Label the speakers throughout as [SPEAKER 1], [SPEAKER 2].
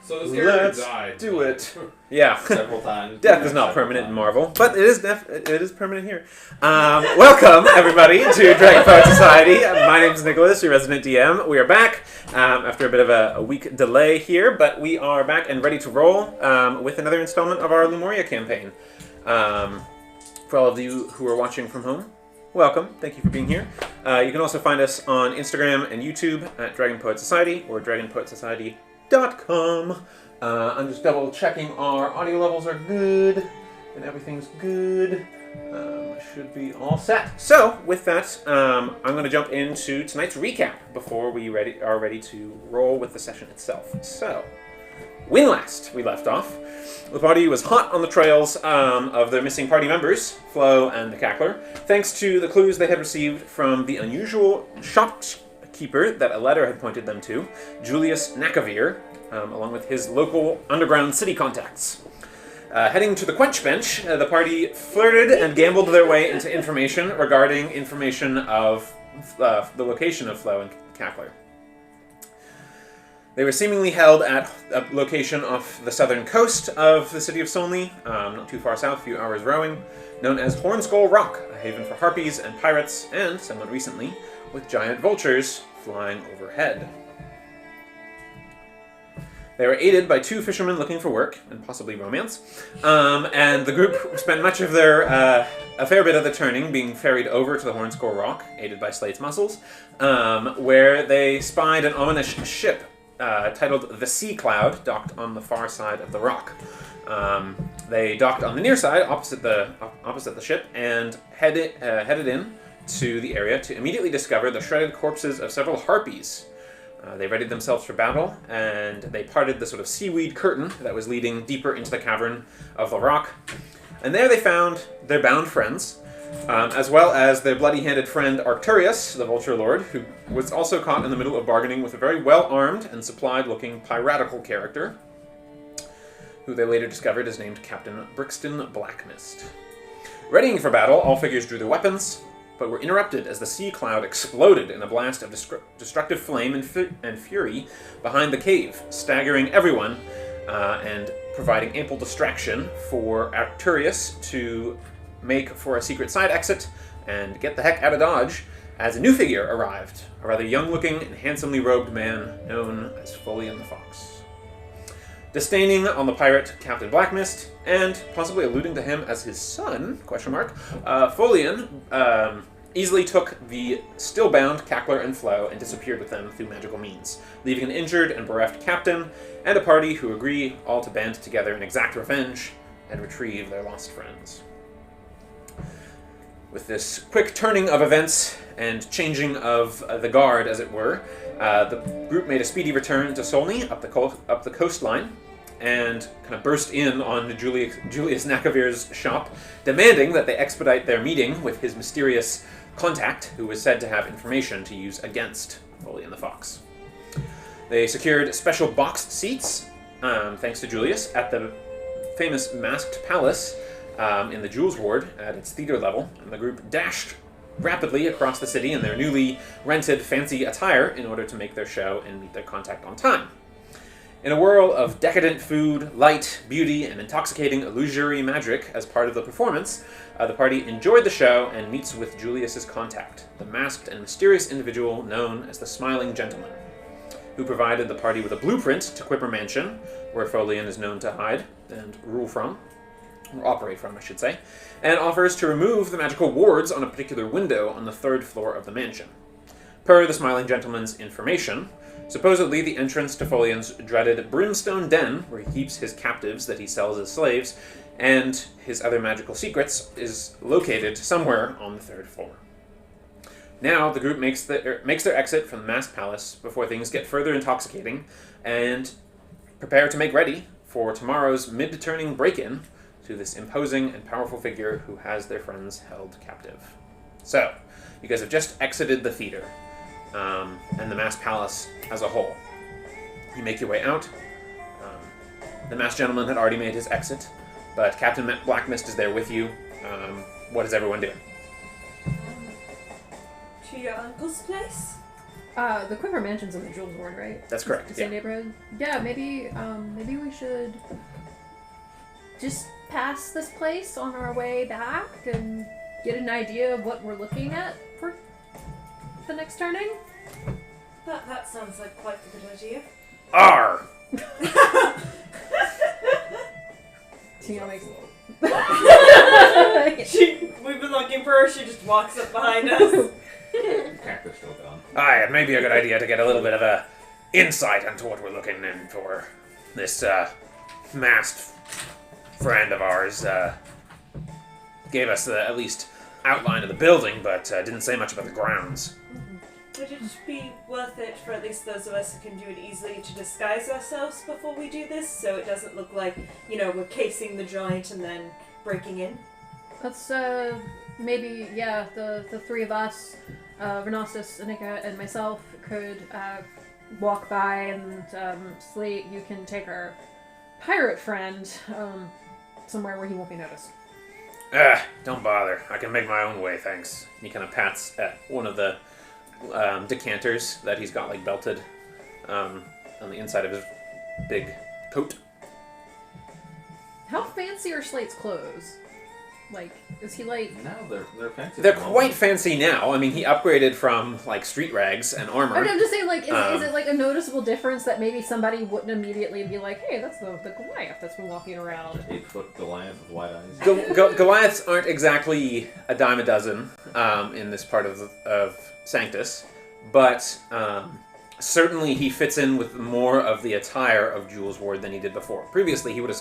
[SPEAKER 1] So this character
[SPEAKER 2] Let's
[SPEAKER 1] died.
[SPEAKER 2] do it. Yeah.
[SPEAKER 3] Several times.
[SPEAKER 2] Death is not permanent in Marvel, but it is permanent here. Welcome, everybody, to Dragon Poet Society. My name is Nicholas, your resident DM. We are back after a bit of a week delay here, but we are back and ready to roll with another installment of our Lumoria campaign. For all of you who are watching from home, welcome. Thank you for being here. You can also find us on Instagram and YouTube at Dragon Poet Society or DragonPoetSociety.com. I'm just double checking our audio levels are good and everything's good. Should be all set. So with that, I'm going to jump into tonight's recap before we are ready to roll with the session itself. So, when last we left off, the party was hot on the trails of their missing party members, Flo and the Cackler, thanks to the clues they had received from the unusual shopkeeper that a letter had pointed them to, Julius Nakavir, along with his local underground city contacts. Heading to the Quench Bench, the party flirted and gambled their way into information regarding information of the location of Flo and Cackler. They were seemingly held at a location off the southern coast of the city of Solney, not too far south, a few hours rowing, known as Hornskull Rock, a haven for harpies and pirates, and, somewhat recently, with giant vultures flying overhead. They were aided by two fishermen looking for work, and possibly romance, and the group spent much of a fair bit of the turning being ferried over to the Hornskull Rock, aided by Slate's muscles, where they spied an ominous ship titled the Sea Cloud, docked on the far side of the rock. They docked on the near side, opposite the ship, and headed in to the area to immediately discover the shredded corpses of several harpies. They readied themselves for battle, and they parted the sort of seaweed curtain that was leading deeper into the cavern of the rock. And there they found their bound friends, as well as their bloody-handed friend Arcturus, the Vulture Lord, who was also caught in the middle of bargaining with a very well-armed and supplied-looking piratical character, who they later discovered is named Captain Blackmyst. Readying for battle, all figures drew their weapons, but were interrupted as the sea cloud exploded in a blast of destructive flame and fury behind the cave, staggering everyone and providing ample distraction for Arcturus to make for a secret side exit and get the heck out of Dodge as a new figure arrived, a rather young-looking and handsomely robed man known as Folian the Fox. Disdaining on the pirate Captain Blackmyst, and possibly alluding to him as his son, Folian easily took the still-bound Cackler and Flo and disappeared with them through magical means, leaving an injured and bereft captain and a party who agree all to band together and exact revenge and retrieve their lost friends. With this quick turning of events and changing of the guard, as it were, the group made a speedy return to Solney up the coastline and kind of burst in on Julius Nakavir's shop, demanding that they expedite their meeting with his mysterious contact, who was said to have information to use against Folian the Fox. They secured special boxed seats, thanks to Julius, at the famous Masked Palace in the Jewels Ward at its theater level, and the group dashed rapidly across the city in their newly rented fancy attire in order to make their show and meet their contact on time. In a whirl of decadent food, light, beauty, and intoxicating illusory magic as part of the performance, the party enjoyed the show and meets with Julius's contact, the masked and mysterious individual known as the Smiling Gentleman, who provided the party with a blueprint to Quibber Mansion, where Folian is known to hide and rule from, or operate from, I should say, and offers to remove the magical wards on a particular window on the third floor of the mansion. Per the Smiling Gentleman's information, supposedly the entrance to Folian's dreaded Brimstone Den, where he keeps his captives that he sells as slaves, and his other magical secrets, is located somewhere on the third floor. Now, the group makes their exit from the Masked Palace before things get further intoxicating, and prepare to make ready for tomorrow's mid-turning break-in to this imposing and powerful figure who has their friends held captive. So, you guys have just exited the theater, and the Masked Palace as a whole. You make your way out. The Masked Gentleman had already made his exit, but Captain Blackmyst is there with you. What is everyone doing?
[SPEAKER 4] To your uncle's place?
[SPEAKER 1] The Quibber Mansion's in the Jewels Ward, right?
[SPEAKER 2] That's correct.
[SPEAKER 1] The same neighborhood. Yeah, maybe we should just pass this place on our way back and get an idea of what we're looking at for the next turning.
[SPEAKER 3] That sounds like quite a good idea.
[SPEAKER 2] Arr!
[SPEAKER 1] Tina makes
[SPEAKER 3] We've been looking for her, she just walks up behind us.
[SPEAKER 4] Cackler's still gone.
[SPEAKER 2] Aye, it may be a good idea to get a little bit of a insight into what we're looking in for. This masked friend of ours gave us at least outline of the building, but didn't say much about the grounds.
[SPEAKER 3] Would it be worth it for at least those of us who can do it easily to disguise ourselves before we do this, so it doesn't look like, we're casing the joint and then breaking in?
[SPEAKER 1] Let's maybe the three of us, Renostus, Anika, and myself could walk by, and Slate, you can take our pirate friend somewhere where he won't be noticed.
[SPEAKER 2] Don't bother. I can make my own way, thanks. He kind of pats at one of the decanters that he's got belted on the inside of his big coat.
[SPEAKER 1] How fancy are Slate's clothes? Is he
[SPEAKER 4] No, they're fancy.
[SPEAKER 2] They're quite fancy now. I mean, he upgraded from street rags and armor.
[SPEAKER 1] I'm just saying, is it a noticeable difference that maybe somebody wouldn't immediately be like, hey, that's the Goliath that's been walking around?
[SPEAKER 4] 8-foot Goliath with wide eyes.
[SPEAKER 2] Goliaths aren't exactly a dime a dozen in this part of Sanctus, but certainly he fits in with more of the attire of Jewels Ward than he did before. Previously, he would have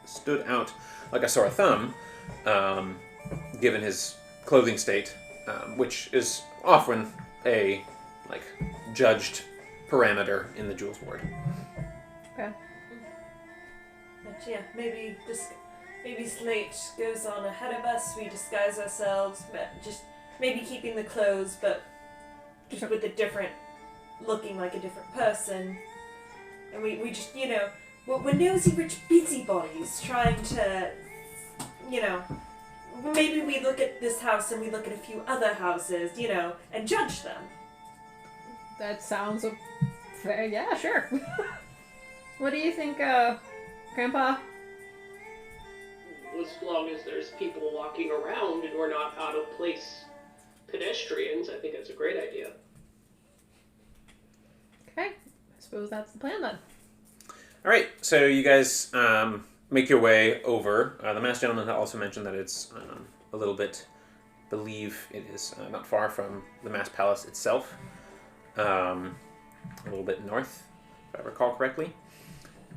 [SPEAKER 2] stood out like a sore thumb, given his clothing state, which is often a judged parameter in the Jewels Ward.
[SPEAKER 1] Okay.
[SPEAKER 3] But yeah, maybe Slate goes on ahead of us, we disguise ourselves, but just maybe keeping the clothes, but just with looking like a different person. And we just, we're nosy rich busybodies trying to, maybe we look at this house and we look at a few other houses, and judge them.
[SPEAKER 1] That sounds fair. Yeah, sure. What do you think, Grandpa?
[SPEAKER 5] As long as there's people walking around and we're not out of place pedestrians, I think that's a great idea.
[SPEAKER 1] Okay, I suppose that's the plan then.
[SPEAKER 2] All right, so you guys make your way over. The masked gentleman also mentioned that it's a little bit, believe it is not far from the masked palace itself, a little bit north, if I recall correctly.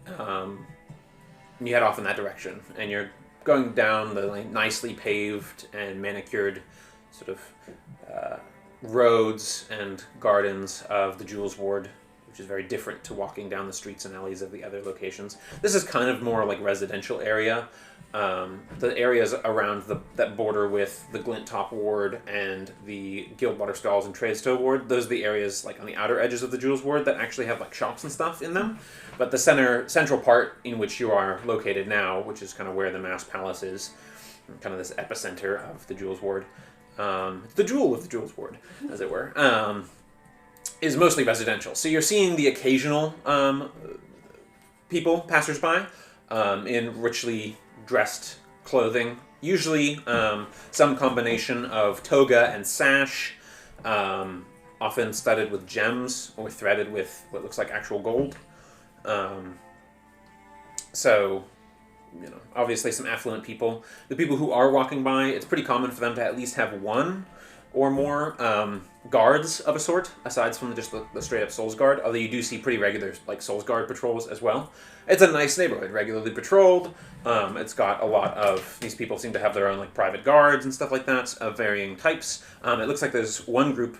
[SPEAKER 2] You head off in that direction, and you're going down the nicely paved and manicured sort of roads and gardens of the Jewels Ward, which is very different to walking down the streets and alleys of the other locations. This is kind of more residential area. The areas around that border with the Glint Top Ward and the Guildwater Stalls and Tradestow Ward, those are the areas on the outer edges of the Jewels Ward that actually have shops and stuff in them. But the central part in which you are located now, which is kind of where the Masked Palace is, kind of this epicenter of the Jewels Ward, the jewel of the Jewels Ward, as it were, is mostly residential. So you're seeing the occasional people, passersby, in richly dressed clothing, usually some combination of toga and sash, often studded with gems or threaded with what looks like actual gold. So, obviously some affluent people. The people who are walking by, it's pretty common for them to at least have one or more guards of a sort, aside from just the straight-up Souls Guard, although you do see pretty regular Souls Guard patrols as well. It's a nice neighborhood, regularly patrolled. It's got a lot of... These people seem to have their own private guards and stuff like that, of varying types. It looks like there's one group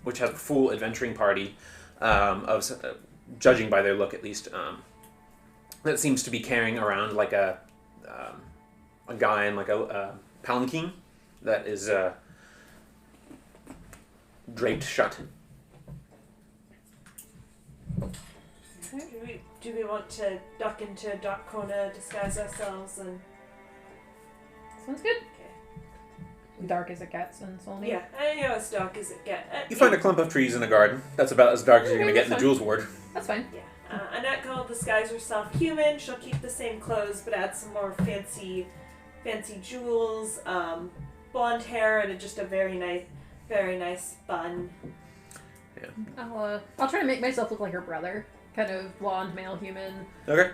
[SPEAKER 2] which has a full adventuring party, judging by their look at least, that seems to be carrying around a guy in a palanquin that is... draped shut.
[SPEAKER 3] Do we want to duck into a dark corner, disguise ourselves, and...
[SPEAKER 1] Sounds good.
[SPEAKER 3] Okay.
[SPEAKER 1] dark as it gets in Solney.
[SPEAKER 3] Yeah, I know as dark as it gets.
[SPEAKER 2] You find a clump of trees in a garden. That's about as dark as you're going to get in the
[SPEAKER 1] that's
[SPEAKER 2] Jewels Ward.
[SPEAKER 1] That's fine.
[SPEAKER 3] Yeah. Annette can disguise herself human. She'll keep the same clothes, but add some more fancy jewels, blonde hair, and just a very nice bun.
[SPEAKER 2] Yeah.
[SPEAKER 1] I'll try to make myself look like her brother. Kind of blonde, male human.
[SPEAKER 2] Okay.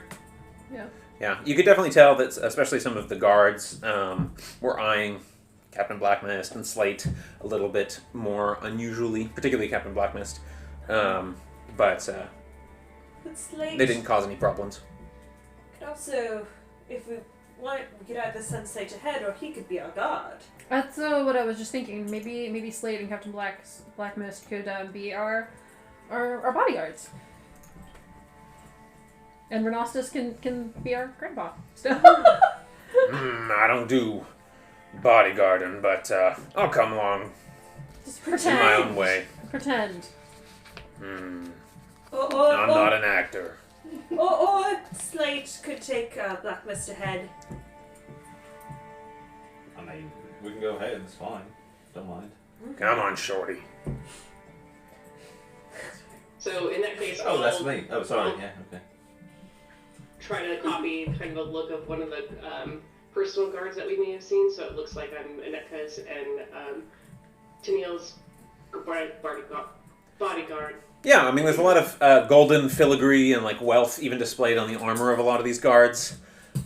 [SPEAKER 1] Yeah.
[SPEAKER 2] Yeah, you could definitely tell that, especially some of the guards were eyeing Captain Blackmyst and Slate a little bit more unusually, particularly Captain Blackmyst. But
[SPEAKER 3] Slate.
[SPEAKER 2] they didn't cause any problems.
[SPEAKER 3] Could also, if we want, we could either send Slate ahead, or he could be our guard.
[SPEAKER 1] That's what I was just thinking. Maybe Slade and Captain Blackmist could be our bodyguards. And Renostus can be our grandpa. So.
[SPEAKER 2] I don't do bodyguarding, but I'll come along
[SPEAKER 1] Just
[SPEAKER 2] in
[SPEAKER 1] pretend.
[SPEAKER 2] my own way.
[SPEAKER 1] Pretend.
[SPEAKER 2] I'm
[SPEAKER 3] Or
[SPEAKER 2] not an actor.
[SPEAKER 3] Or Slate could take Blackmist ahead.
[SPEAKER 4] I mean, we can go ahead. It's fine. Don't mind.
[SPEAKER 2] Come on, Shorty.
[SPEAKER 5] So in that case,
[SPEAKER 4] Oh, that's
[SPEAKER 5] I'll-
[SPEAKER 4] me. Oh, sorry.
[SPEAKER 5] I'll
[SPEAKER 4] Yeah. Okay.
[SPEAKER 5] try to copy kind of the look of one of the personal guards that we may have seen, so it looks like I'm Anetka's and Tennille's bodyguard.
[SPEAKER 2] Yeah, I mean, there's a lot of golden filigree and like wealth even displayed on the armor of a lot of these guards.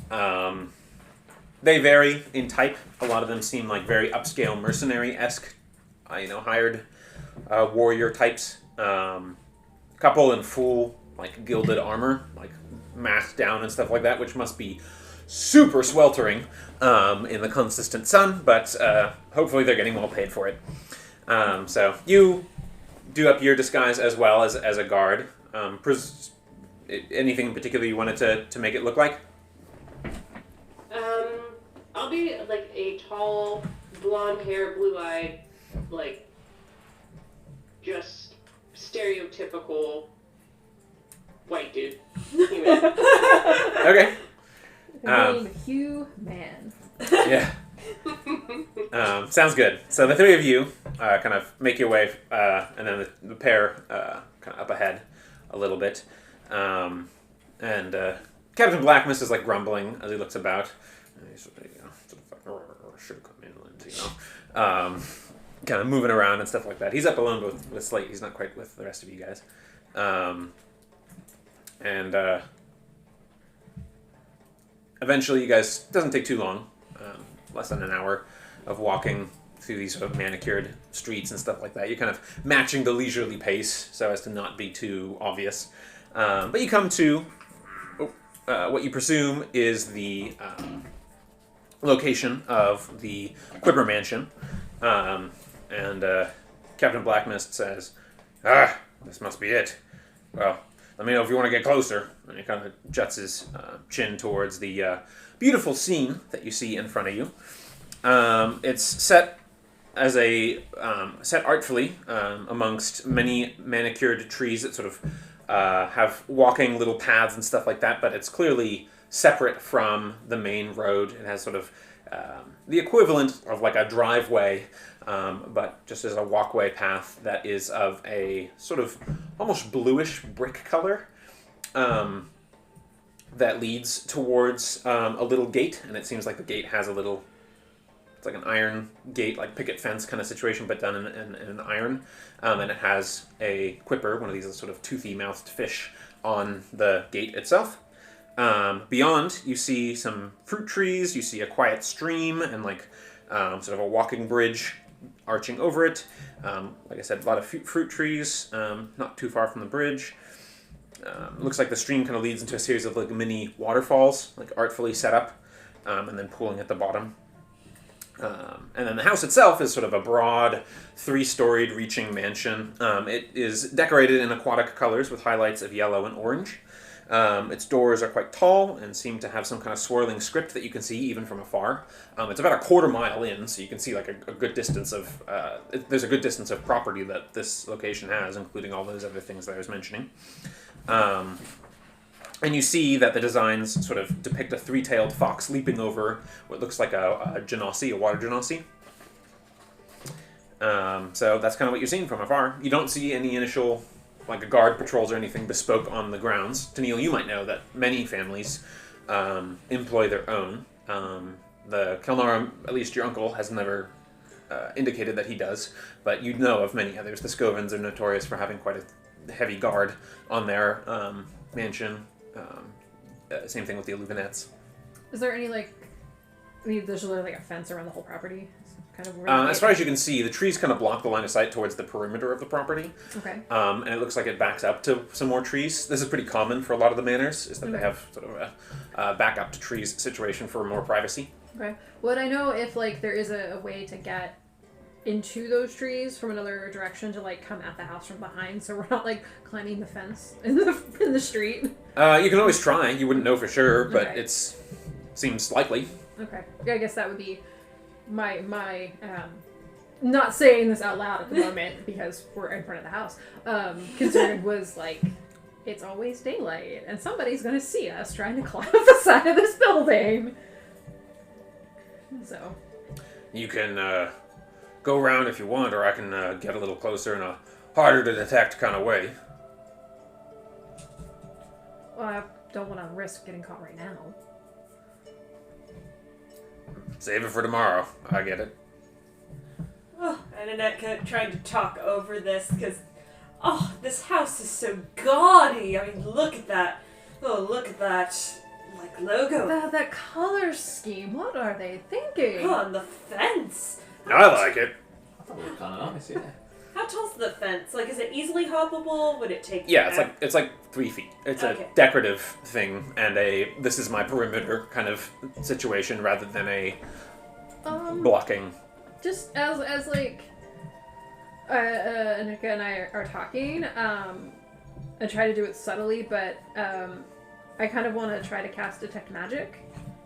[SPEAKER 2] They vary in type. A lot of them seem like very upscale mercenary-esque, hired warrior types. Couple in full like gilded armor, like masked down and stuff like that, which must be super sweltering in the consistent sun. But hopefully they're getting well paid for it. So you do up your disguise as well as a guard. Anything in particular you wanted to make it look like?
[SPEAKER 5] I'll be like a tall, blonde hair, blue-eyed, like just stereotypical white dude.
[SPEAKER 2] Okay.
[SPEAKER 1] Name Hugh Man.
[SPEAKER 2] Yeah. Sounds good. So the three of you kind of make your way, and then the pair kind of up ahead a little bit. And Captain Blackmist is like grumbling as he looks about. And he's, should have come inland, kind of moving around and stuff like that. He's up alone with Slate. He's not quite with the rest of you guys. And eventually, you guys, doesn't take too long, less than an hour of walking through these sort of manicured streets and stuff like that. You're kind of matching the leisurely pace so as to not be too obvious. But you come to what you presume is the location of the Quibber Mansion. And Captain Blackmist says, this must be it. Well, let me know if you want to get closer. And he kind of juts his chin towards the beautiful scene that you see in front of you. It's set as set artfully amongst many manicured trees that sort of have walking little paths and stuff like that, but it's clearly separate from the main road. It has sort of the equivalent of like a driveway, but just as a walkway path that is of a sort of almost bluish brick color that leads towards a little gate, and it seems like the gate has it's like an iron gate, like picket fence kind of situation, but done in an iron, and it has a quipper, one of these sort of toothy-mouthed fish, on the gate itself. Beyond, you see some fruit trees, you see a quiet stream, and like sort of a walking bridge arching over it. Like I said, a lot of fruit trees, not too far from the bridge. Looks like the stream kind of leads into a series of like mini waterfalls, like artfully set up, and then pooling at the bottom. And then the house itself is sort of a broad, 3-storied reaching mansion. It is decorated in aquatic colors with highlights of yellow and orange. Its doors are quite tall and seem to have some kind of swirling script that you can see even from afar. It's about a quarter mile in, so you can see like a good distance of... there's a good distance of property that this location has, including all those other things that I was mentioning. And you see that the designs sort of depict a 3-tailed fox leaping over what looks like a genasi, a water genasi. So that's kind of what you're seeing from afar. You don't see any initial, like, a guard patrols or anything bespoke on the grounds. Tennille, you might know that many families employ their own. The Kelnara, at least your uncle, has never indicated that he does, but you know of many others. The Scovens are notorious for having quite a heavy guard on their mansion. Same thing with the Illuminets.
[SPEAKER 1] Is there any, like, I mean, there's literally like a fence around the whole property? Kind of
[SPEAKER 2] as far as you can see, the trees kind of block the line of sight towards the perimeter of the property.
[SPEAKER 1] Okay.
[SPEAKER 2] And it looks like it backs up to some more trees. This is pretty common for a lot of the manors, is that they have sort of a back up to trees situation for more privacy.
[SPEAKER 1] Okay. Would I know if, like, there is a way to get into those trees from another direction to, like, come at the house from behind, so we're not, like, climbing the fence in the street?
[SPEAKER 2] You can always try. You wouldn't know for sure, but
[SPEAKER 1] Okay.
[SPEAKER 2] it's seems likely.
[SPEAKER 1] Okay. Yeah, I guess that would be my not saying this out loud at the moment because we're in front of the house. Concern was, like, it's always daylight and somebody's gonna see us trying to climb up the side of this building. So.
[SPEAKER 2] You can go around if you want, or I can get a little closer in a harder to detect kind of way.
[SPEAKER 1] Well, I don't want to risk getting caught right now.
[SPEAKER 2] Save it for tomorrow. I get it.
[SPEAKER 3] Oh, and Annette trying to talk over this because, this house is so gaudy. I mean, look at that. Oh, look at that, like, logo.
[SPEAKER 1] That color scheme, what are they thinking?
[SPEAKER 3] Oh, and the fence.
[SPEAKER 2] I like it.
[SPEAKER 4] I thought it was kind of nice, yeah.
[SPEAKER 3] How tall's the fence? Like, is it easily hoppable? Would it take?
[SPEAKER 2] Yeah, it's like 3 feet. It's
[SPEAKER 3] Okay.
[SPEAKER 2] a decorative thing and this is my perimeter kind of situation rather than a blocking.
[SPEAKER 1] Just as like, Anika and I are talking, I try to do it subtly, but I kind of want to try to cast Detect Magic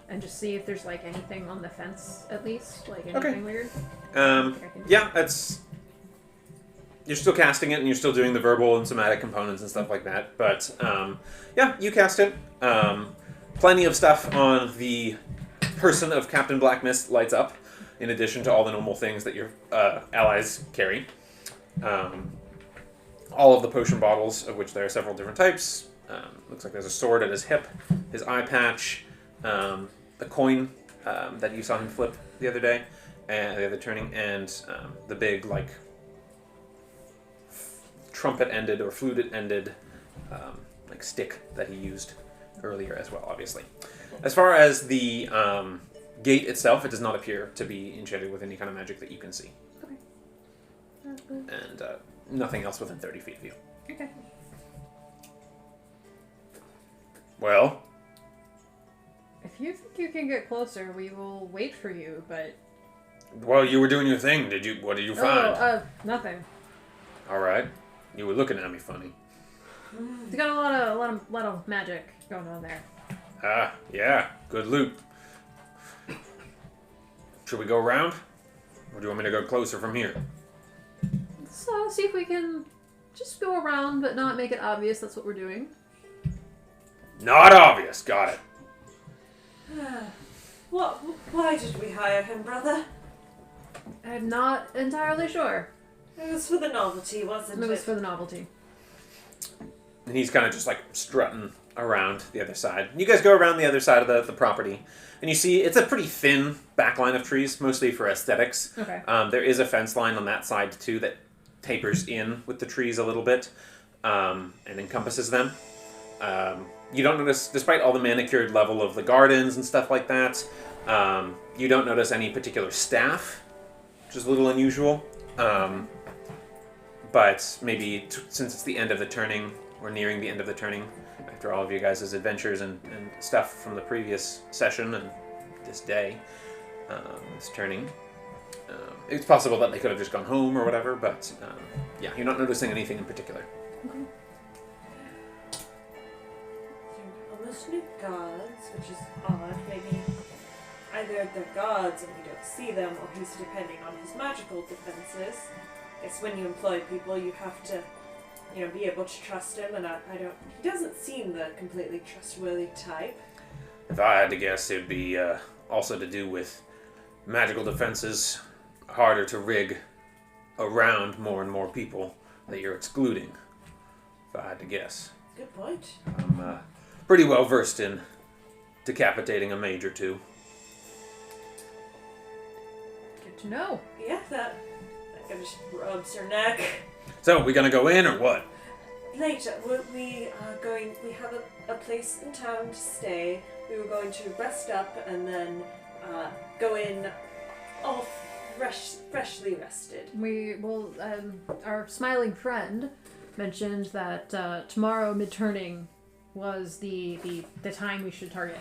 [SPEAKER 1] and just see if there's, like, anything on the fence, at least, like, anything weird.
[SPEAKER 2] Yeah, that's... You're still casting it, and you're still doing the verbal and somatic components and stuff like that. But, yeah, you cast it. Plenty of stuff on the person of Captain Blackmyst lights up, in addition to all the normal things that your allies carry. All of the potion bottles, of which there are several different types. Looks like there's a sword at his hip, his eye patch, the coin that you saw him flip the other day, and the other turning, and the big, like, trumpet-ended or flute-ended like stick that he used earlier as well, obviously. As far as the gate itself, it does not appear to be enchanted with any kind of magic that you can see.
[SPEAKER 1] Okay.
[SPEAKER 2] And nothing else within 30 feet of you.
[SPEAKER 1] Okay.
[SPEAKER 2] Well?
[SPEAKER 1] If you think you can get closer, we will wait for you, but...
[SPEAKER 2] Well, you were doing your thing. What did you find?
[SPEAKER 1] Nothing.
[SPEAKER 2] Alright. You were looking at me funny.
[SPEAKER 1] You got a lot of magic going on there.
[SPEAKER 2] Ah, yeah. Good loot. Should we go around? Or do you want me to go closer from here?
[SPEAKER 1] So, see if we can just go around, but not make it obvious that's what we're doing.
[SPEAKER 2] Not obvious. Got it.
[SPEAKER 3] Why did we hire him, brother?
[SPEAKER 1] I'm not entirely sure.
[SPEAKER 3] It was for the novelty, wasn't it?
[SPEAKER 1] It was for the novelty.
[SPEAKER 2] And he's kind of just like strutting around the other side. You guys go around the other side of the property, and you see it's a pretty thin backline of trees, mostly for aesthetics.
[SPEAKER 1] Okay.
[SPEAKER 2] There is a fence line on that side too that tapers in with the trees a little bit and encompasses them. You don't notice, despite all the manicured level of the gardens and stuff like that, you don't notice any particular staff, which is a little unusual. But maybe since it's the end of the turning, or nearing the end of the turning, after all of you guys' adventures and stuff from the previous session and this day, this turning, it's possible that they could have just gone home or whatever, but yeah, you're not noticing anything in particular.
[SPEAKER 1] Okay.
[SPEAKER 3] Almost new gods, which is odd. Maybe either they're gods and we don't see them, or he's depending on his magical defenses. I guess when you employ people, you have to, be able to trust him, and he doesn't seem the completely trustworthy type.
[SPEAKER 2] If I had to guess, it would be also to do with magical defenses, harder to rig around more and more people that you're excluding, if I had to guess.
[SPEAKER 3] Good point.
[SPEAKER 2] I'm pretty well versed in decapitating a mage or two.
[SPEAKER 1] Good to know.
[SPEAKER 3] Yeah, that kind of just rubs her neck.
[SPEAKER 2] So, we gonna go in or what?
[SPEAKER 3] Later, we are going. We have a place in town to stay. We were going to rest up and then go in all freshly rested.
[SPEAKER 1] We will. Our smiling friend mentioned that tomorrow mid-turning was the time we should target.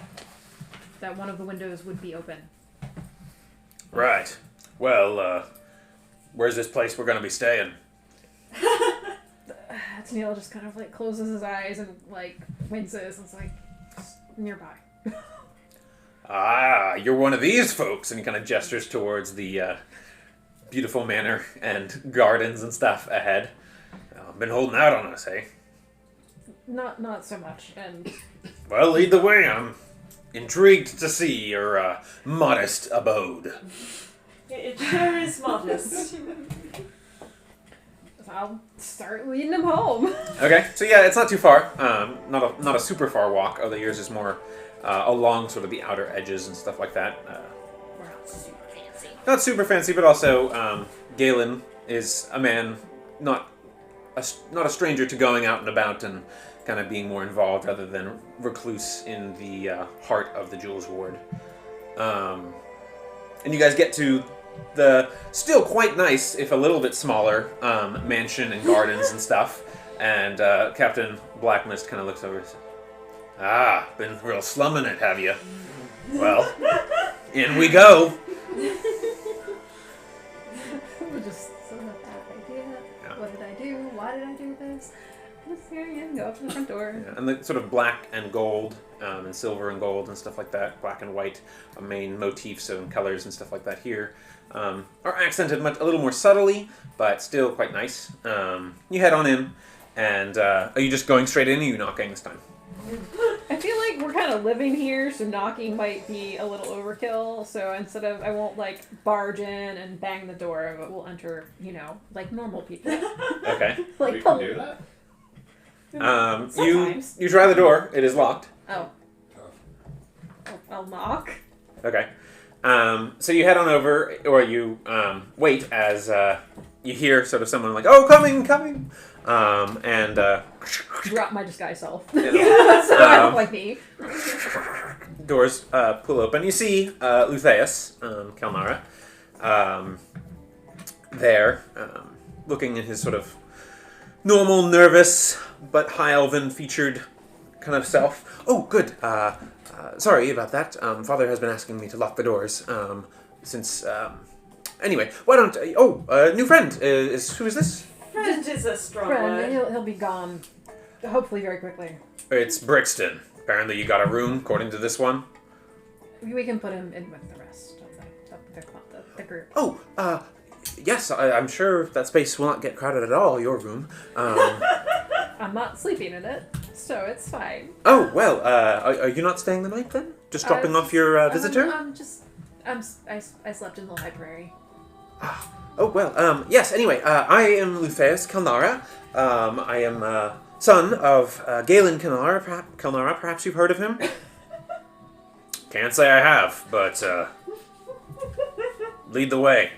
[SPEAKER 1] That one of the windows would be open.
[SPEAKER 2] Right. Well, where's this place we're gonna be staying?
[SPEAKER 1] Neil just kind of like closes his eyes and like winces. It's like just nearby.
[SPEAKER 2] Ah, you're one of these folks, and he kind of gestures towards the beautiful manor and gardens and stuff ahead. Been holding out on us, eh?
[SPEAKER 1] Not so much. And
[SPEAKER 2] Well, lead the way. I'm intrigued to see your modest abode.
[SPEAKER 3] It sure is modest.
[SPEAKER 1] I'll start leading him home.
[SPEAKER 2] Okay, so yeah, it's not too far. Not a super far walk, although yours is more along sort of the outer edges and stuff like that.
[SPEAKER 1] We're not super fancy.
[SPEAKER 2] Not super fancy, but also Galen is a man not a stranger to going out and about and kind of being more involved rather than recluse in the heart of the Jewels Ward. And you guys get to the still quite nice, if a little bit smaller, mansion and gardens and stuff. And Captain Blackmyst kind of looks over and says, "Ah, been real slumming it, have you? Well, in we go."
[SPEAKER 1] We're just so bad idea.
[SPEAKER 2] Yeah.
[SPEAKER 1] What did I do? Why did I do this? Just here you go up to the front door.
[SPEAKER 2] Yeah, and the sort of black and gold, and silver and gold and stuff like that, black and white, main motifs and colors and stuff like that here, are accented a little more subtly, but still quite nice. You head on in, and are you just going straight in, or are you knocking this time?
[SPEAKER 1] I feel like we're kind of living here, so knocking might be a little overkill. So instead of, I won't like barge in and bang the door, but we'll enter, like normal people.
[SPEAKER 2] Okay.
[SPEAKER 1] Like
[SPEAKER 4] We can do that?
[SPEAKER 1] Sometimes.
[SPEAKER 2] You try the door. It is locked.
[SPEAKER 1] Oh. I'll knock.
[SPEAKER 2] Okay. So you head on over, or you wait as you hear sort of someone like, "Oh, coming!" And
[SPEAKER 1] Drop my disguise self.
[SPEAKER 2] you know,
[SPEAKER 1] So I look like me.
[SPEAKER 2] doors pull open. You see Lutheus, Kelnara, there, looking in his sort of normal, nervous, but high elven featured kind of self. "Oh, good. Sorry about that. Father has been asking me to lock the doors. Since anyway, why don't? New friend. Who is this?
[SPEAKER 3] Friend is a strong
[SPEAKER 1] Friend,
[SPEAKER 3] word.
[SPEAKER 1] he'll be gone. Hopefully very quickly.
[SPEAKER 2] It's Brixton. Apparently, you got a room, according to this one.
[SPEAKER 1] We can put him in with the rest of the group.
[SPEAKER 2] Oh, yes. I'm sure that space will not get crowded at all. Your room.
[SPEAKER 1] I'm not sleeping in it, so it's fine.
[SPEAKER 2] Oh well. Are you not staying the night then? Just dropping off your visitor?
[SPEAKER 1] I slept in the library.
[SPEAKER 2] Oh, well, yes, anyway, I am Lutheus Kelnara. I am son of Galen Kelnara. Perhaps you've heard of him? Can't say I have, but lead the way.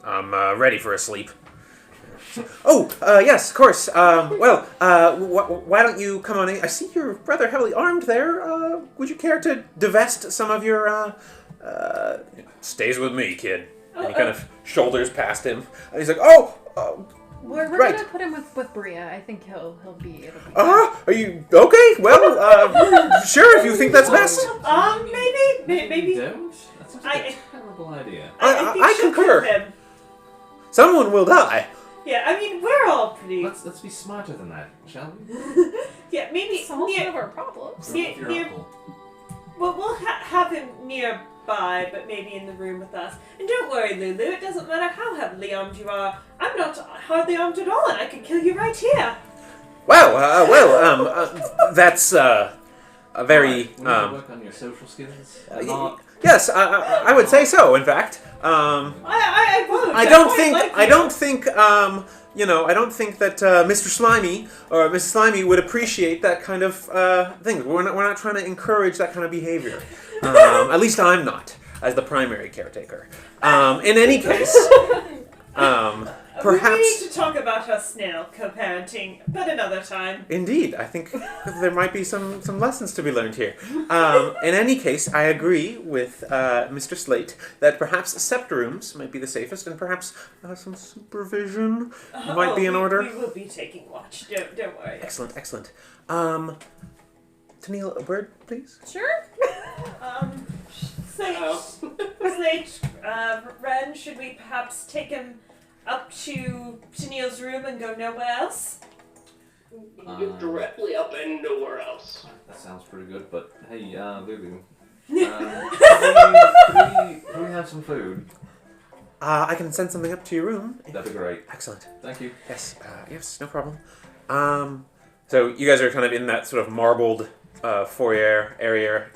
[SPEAKER 2] I'm ready for a sleep. Oh, yes, of course. Why don't you come on in? I see you're rather heavily armed there. Would you care to divest some of your, Stays with me, kid. And he kind of shoulders past him. And he's like,
[SPEAKER 1] We're
[SPEAKER 2] right.
[SPEAKER 1] gonna put him with Bria. I think he'll be able to.
[SPEAKER 2] Are you okay? Well, sure, if you think that's best.
[SPEAKER 3] Maybe.
[SPEAKER 4] Don't? That's such a terrible idea.
[SPEAKER 3] I think
[SPEAKER 2] I
[SPEAKER 3] she'll
[SPEAKER 2] concur.
[SPEAKER 3] kill him.
[SPEAKER 2] Someone will die.
[SPEAKER 3] Yeah, I mean, we're all pretty.
[SPEAKER 4] Let's be smarter than that, shall we?
[SPEAKER 3] Yeah, maybe
[SPEAKER 1] Solve one
[SPEAKER 3] near.
[SPEAKER 1] of our problems.
[SPEAKER 3] Yeah,
[SPEAKER 4] Your
[SPEAKER 3] near-
[SPEAKER 4] uncle.
[SPEAKER 3] Well, we'll have him nearby, but maybe in the room with us. And don't worry, Lulu. It doesn't matter how heavily armed you are. I'm not hardly armed at all, and I can kill you right here.
[SPEAKER 2] That's a very
[SPEAKER 4] We need to work on your social skills. Not
[SPEAKER 2] yes, I would say so. In fact,
[SPEAKER 3] I I won't.
[SPEAKER 2] I don't think that Mr. Slimy or Mrs. Slimy would appreciate that kind of thing. We're not trying to encourage that kind of behavior. At least I'm not, as the primary caretaker. In any case, perhaps...
[SPEAKER 3] We need to talk about our snail co-parenting, but another time.
[SPEAKER 2] Indeed, I think there might be some lessons to be learned here. In any case, I agree with Mr. Slate that perhaps scepter rooms might be the safest, and perhaps some supervision might be in order.
[SPEAKER 3] We will be taking watch. Don't worry.
[SPEAKER 2] Excellent. Tennille, a word, please?
[SPEAKER 1] Sure.
[SPEAKER 3] Slate, Ren, should we perhaps take him up to Tennille's room and go nowhere else?
[SPEAKER 5] Directly up and nowhere else.
[SPEAKER 4] That sounds pretty good, but hey, Lulu. Could we have some food?
[SPEAKER 2] I can send something up to your room.
[SPEAKER 4] That'd be great.
[SPEAKER 2] Excellent.
[SPEAKER 4] Thank you.
[SPEAKER 2] Yes, no problem. So you guys are kind of in that sort of marbled foyer area.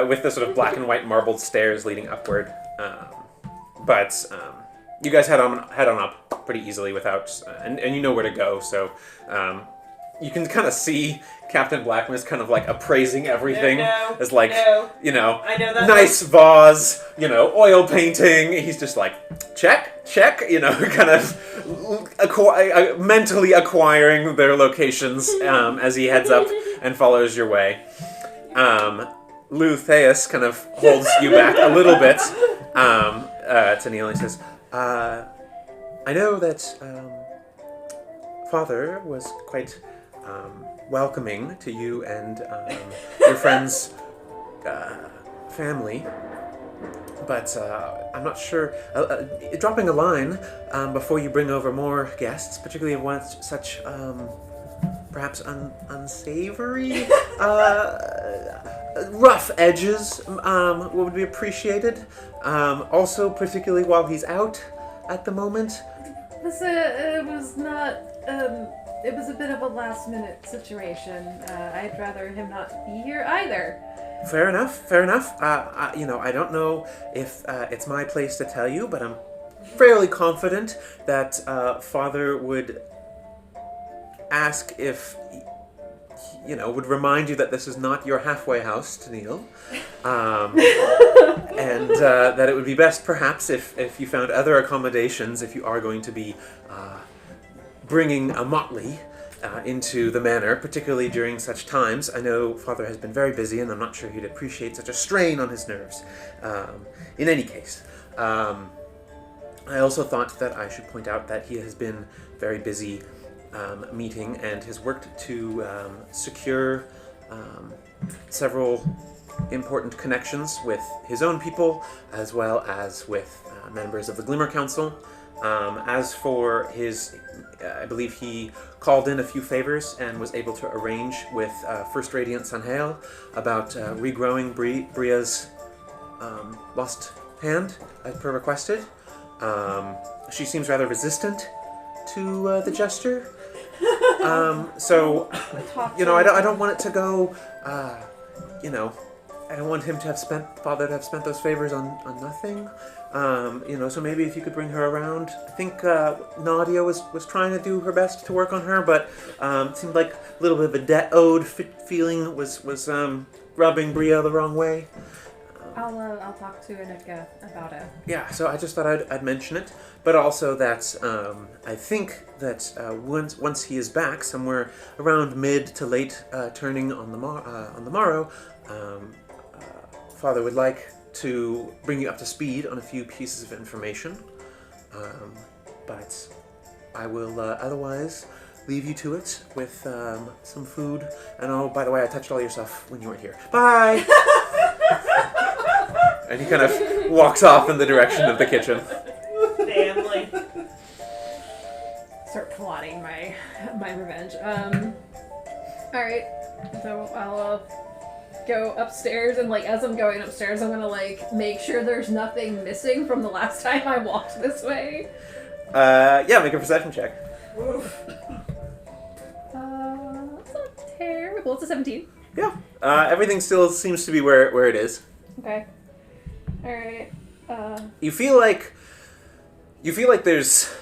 [SPEAKER 2] With the sort of black and white marbled stairs leading upward. But you guys head on up pretty easily without, and you know where to go. So you can kind of see Captain Blackmyst kind of like appraising everything as like,
[SPEAKER 3] I know that
[SPEAKER 2] nice vase, oil painting. He's just like, check, kind of mentally acquiring their locations as he heads up and follows your way. Lou Theus kind of holds you back a little bit to Neil. He says, I know that Father was quite welcoming to you and your friend's family, but I'm not sure. Dropping a line before you bring over more guests, particularly of one such perhaps unsavory, rough edges would be appreciated. Also, particularly while he's out at the moment.
[SPEAKER 1] It was not. It was a bit of a last-minute situation. I'd rather him not be here either.
[SPEAKER 2] Fair enough. I don't know if it's my place to tell you, but I'm fairly confident that Father would ask if, would remind you that this is not your halfway house, Tennille. And that it would be best, perhaps, if you found other accommodations if you are going to be bringing a motley into the manor, particularly during such times. I know Father has been very busy, and I'm not sure he'd appreciate such a strain on his nerves. In any case, I also thought that I should point out that he has been very busy meeting and has worked to secure several important connections with his own people, as well as with members of the Glimmer Council. As for his, I believe he called in a few favors and was able to arrange with First Radiant Sunhail about regrowing Bria's lost hand, as per requested. She seems rather resistant to the gesture. So, I don't want it to go, I don't want him to have Father to have spent those favors on nothing. So maybe if you could bring her around. I think Nadia was trying to do her best to work on her, but it seemed like a little bit of a debt-owed feeling was rubbing Bria the wrong way.
[SPEAKER 1] I'll talk to Anika about it.
[SPEAKER 2] Yeah, so I just thought I'd mention it, but also that I think that once he is back, somewhere around mid to late turning on the morrow, Father would like to bring you up to speed on a few pieces of information, but I will otherwise leave you to it with some food. And oh, by the way, I touched all your stuff when you weren't here. Bye! And he kind of walks off in the direction of the kitchen.
[SPEAKER 3] Family.
[SPEAKER 1] Start plotting my revenge. Alright, so I'll go upstairs, and as I'm going upstairs, I'm gonna make sure there's nothing missing from the last time I walked this way.
[SPEAKER 2] Yeah, make a perception check.
[SPEAKER 3] Oof.
[SPEAKER 1] That's not terrible. It's a 17.
[SPEAKER 2] Yeah. Everything still seems to be where it is.
[SPEAKER 1] Okay. All right.
[SPEAKER 2] You feel like there's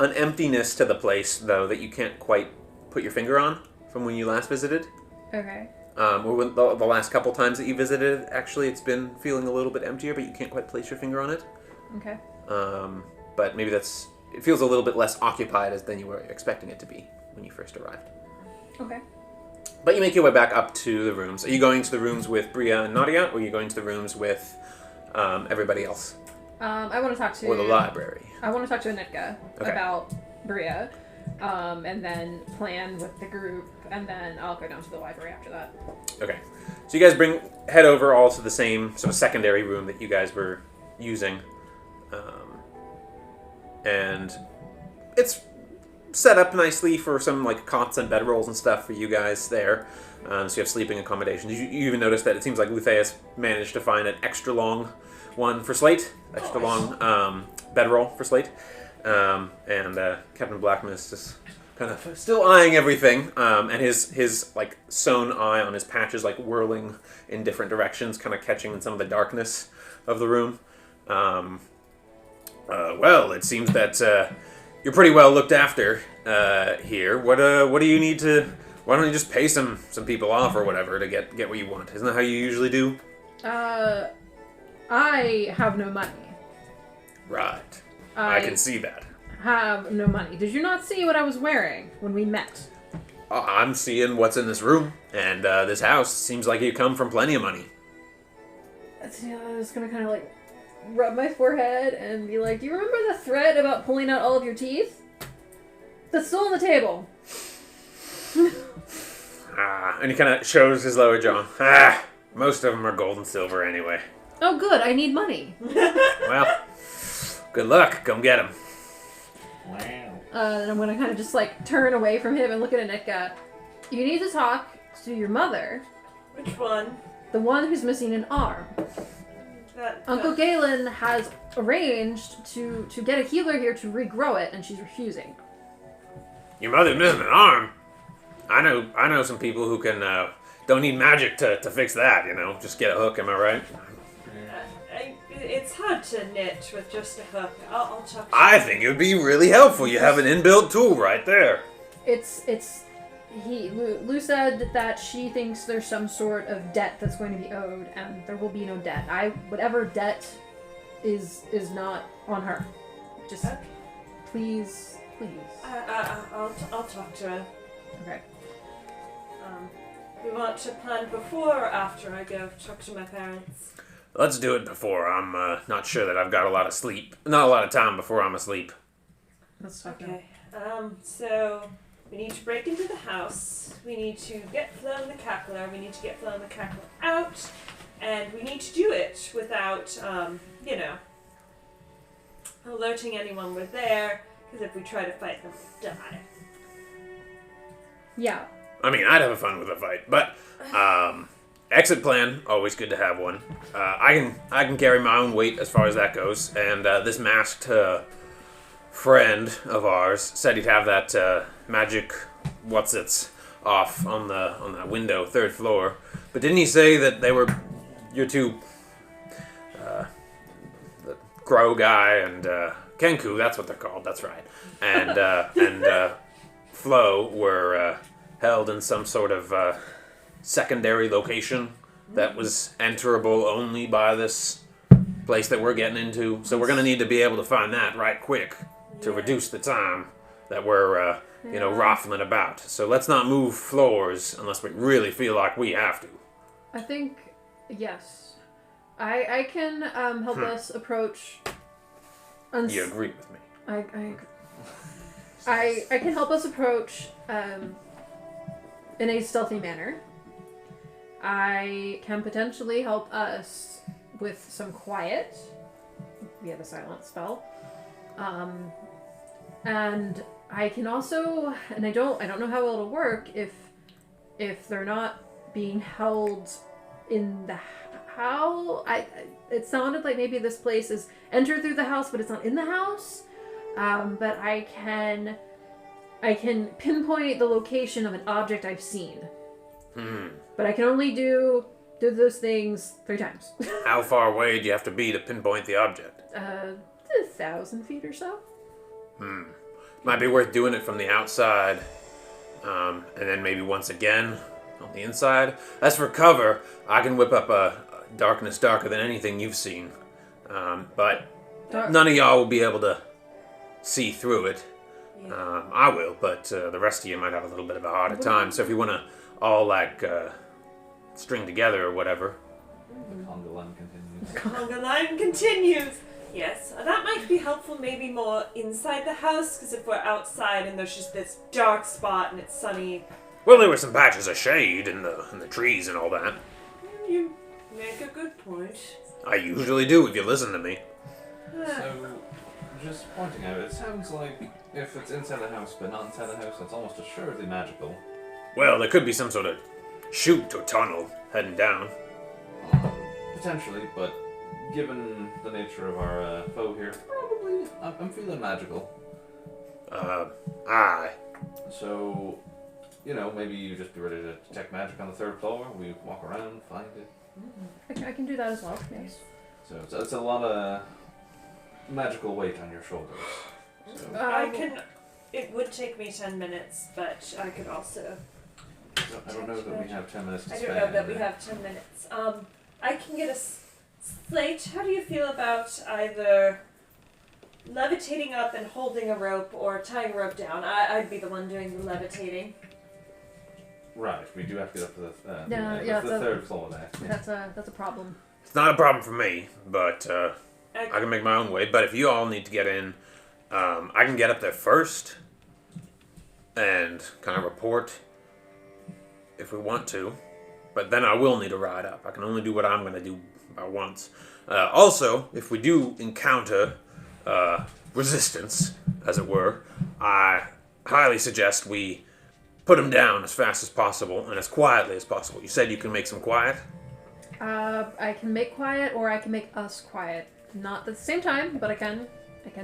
[SPEAKER 2] an emptiness to the place, though, that you can't quite put your finger on from when you last visited.
[SPEAKER 1] Okay.
[SPEAKER 2] Or when the last couple times that you visited, actually, it's been feeling a little bit emptier, but you can't quite place your finger on it.
[SPEAKER 1] Okay.
[SPEAKER 2] But maybe it feels a little bit less occupied than you were expecting it to be when you first arrived.
[SPEAKER 1] Okay.
[SPEAKER 2] But you make your way back up to the rooms. Are you going to the rooms with Bria and Nadia, or are you going to the rooms with everybody else?
[SPEAKER 1] I want to talk to...
[SPEAKER 2] Or the library?
[SPEAKER 1] I want to talk to Anitka
[SPEAKER 2] Okay.
[SPEAKER 1] about Bria, and then plan with the group, and then I'll go down to the library after that.
[SPEAKER 2] Okay. So you guys head over all to the same sort of secondary room that you guys were using. And it's set up nicely for some like cots and bedrolls and stuff for you guys there. So you have sleeping accommodations. You even notice that it seems like Lutheus managed to find an extra long one for Slate. Extra long bedroll for Slate. And Captain Blackmyst is kind of still eyeing everything. And his like sewn eye on his patch is like whirling in different directions, kind of catching some of the darkness of the room. Well, it seems that you're pretty well looked after here. What do you need to? Why don't you just pay some people off or whatever to get what you want? Isn't that how you usually do?
[SPEAKER 1] I have no money.
[SPEAKER 2] Right. I can see that.
[SPEAKER 1] Have no money. Did you not see what I was wearing when we met?
[SPEAKER 2] I'm seeing what's in this room, and this house seems like you come from plenty of money.
[SPEAKER 1] Yeah, I was gonna kind of like rub my forehead and be like, do you remember the thread about pulling out all of your teeth? That's still on the table.
[SPEAKER 2] And he kind of shows his lower jaw. Most of them are gold and silver anyway.
[SPEAKER 1] Oh, good. I need money.
[SPEAKER 2] Well, good luck. Come get them.
[SPEAKER 4] Wow.
[SPEAKER 1] And I'm gonna kind of just like turn away from him and look at Anitka. You need to talk to your mother.
[SPEAKER 3] Which one?
[SPEAKER 1] The one who's missing an arm. Uncle Galen has arranged to get a healer here to regrow it, and she's refusing.
[SPEAKER 2] Your mother's missing an arm? I know some people who can don't need magic to fix that, you know. Just get a hook, am I right?
[SPEAKER 3] It's hard to knit with just a hook. I'll talk to
[SPEAKER 2] I think it would be really helpful. You have an inbuilt tool right there.
[SPEAKER 1] Lou said that she thinks there's some sort of debt that's going to be owed, and there will be no debt. Whatever debt is not on her. Just please.
[SPEAKER 3] I'll talk to her.
[SPEAKER 1] Okay.
[SPEAKER 3] We want to plan before or after I go talk to my parents?
[SPEAKER 2] Let's do it before. I'm not sure that I've got a lot of sleep. Not a lot of time before I'm asleep.
[SPEAKER 1] Let's talk to
[SPEAKER 3] Okay. So we need to break into the house. We need to get Folian the Cackler. We need to get Folian the Cackler out. And we need to do it without, alerting anyone we're there. Because if we try to fight them, we'll die.
[SPEAKER 1] Yeah.
[SPEAKER 2] I mean, I'd have fun with a fight, but exit plan, always good to have one. I can carry my own weight as far as that goes, and this masked friend of ours said he'd have that magic what's-its off on that window, 3rd floor. But didn't he say that they were your two, the Grow guy and Kenku, that's what they're called, that's right, and Flo were held in some sort of secondary location that was enterable only by this place that we're getting into. So we're going to need to be able to find that right quick to reduce the time that we're, raffling about. So let's not move floors unless we really feel like we have to.
[SPEAKER 1] I think, yes. I can help us approach...
[SPEAKER 2] You agree with me?
[SPEAKER 1] I can help us approach in a stealthy manner. I can potentially help us with some quiet via the silence spell. And I can also, and I don't know how it'll work if they're not being held in the house. It sounded like maybe this place is entered through the house, but it's not in the house. But I can pinpoint the location of an object I've seen. But I can only do do those things 3 times.
[SPEAKER 2] How far away do you have to be to pinpoint the object?
[SPEAKER 1] 1,000 feet or so.
[SPEAKER 2] Might be worth doing it from the outside, and then maybe once again on the inside. As for cover, I can whip up a darkness darker than anything you've seen, but none of y'all will be able to see through it.
[SPEAKER 3] Yeah.
[SPEAKER 2] I will, but the rest of you might have a little bit of a harder time. So if you want to all string together or whatever.
[SPEAKER 4] The conga line continues.
[SPEAKER 3] Conga line continues. Yes, that might be helpful. Maybe more inside the house, because if we're outside and there's just this dark spot and it's sunny.
[SPEAKER 2] Well, there were some patches of shade in the trees and all that.
[SPEAKER 3] You make a good point.
[SPEAKER 2] I usually do if you listen to me.
[SPEAKER 4] So, just pointing out, it sounds like if it's inside the house but not inside the house, it's almost assuredly magical.
[SPEAKER 2] Well, there could be some sort of chute or tunnel heading down.
[SPEAKER 4] Potentially, but given the nature of our foe here, probably I'm feeling magical.
[SPEAKER 2] Aye.
[SPEAKER 4] So, maybe you just be ready to detect magic on the 3rd floor. We walk around, find it.
[SPEAKER 1] I can do that as well. Yes.
[SPEAKER 4] So it's a lot of magical weight on your shoulders. So,
[SPEAKER 3] It would take me 10 minutes, but I could also.
[SPEAKER 4] I don't know that we have 10 minutes to
[SPEAKER 3] I
[SPEAKER 4] spare.
[SPEAKER 3] don't know that we have 10 minutes. I can get a slate. How do you feel about either levitating up and holding a rope or tying a rope down? I'd be the one doing the levitating.
[SPEAKER 4] Right, we do have to get up to the,
[SPEAKER 1] the
[SPEAKER 4] 3rd floor there.
[SPEAKER 1] That's a problem.
[SPEAKER 2] It's not a problem for me, but I can make my own way. But if you all need to get in, I can get up there first and kind of report if we want to. But then I will need a ride up. I can only do what I'm going to do by once. Also, if we do encounter resistance, as it were, I highly suggest we put them down as fast as possible and as quietly as possible. You said you can make some quiet?
[SPEAKER 1] I can make quiet, or I can make us quiet. Not at the same time, but I can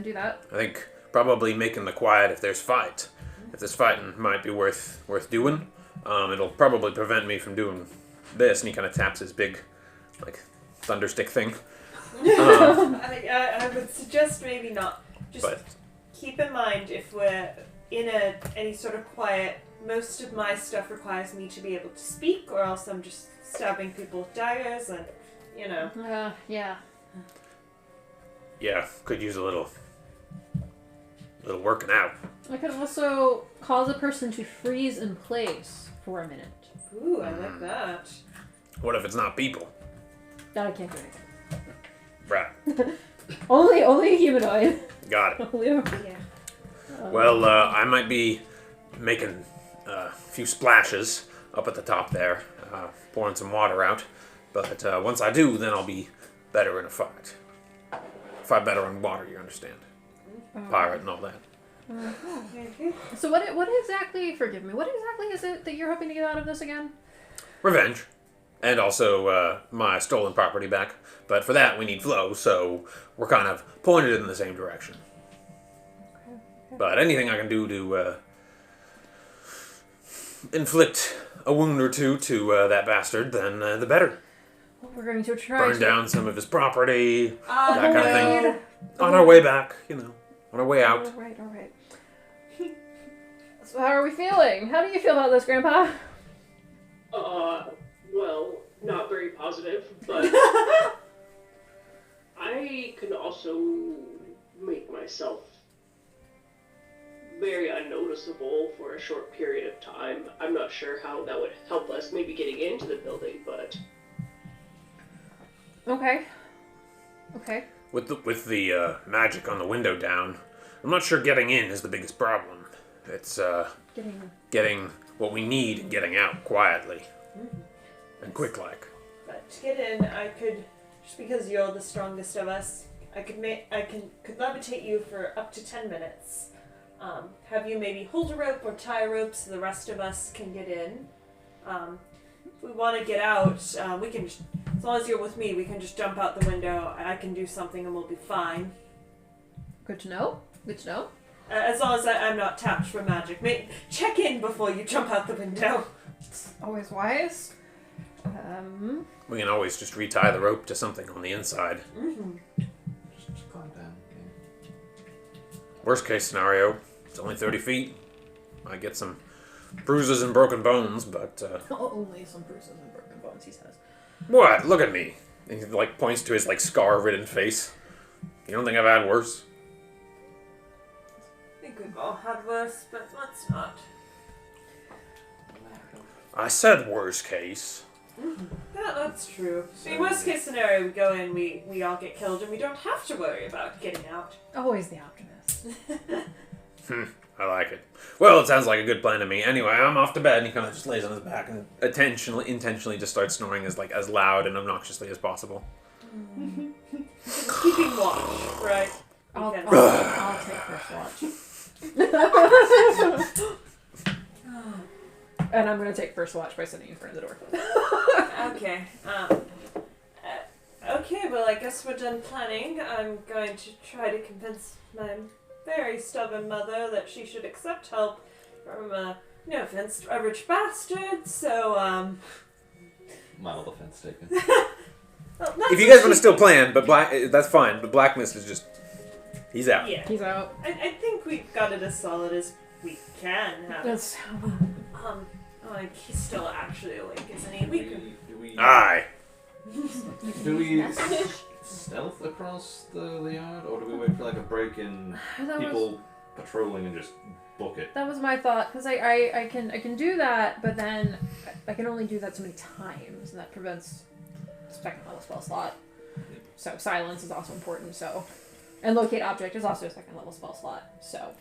[SPEAKER 1] do that.
[SPEAKER 2] I think probably making the quiet if there's fight. If there's fighting, might be worth doing. It'll probably prevent me from doing this. And he kind of taps his big, thunderstick thing.
[SPEAKER 3] I would suggest maybe not. Just keep in mind, if we're in any sort of quiet, most of my stuff requires me to be able to speak, or else I'm just stabbing people with daggers, and
[SPEAKER 1] yeah.
[SPEAKER 2] Yeah, could use a little working out.
[SPEAKER 1] I could also cause a person to freeze in place for a minute.
[SPEAKER 3] Ooh, I like that.
[SPEAKER 2] What if it's not people?
[SPEAKER 1] That I can't do anything.
[SPEAKER 2] Right.
[SPEAKER 1] Only a humanoid.
[SPEAKER 2] Got it.
[SPEAKER 3] Yeah.
[SPEAKER 2] Well, I might be making a few splashes up at the top there, pouring some water out. But once I do, then I'll be better in a fight. Fight better on water, you understand. Pirate and all that.
[SPEAKER 1] So what exactly, forgive me, what exactly is it that you're hoping to get out of this again?
[SPEAKER 2] Revenge. And also my stolen property back. But for that, we need flow, so we're kind of pointed in the same direction.
[SPEAKER 1] Okay.
[SPEAKER 2] But anything I can do to inflict a wound or two to that bastard, then the better.
[SPEAKER 1] Well, we're going to try
[SPEAKER 2] Burn down some of his property, that
[SPEAKER 1] that
[SPEAKER 2] kind of thing. On our way back, on our way out.
[SPEAKER 1] All right. So how are we feeling? How do you feel about this, Grandpa?
[SPEAKER 5] Well, not very positive, but I can also make myself very unnoticeable for a short period of time. I'm not sure how that would help us maybe getting into the building, but...
[SPEAKER 1] Okay.
[SPEAKER 2] With the magic on the window down, I'm not sure getting in is the biggest problem. It's getting what we need and getting out quietly and quick-like.
[SPEAKER 3] But to get in, I could, just because you're the strongest of us, I could levitate you for up to 10 minutes. Have you maybe hold a rope or tie a rope so the rest of us can get in. If we want to get out, we can just, as long as you're with me, we can just jump out the window. I can do something and we'll be fine.
[SPEAKER 1] Good to know.
[SPEAKER 3] As long as I'm not tapped for magic. Check in before you jump out the window.
[SPEAKER 1] Always wise.
[SPEAKER 2] We can always just retie the rope to something on the inside.
[SPEAKER 4] Just climb down. Yeah.
[SPEAKER 2] Worst case scenario, it's only 30 feet. I get some bruises and broken bones, but
[SPEAKER 1] Only some bruises and broken bones, he says.
[SPEAKER 2] what? Look at me. And he points to his scar-ridden face. You don't think I've had worse?
[SPEAKER 3] I think we've all had worse, but let's not.
[SPEAKER 2] I said worst case.
[SPEAKER 3] Yeah, that's true. The worst case scenario, we go in, we all get killed, and we don't have to worry about getting out.
[SPEAKER 1] Always the optimist.
[SPEAKER 2] I like it. Well, it sounds like a good plan to me. Anyway, I'm off to bed, and he kind of just lays on his back and intentionally just starts snoring as loud and obnoxiously as possible.
[SPEAKER 3] Keeping watch, right?
[SPEAKER 1] I'll
[SPEAKER 3] Weekend.
[SPEAKER 1] take first watch. And I'm going to take first watch by sitting in front of the door.
[SPEAKER 3] Okay. Okay, well, I guess we're done planning. I'm going to try to convince my very stubborn mother that she should accept help from, no offense, a rich bastard, so,
[SPEAKER 4] Mild offense taken.
[SPEAKER 3] well,
[SPEAKER 2] If you guys want to still plan, but that's fine. But Blackmist is just... He's out.
[SPEAKER 3] Yeah.
[SPEAKER 1] He's out.
[SPEAKER 3] I think we've got it as solid as we can have.
[SPEAKER 1] That's...
[SPEAKER 3] Like, he's still actually awake, isn't he? We can...
[SPEAKER 2] Aye.
[SPEAKER 4] Do we stealth across the yard, or do we wait for a break-in, people patrolling and just book it?
[SPEAKER 1] That was my thought, because I can do that, but then I can only do that so many times, and that prevents second level spell slot. So silence is also important. So, and locate object is also a second level spell slot. So.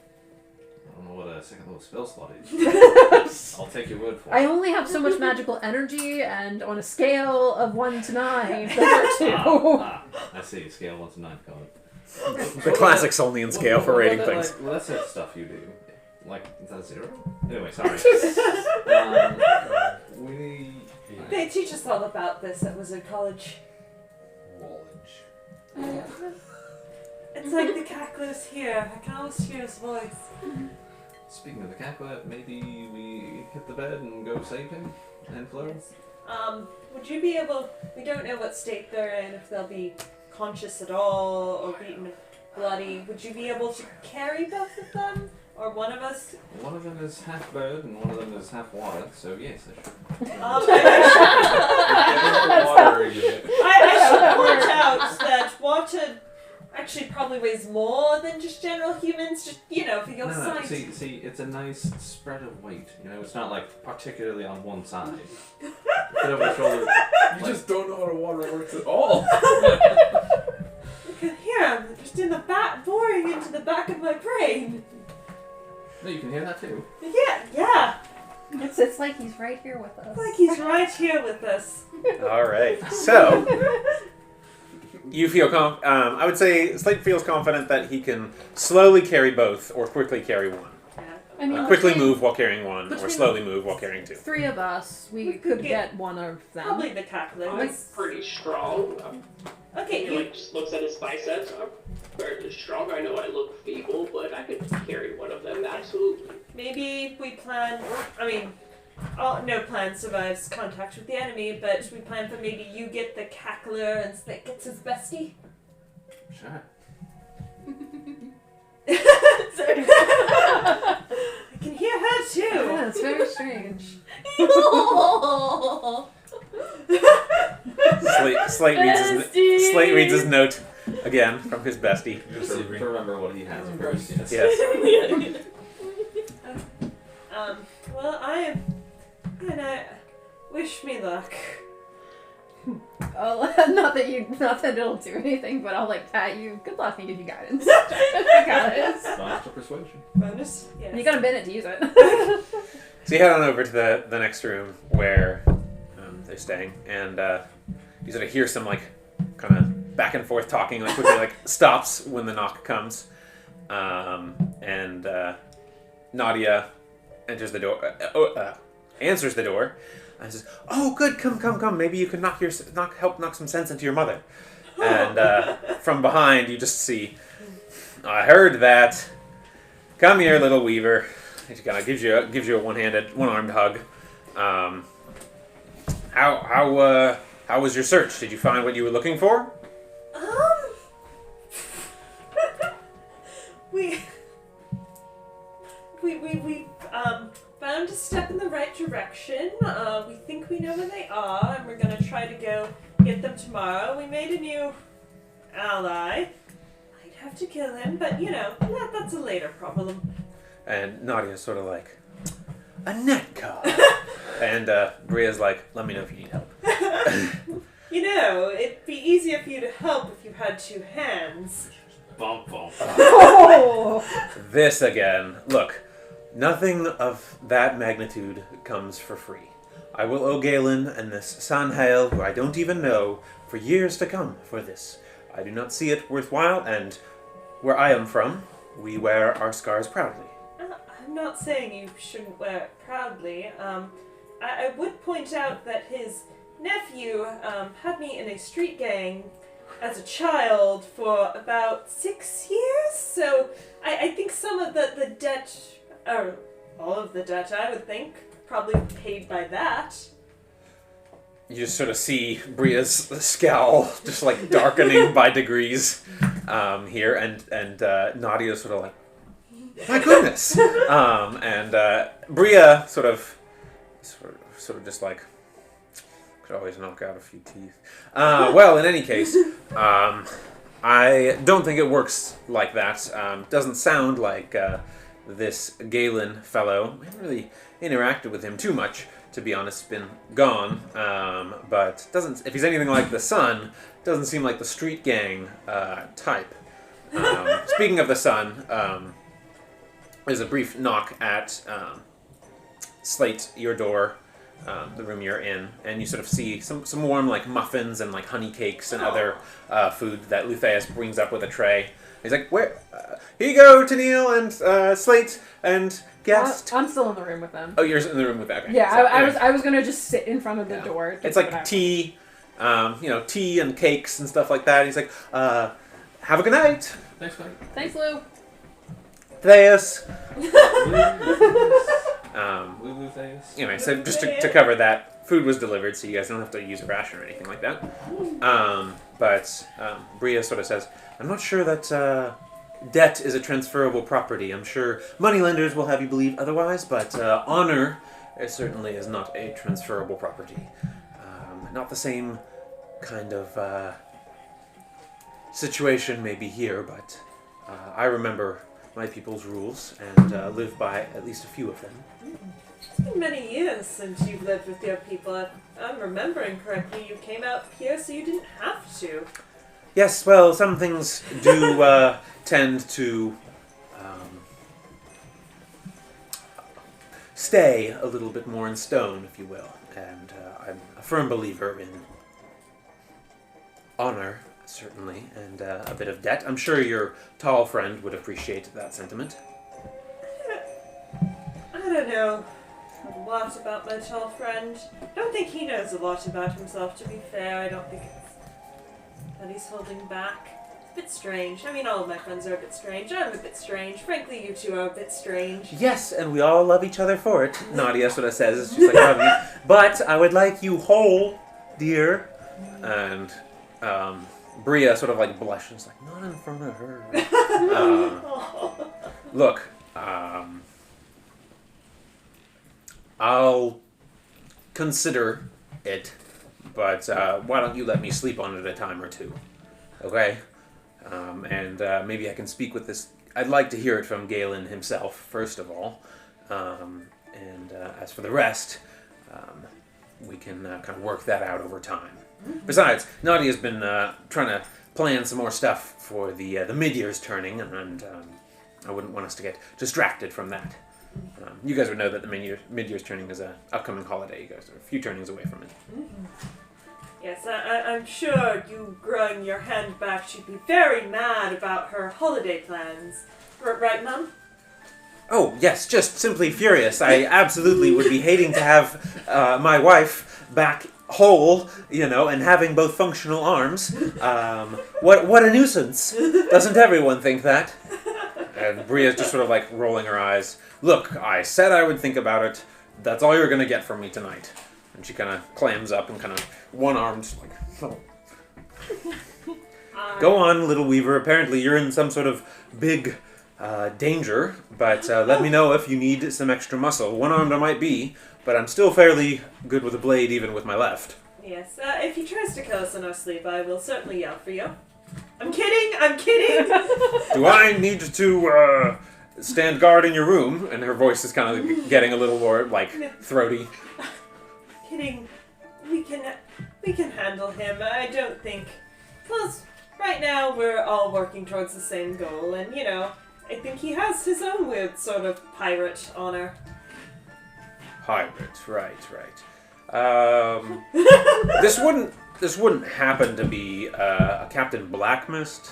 [SPEAKER 4] I don't know what a second level spell slot is. I'll take your word for it.
[SPEAKER 1] I only have so much magical energy, and on a scale of 1 to 9, those are 2.
[SPEAKER 4] I see. Scale 1 to 9. Got it.
[SPEAKER 2] The classic Solnian scale for rating
[SPEAKER 4] Well,
[SPEAKER 2] things.
[SPEAKER 4] well, that's the stuff you do. Is that 0? Anyway, sorry.
[SPEAKER 3] They teach us all about this at Wizard College. It's like the Cackler's here. I can almost hear his voice.
[SPEAKER 4] Speaking of the Cackler, maybe we hit the bed and go save him and Fleur?
[SPEAKER 3] Would you be able... We don't know what state they're in, if they'll be conscious at all, or beaten bloody. Would you be able to carry both of them? Or one of us?
[SPEAKER 4] One of them is half bird and one of them is half water, so yes, I should.
[SPEAKER 3] I should point out that water actually probably weighs more than just general humans, just, for your sight.
[SPEAKER 4] See, it's a nice spread of weight. It's not particularly on one side. Bit over the shoulder.
[SPEAKER 6] You just don't know how water works at all.
[SPEAKER 3] You can hear him just in the back, boring into the back of my brain.
[SPEAKER 4] No, you can hear that too.
[SPEAKER 3] Yeah.
[SPEAKER 1] It's like he's right here with us.
[SPEAKER 3] It's like he's right here with us.
[SPEAKER 2] All right. So you feel I would say Slate feels confident that he can slowly carry both, or quickly carry one.
[SPEAKER 1] I mean,
[SPEAKER 2] Quickly move while carrying one, or
[SPEAKER 1] between
[SPEAKER 2] slowly move while carrying 2.
[SPEAKER 1] 3 of us, we
[SPEAKER 3] could
[SPEAKER 1] could get one of them.
[SPEAKER 3] Probably the Cackler.
[SPEAKER 5] I'm pretty strong.
[SPEAKER 3] Okay,
[SPEAKER 5] He just looks at his biceps. I'm fairly strong. I know I look feeble, but I could carry one of them, absolutely.
[SPEAKER 3] maybe we plan... no plan survives contact with the enemy, but we plan for maybe you get the Cackler and Slate gets his bestie.
[SPEAKER 4] Sure.
[SPEAKER 3] I can hear her too.
[SPEAKER 1] Yeah, it's very strange.
[SPEAKER 2] Slate reads his note again from his bestie.
[SPEAKER 4] Just to remember what he has first, yes.
[SPEAKER 2] Yes.
[SPEAKER 3] Well, I'm gonna wish me luck.
[SPEAKER 1] Not that it'll do anything, but I'll pat you. Good luck and give you guidance. I got it.
[SPEAKER 4] Bonus to persuasion.
[SPEAKER 3] Bonus? Yes.
[SPEAKER 1] And you got a minute to use it.
[SPEAKER 2] So you head on over to the next room where they're staying, and you sort of hear some kind of back and forth talking, quickly stops when the knock comes, and Nadia enters the door, answers the door, and says, "Oh, good, come. Maybe you can help knock some sense into your mother." And from behind, you just see, "I heard that. Come here, little Weaver." She kind of gives you a one-armed hug. How How was your search? Did you find what you were looking for?
[SPEAKER 3] We found a step in the right direction. We think we know where they are, and we're gonna try to go get them tomorrow. We made a new ally. I'd have to kill him, but that's a later problem.
[SPEAKER 2] And Nadia's sort of like, a net card. And Bria's like, let me know if you need help.
[SPEAKER 3] It'd be easier for you to help if you had two hands.
[SPEAKER 4] Bump, bump.
[SPEAKER 1] Oh.
[SPEAKER 2] This again. Look, nothing of that magnitude comes for free. I will owe Galen and this Sanhael, who I don't even know, for years to come for this. I do not see it worthwhile, and where I am from, we wear our scars proudly.
[SPEAKER 3] I'm not saying you shouldn't wear it proudly. I would point out that his nephew had me in a street gang as a child for about 6 years, so I think some of the debt, or all of the debt, I would think, probably paid by that.
[SPEAKER 2] You just sort of see Bria's scowl just like darkening by degrees here, and Nadia's sort of like, my goodness! And Bria sort of just like, could always knock out a few teeth. Well, in any case, I don't think it works like that. Doesn't sound like this Galen fellow. I haven't really interacted with him too much, to be honest. Been gone, but doesn't. If he's anything like the son, doesn't seem like the street gang type. Speaking of the son, there's a brief knock at Slate, your door. The room you're in, and you sort of see some warm like muffins and like honey cakes and other food that Lutheus brings up with a tray. He's like, "Where? Here you go, Tennille and Slate and guest."
[SPEAKER 1] I'm still in the room with them.
[SPEAKER 2] Oh, you're in the room with that guy.
[SPEAKER 1] Yeah,
[SPEAKER 2] So,
[SPEAKER 1] I was gonna just sit in front of the door.
[SPEAKER 2] It's like tea, tea and cakes and stuff like that. He's like, "Have a good night."
[SPEAKER 4] Thanks, mate.
[SPEAKER 1] Thanks, Lou.
[SPEAKER 2] Theus.
[SPEAKER 4] Anyway,
[SPEAKER 2] So just to cover that, food was delivered, so you guys don't have to use a ration or anything like that. But Bria sort of says, I'm not sure that debt is a transferable property. I'm sure moneylenders will have you believe otherwise, but honor certainly is not a transferable property. Not the same kind of situation maybe here, but I remember my people's rules and live by at least a few of them.
[SPEAKER 3] It's been many years since you've lived with your people. If I'm remembering correctly, you came out here so you didn't have to.
[SPEAKER 2] Yes, well, some things do tend to stay a little bit more in stone, if you will. And I'm a firm believer in honor, certainly, and a bit of debt. I'm sure your tall friend would appreciate that sentiment.
[SPEAKER 3] I don't know a lot about my tall friend. I don't think he knows a lot about himself, to be fair. I don't think it's that he's holding back. It's a bit strange. I mean, all of my friends are a bit strange. I'm a bit strange. Frankly, you two are a bit strange.
[SPEAKER 2] Yes, and we all love each other for it. Nadia sort of says, she's like, love you. But I would like you whole, dear. And Bria sort of like blushes, like, not in front of her. Look, I'll consider it, but why don't you let me sleep on it a time or two, okay? And maybe I can speak with this. I'd like to hear it from Galen himself, first of all. And as for the rest, we can kind of work that out over time. Besides, Nadia's been trying to plan some more stuff for the mid-year's turning, and I wouldn't want us to get distracted from that. You guys would know that the mid-year's turning is an upcoming holiday. You guys are a few turnings away from it.
[SPEAKER 3] Yes, I'm sure you growing your hand back should be very mad about her holiday plans. Right, Mum?
[SPEAKER 2] Oh, yes, just simply furious. I absolutely would be hating to have my wife back whole, and having both functional arms. What a nuisance. Doesn't everyone think that? And Bria's just sort of like rolling her eyes. Look, I said I would think about it. That's all you're going to get from me tonight. And she kind of clams up and kind of one-armed, like, oh. Go on, little Weaver. Apparently you're in some sort of big danger, but let me know if you need some extra muscle. One-armed I might be, but I'm still fairly good with a blade even with my left.
[SPEAKER 3] Yes, if he tries to kill us in our sleep, I will certainly yell for you. I'm kidding!
[SPEAKER 2] Do I need to stand guard in your room? And her voice is kind of getting a little more, like, throaty.
[SPEAKER 3] Kidding. We can handle him. I don't think... Plus, right now we're all working towards the same goal, and, you know, I think he has his own weird sort of pirate honor.
[SPEAKER 2] Pirate, right. This wouldn't happen to be a Captain Blackmyst?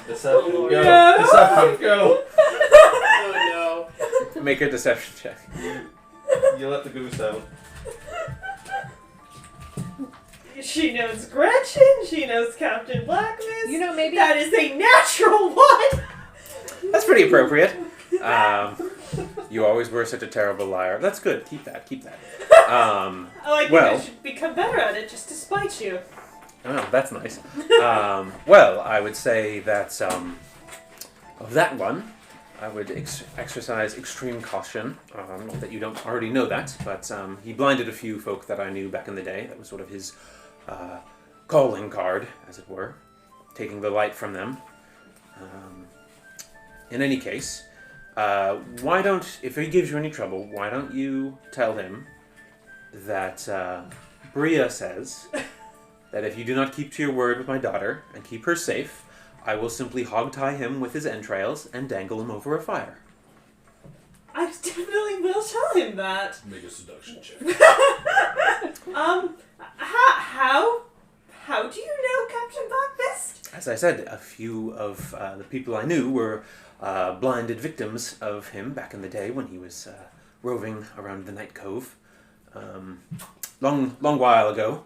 [SPEAKER 4] Deception, go.
[SPEAKER 3] No.
[SPEAKER 4] Deception, go.
[SPEAKER 5] Oh no.
[SPEAKER 2] Make a deception check.
[SPEAKER 4] You let the goose out.
[SPEAKER 3] She knows Gretchen, she knows Captain Blackmist.
[SPEAKER 1] You know, maybe
[SPEAKER 3] That is a natural one!
[SPEAKER 2] That's pretty appropriate. You always were such a terrible liar. That's good. Keep that.
[SPEAKER 3] I think I should become better at it just to spite you.
[SPEAKER 2] Oh, that's nice. Well, I would say that of that one, I would exercise extreme caution. Not that you don't already know that, but he blinded a few folk that I knew back in the day. That was sort of his calling card, as it were, taking the light from them. In any case, why don't, if he gives you any trouble, why don't you tell him that Bria says that if you do not keep to your word with my daughter and keep her safe, I will simply hog-tie him with his entrails and dangle him over a fire.
[SPEAKER 3] I definitely will tell him that.
[SPEAKER 6] Make a seduction check.
[SPEAKER 3] How do you know Captain Blackmist?
[SPEAKER 2] As I said, a few of the people I knew were blinded victims of him back in the day when he was roving around the Night Cove. Long while ago.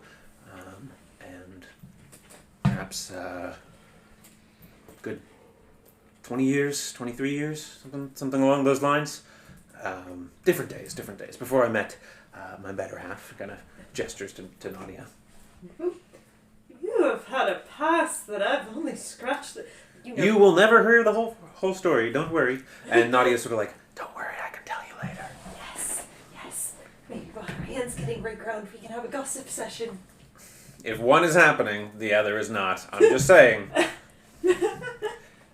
[SPEAKER 2] And perhaps good 20 years, 23 years, something along those lines. Different days. Before I met my better half, kind of gestures to Nadia.
[SPEAKER 3] You have had a past that I've only scratched.
[SPEAKER 2] You will never hear the whole story. Don't worry. And Nadia's sort of like, don't worry, I can tell you later.
[SPEAKER 3] Yes. Maybe while our hands getting reground, we can have a gossip session.
[SPEAKER 2] If one is happening, the other is not. I'm just saying.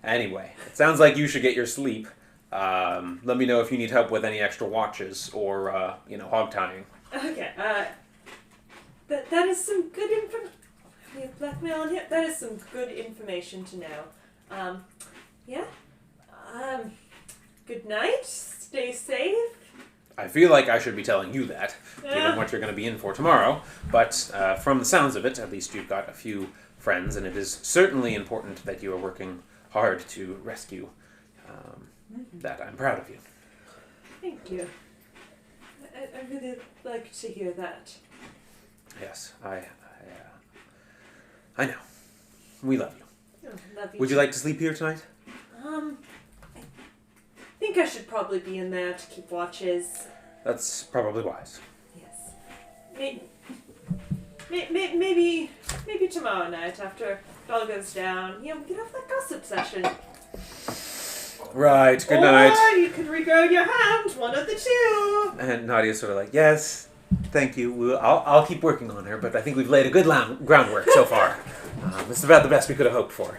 [SPEAKER 2] Anyway, it sounds like you should get your sleep. Let me know if you need help with any extra watches or, hog tying.
[SPEAKER 3] Okay, that is some good information. We have blackmail on here. That is some good information to know. Good night. Stay safe.
[SPEAKER 2] I feel like I should be telling you that, given what you're going to be in for tomorrow. But from the sounds of it, at least you've got a few friends, and it is certainly important that you are working hard to rescue that. I'm proud of you.
[SPEAKER 3] Thank you. I really like to hear that.
[SPEAKER 2] Yes, I know. We love you.
[SPEAKER 3] Oh, love you.
[SPEAKER 2] Would you like to sleep here tonight?
[SPEAKER 3] I think I should probably be in there to keep watches.
[SPEAKER 2] That's probably wise.
[SPEAKER 3] Yes. Maybe tomorrow night after it all goes down, we can have that gossip session.
[SPEAKER 2] Right, good night.
[SPEAKER 3] Or you could regrow your hand, one of the two.
[SPEAKER 2] And Nadia's sort of like, yes, thank you. I'll keep working on her, but I think we've laid a good groundwork so far. This is about the best we could have hoped for.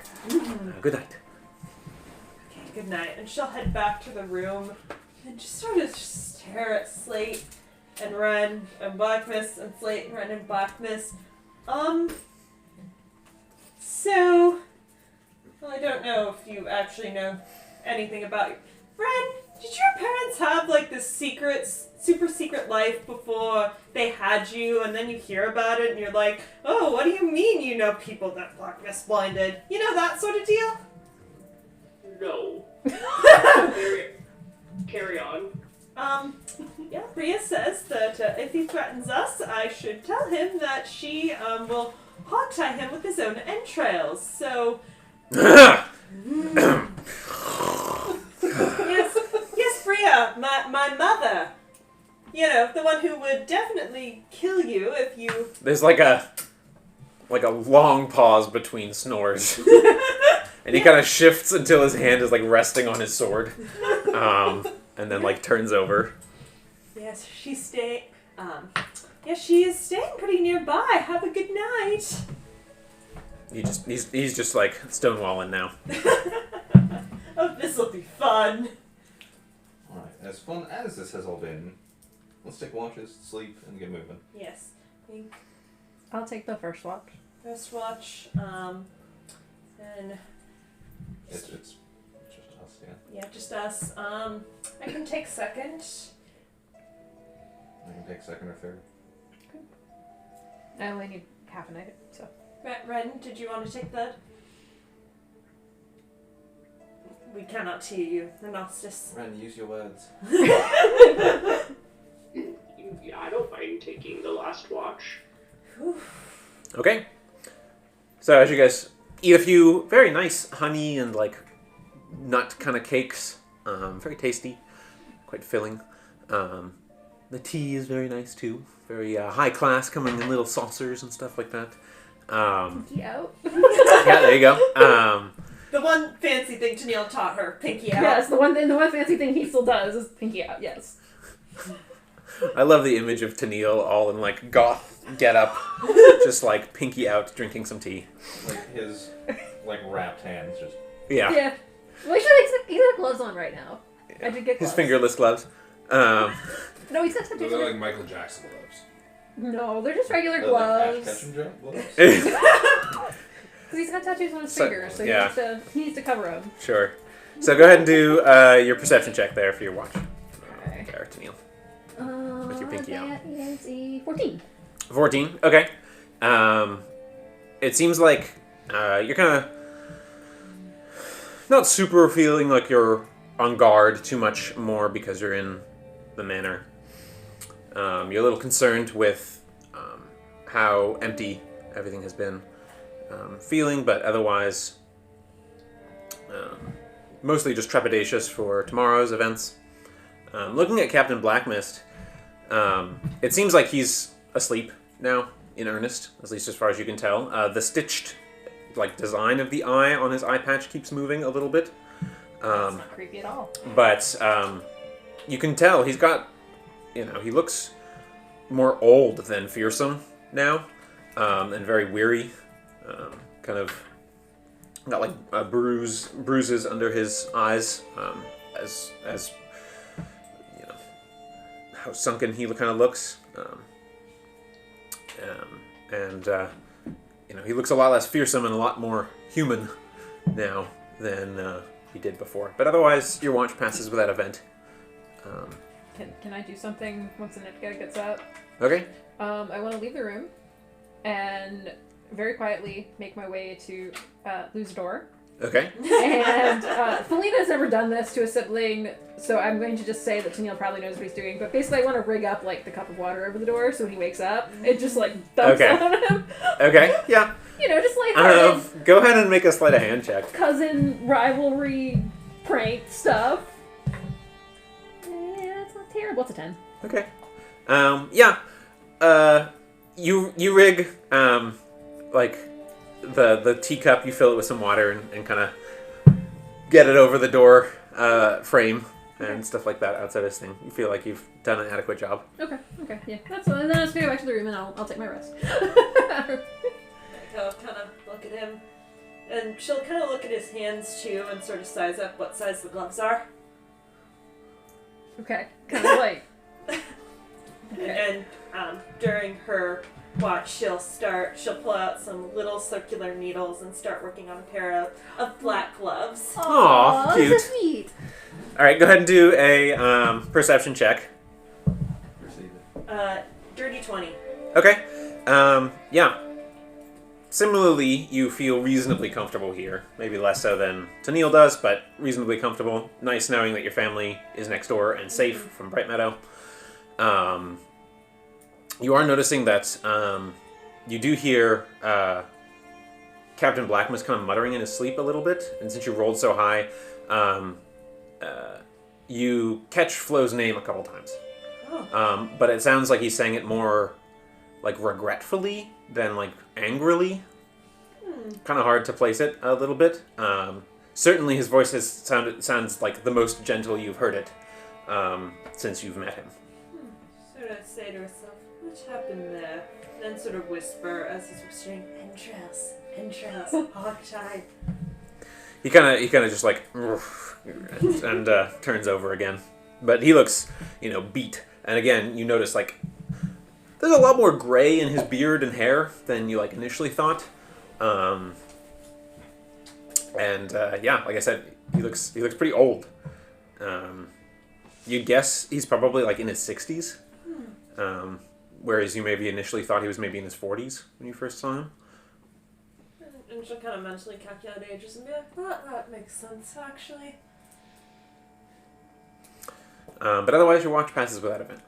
[SPEAKER 2] Good night.
[SPEAKER 3] Okay, good night. And she'll head back to the room and just sort of stare at Slate and Ren and Blackmist and Slate and Ren and Blackmist. Well, I don't know if you actually know anything about Ren, did your parents have like this super secret life before they had you, and then you hear about it and you're like, oh, what do you mean you know people that Blackmist blinded? You know, that sort of deal?
[SPEAKER 5] No. Carry on.
[SPEAKER 3] Bria says that if he threatens us, I should tell him that she will hog-tie him with his own entrails. So, yes, Bria, my mother. the one who would definitely kill you if you...
[SPEAKER 2] There's like a long pause between snores. And he kind of shifts until his hand is like resting on his sword. And then like turns over.
[SPEAKER 3] Yes, she's staying... Yes, she is staying pretty nearby. Have a good night.
[SPEAKER 2] He's just like stonewalling now.
[SPEAKER 3] Oh, this'll be fun.
[SPEAKER 4] Alright, as fun as this has all been, let's take watches, sleep, and get moving.
[SPEAKER 3] Yes.
[SPEAKER 1] I'll take the first watch.
[SPEAKER 3] First watch, and...
[SPEAKER 4] It's just us, yeah.
[SPEAKER 3] Yeah, just us. I can take second.
[SPEAKER 4] I can take second or third.
[SPEAKER 1] I only need half a night, so.
[SPEAKER 3] Ren, did you want to take third? We cannot hear you, Renostus.
[SPEAKER 4] Ren, use your words.
[SPEAKER 5] Yeah, I don't mind taking the last watch.
[SPEAKER 2] Okay. So as you guys eat a few very nice honey and like nut kind of cakes, very tasty, quite filling. The tea is very nice too, very high class, coming in little saucers and stuff like that.
[SPEAKER 1] Pinky out.
[SPEAKER 2] Yeah, there you go.
[SPEAKER 3] The one fancy thing Tennille taught her, pinky out.
[SPEAKER 1] Yes, the one fancy thing he still does is pinky out. Yes.
[SPEAKER 2] I love the image of Tennille all in like goth get up, just like pinky out, drinking some tea.
[SPEAKER 4] Like his wrapped hands just.
[SPEAKER 2] Yeah.
[SPEAKER 1] Yeah. Well, he's got gloves on right now. I did get gloves.
[SPEAKER 2] His fingerless gloves.
[SPEAKER 1] No, he's got tattoos
[SPEAKER 6] Those
[SPEAKER 1] on
[SPEAKER 6] are
[SPEAKER 1] it.
[SPEAKER 6] like Michael Jackson gloves.
[SPEAKER 1] No, they're just regular
[SPEAKER 4] Like Ash
[SPEAKER 1] gloves.
[SPEAKER 4] Ketchum gloves?
[SPEAKER 1] Because he's got tattoos on his
[SPEAKER 2] So-
[SPEAKER 1] fingers, so
[SPEAKER 2] yeah.
[SPEAKER 1] he needs to cover them.
[SPEAKER 2] Sure. So go ahead and do your perception check there for your watch.
[SPEAKER 1] Okay.
[SPEAKER 2] There, Tennille. With your pinky out.
[SPEAKER 1] That is a 14.
[SPEAKER 2] 14. Okay. It seems like you're kind of not super feeling like you're on guard too much more because you're in the manor. You're a little concerned with how empty everything has been feeling, but otherwise mostly just trepidatious for tomorrow's events. Looking at Captain Blackmyst, it seems like he's asleep now, in earnest, at least as far as you can tell. The stitched design of the eye on his eye patch keeps moving a little bit.
[SPEAKER 1] That's not creepy at all.
[SPEAKER 2] But you can tell he's got, he looks more old than fearsome now, and very weary. Kind of got like bruises under his eyes, as how sunken he kind of looks. And he looks a lot less fearsome and a lot more human now than he did before. But otherwise, your watch passes without event.
[SPEAKER 1] Can I do something once Anitka gets up?
[SPEAKER 2] Okay.
[SPEAKER 1] I want to leave the room and very quietly make my way to Lou's door.
[SPEAKER 2] Okay.
[SPEAKER 1] And Felina's never done this to a sibling, so I'm going to just say that Tennille probably knows what he's doing. But basically, I want to rig up the cup of water over the door so when he wakes up, it just dumps
[SPEAKER 2] Okay.
[SPEAKER 1] on him.
[SPEAKER 2] Okay. Yeah.
[SPEAKER 1] Just lighthearted
[SPEAKER 2] Go ahead and make a sleight of hand check.
[SPEAKER 1] cousin rivalry prank stuff. Yeah, it's not terrible. It's a 10.
[SPEAKER 2] Okay. Yeah. You rig the teacup. You fill it with some water and kind of get it over the door frame and stuff like that outside this thing. You feel like you've done an adequate job.
[SPEAKER 1] Okay, yeah. That's fine. Then I'll just go back to the room and I'll take my rest.
[SPEAKER 3] I'll kind of look at him, and she'll kind of look at his hands too and sort of size up what size the gloves are.
[SPEAKER 1] Okay, kind of like... Okay.
[SPEAKER 3] And during her watch, she'll pull out some little circular needles and start working on a pair of black gloves.
[SPEAKER 2] Aw, cute.
[SPEAKER 1] That's so sweet.
[SPEAKER 2] All right, go ahead and do a perception check.
[SPEAKER 4] Receive it.
[SPEAKER 3] Dirty 20.
[SPEAKER 2] Okay. Yeah. Similarly, you feel reasonably comfortable here. Maybe less so than Tennille does, but reasonably comfortable. Nice knowing that your family is next door and safe from Bright Meadow. You are noticing that you do hear Captain Blackmyst kind of muttering in his sleep a little bit, and since you rolled so high, you catch Flo's name a couple times.
[SPEAKER 3] Oh.
[SPEAKER 2] But it sounds like he's saying it more like regretfully than like angrily. Kind of hard to place it a little bit. Certainly his voice sounds like the most gentle you've heard it since you've met him.
[SPEAKER 3] Sort of say to herself, what happened there? Then sort of whisper as he's whispering, entrails, hogtie.
[SPEAKER 2] He kind of just like and turns over again. But he looks, beat. And again, you notice like there's a lot more gray in his beard and hair than you like initially thought. Like I said, he looks pretty old. You'd guess he's probably like in his 60s. Whereas you maybe initially thought he was maybe in his 40s when you first saw him.
[SPEAKER 3] And she'll kind of mentally calculate ages and be like, that makes sense, actually.
[SPEAKER 2] But otherwise, your watch passes without event.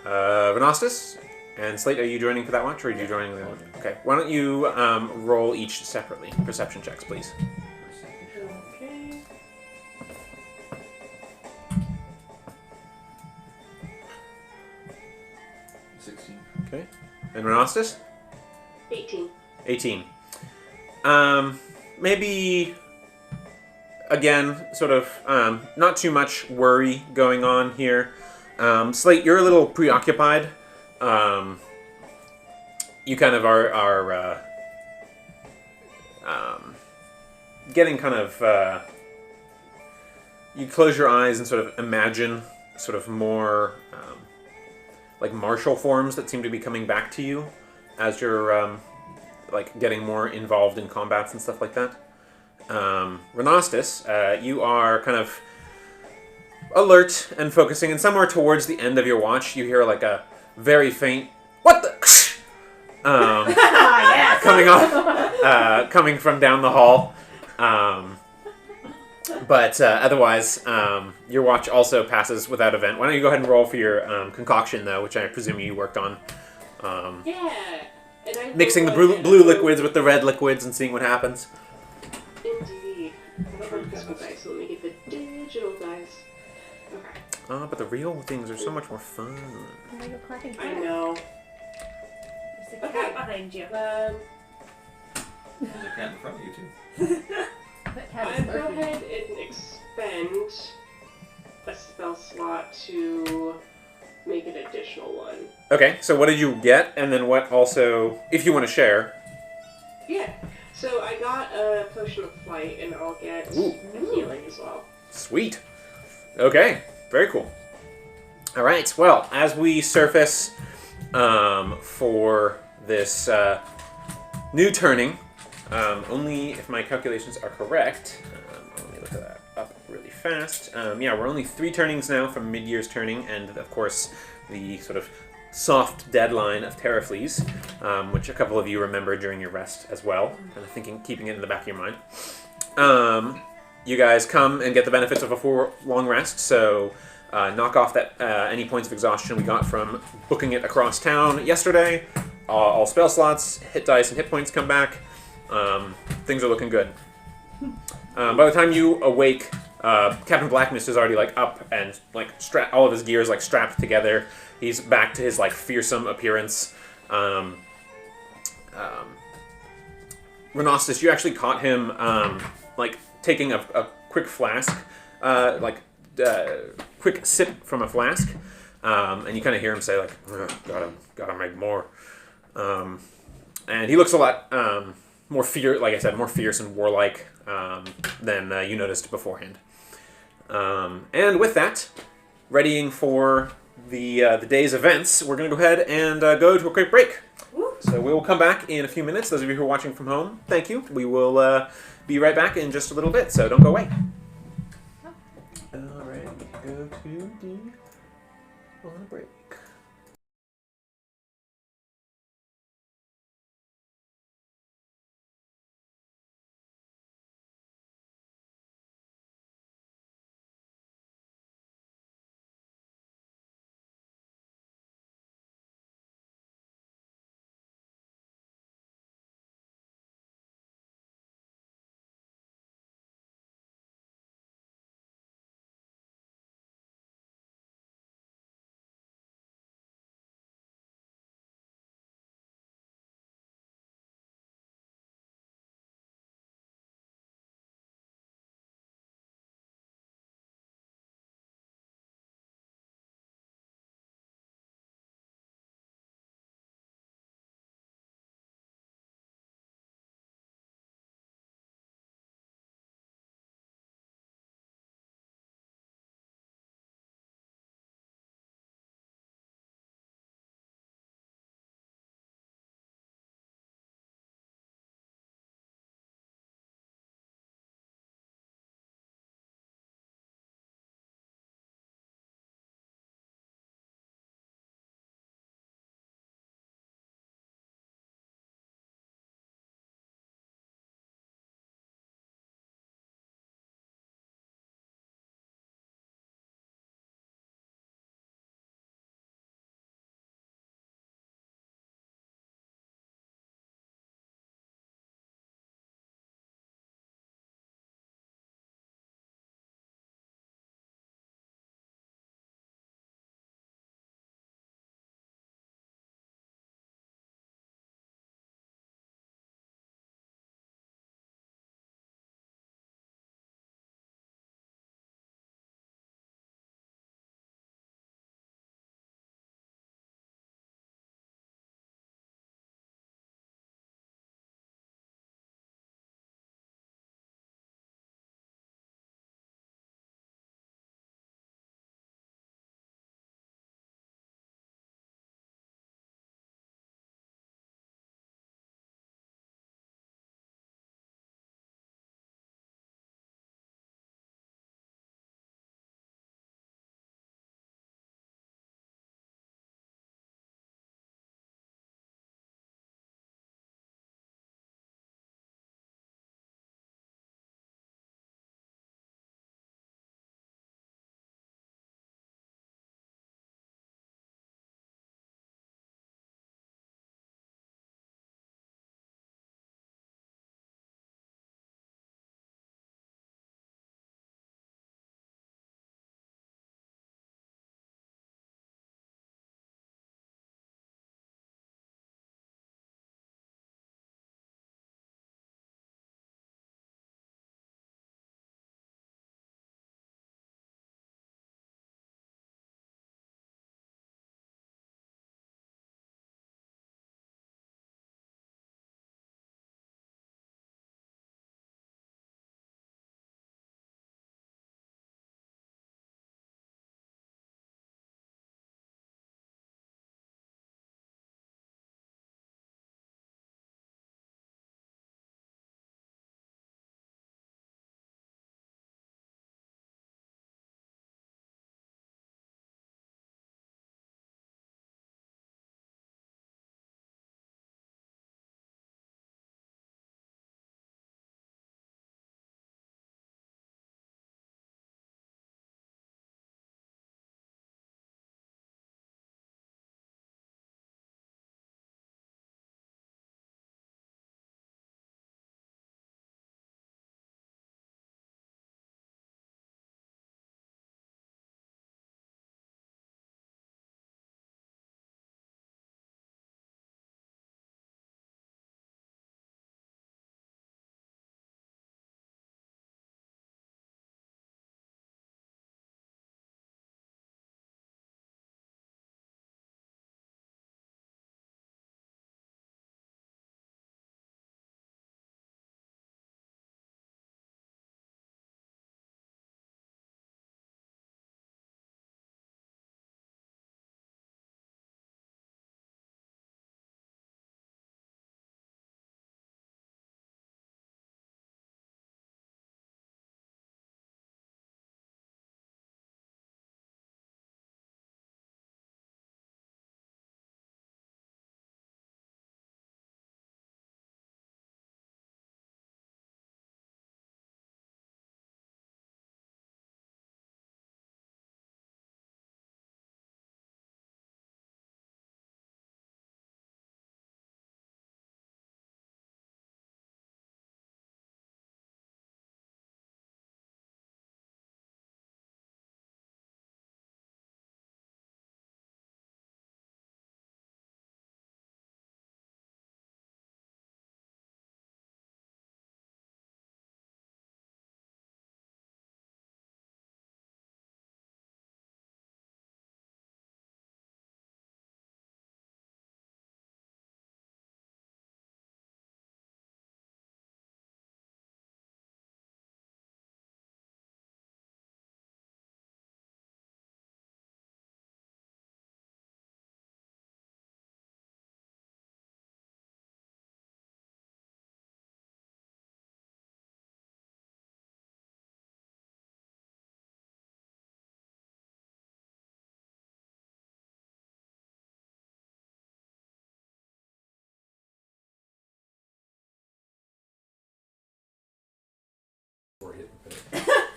[SPEAKER 2] Renostus and Slate, are you joining for that watch, or are you joining the other? Okay, why don't you roll each separately? Perception checks, please.
[SPEAKER 3] Okay.
[SPEAKER 4] 16.
[SPEAKER 2] Okay. And Renostus?
[SPEAKER 5] 18.
[SPEAKER 2] 18. Maybe, again, sort of not too much worry going on here. Slate, you're a little preoccupied. You kind of are getting kind of... you close your eyes and sort of imagine sort of more like martial forms that seem to be coming back to you as you're like getting more involved in combats and stuff like that. Renostus, you are kind of alert and focusing, and somewhere towards the end of your watch, you hear like a very faint "What the?" coming from down the hall. But otherwise, your watch also passes without event. Why don't you go ahead and roll for your concoction, though, which I presume you worked on.
[SPEAKER 5] Yeah. And I
[SPEAKER 2] Mixing the
[SPEAKER 5] rolled
[SPEAKER 2] blue liquids with the red liquids and seeing what happens.
[SPEAKER 5] Indeed. I don't have physical dice, so let me get the digital dice. Okay.
[SPEAKER 2] But the real things are so much more fun.
[SPEAKER 5] I know.
[SPEAKER 3] There's a cat behind you.
[SPEAKER 4] There's a cat in front of you, too.
[SPEAKER 5] I'll go ahead and expend a spell slot to make an additional one.
[SPEAKER 2] Okay, so what did you get, and then what also, if you want to share?
[SPEAKER 5] Yeah. So I got a potion of flight, and I'll get
[SPEAKER 2] Ooh.
[SPEAKER 5] a healing as well.
[SPEAKER 2] Sweet. Okay, very cool. All right, well, as we surface for this new turning, only if my calculations are correct, let me look that up really fast. We're only 3 turnings now from mid-year's turning, and of course the sort of soft deadline of Terrafleas, which a couple of you remember during your rest as well, kind of keeping it in the back of your mind. You guys come and get the benefits of a 4-long rest, so knock off that any points of exhaustion we got from booking it across town yesterday. All spell slots, hit dice, and hit points come back. Things are looking good. By the time you awake, Captain Blackmyst is already like up and like all of his gear is like strapped together. He's back to his like fearsome appearance. Renostus, you actually caught him like taking a quick flask, quick sip from a flask, and you kind of hear him say like, "Gotta make more." And he looks a lot more more fierce and warlike than you noticed beforehand. And with that, readying for the day's events, we're going to go ahead and go to a quick break. So we will come back in a few minutes. Those of you who are watching from home, thank you. We will be right back in just a little bit, so don't go away. All right, go to the on break.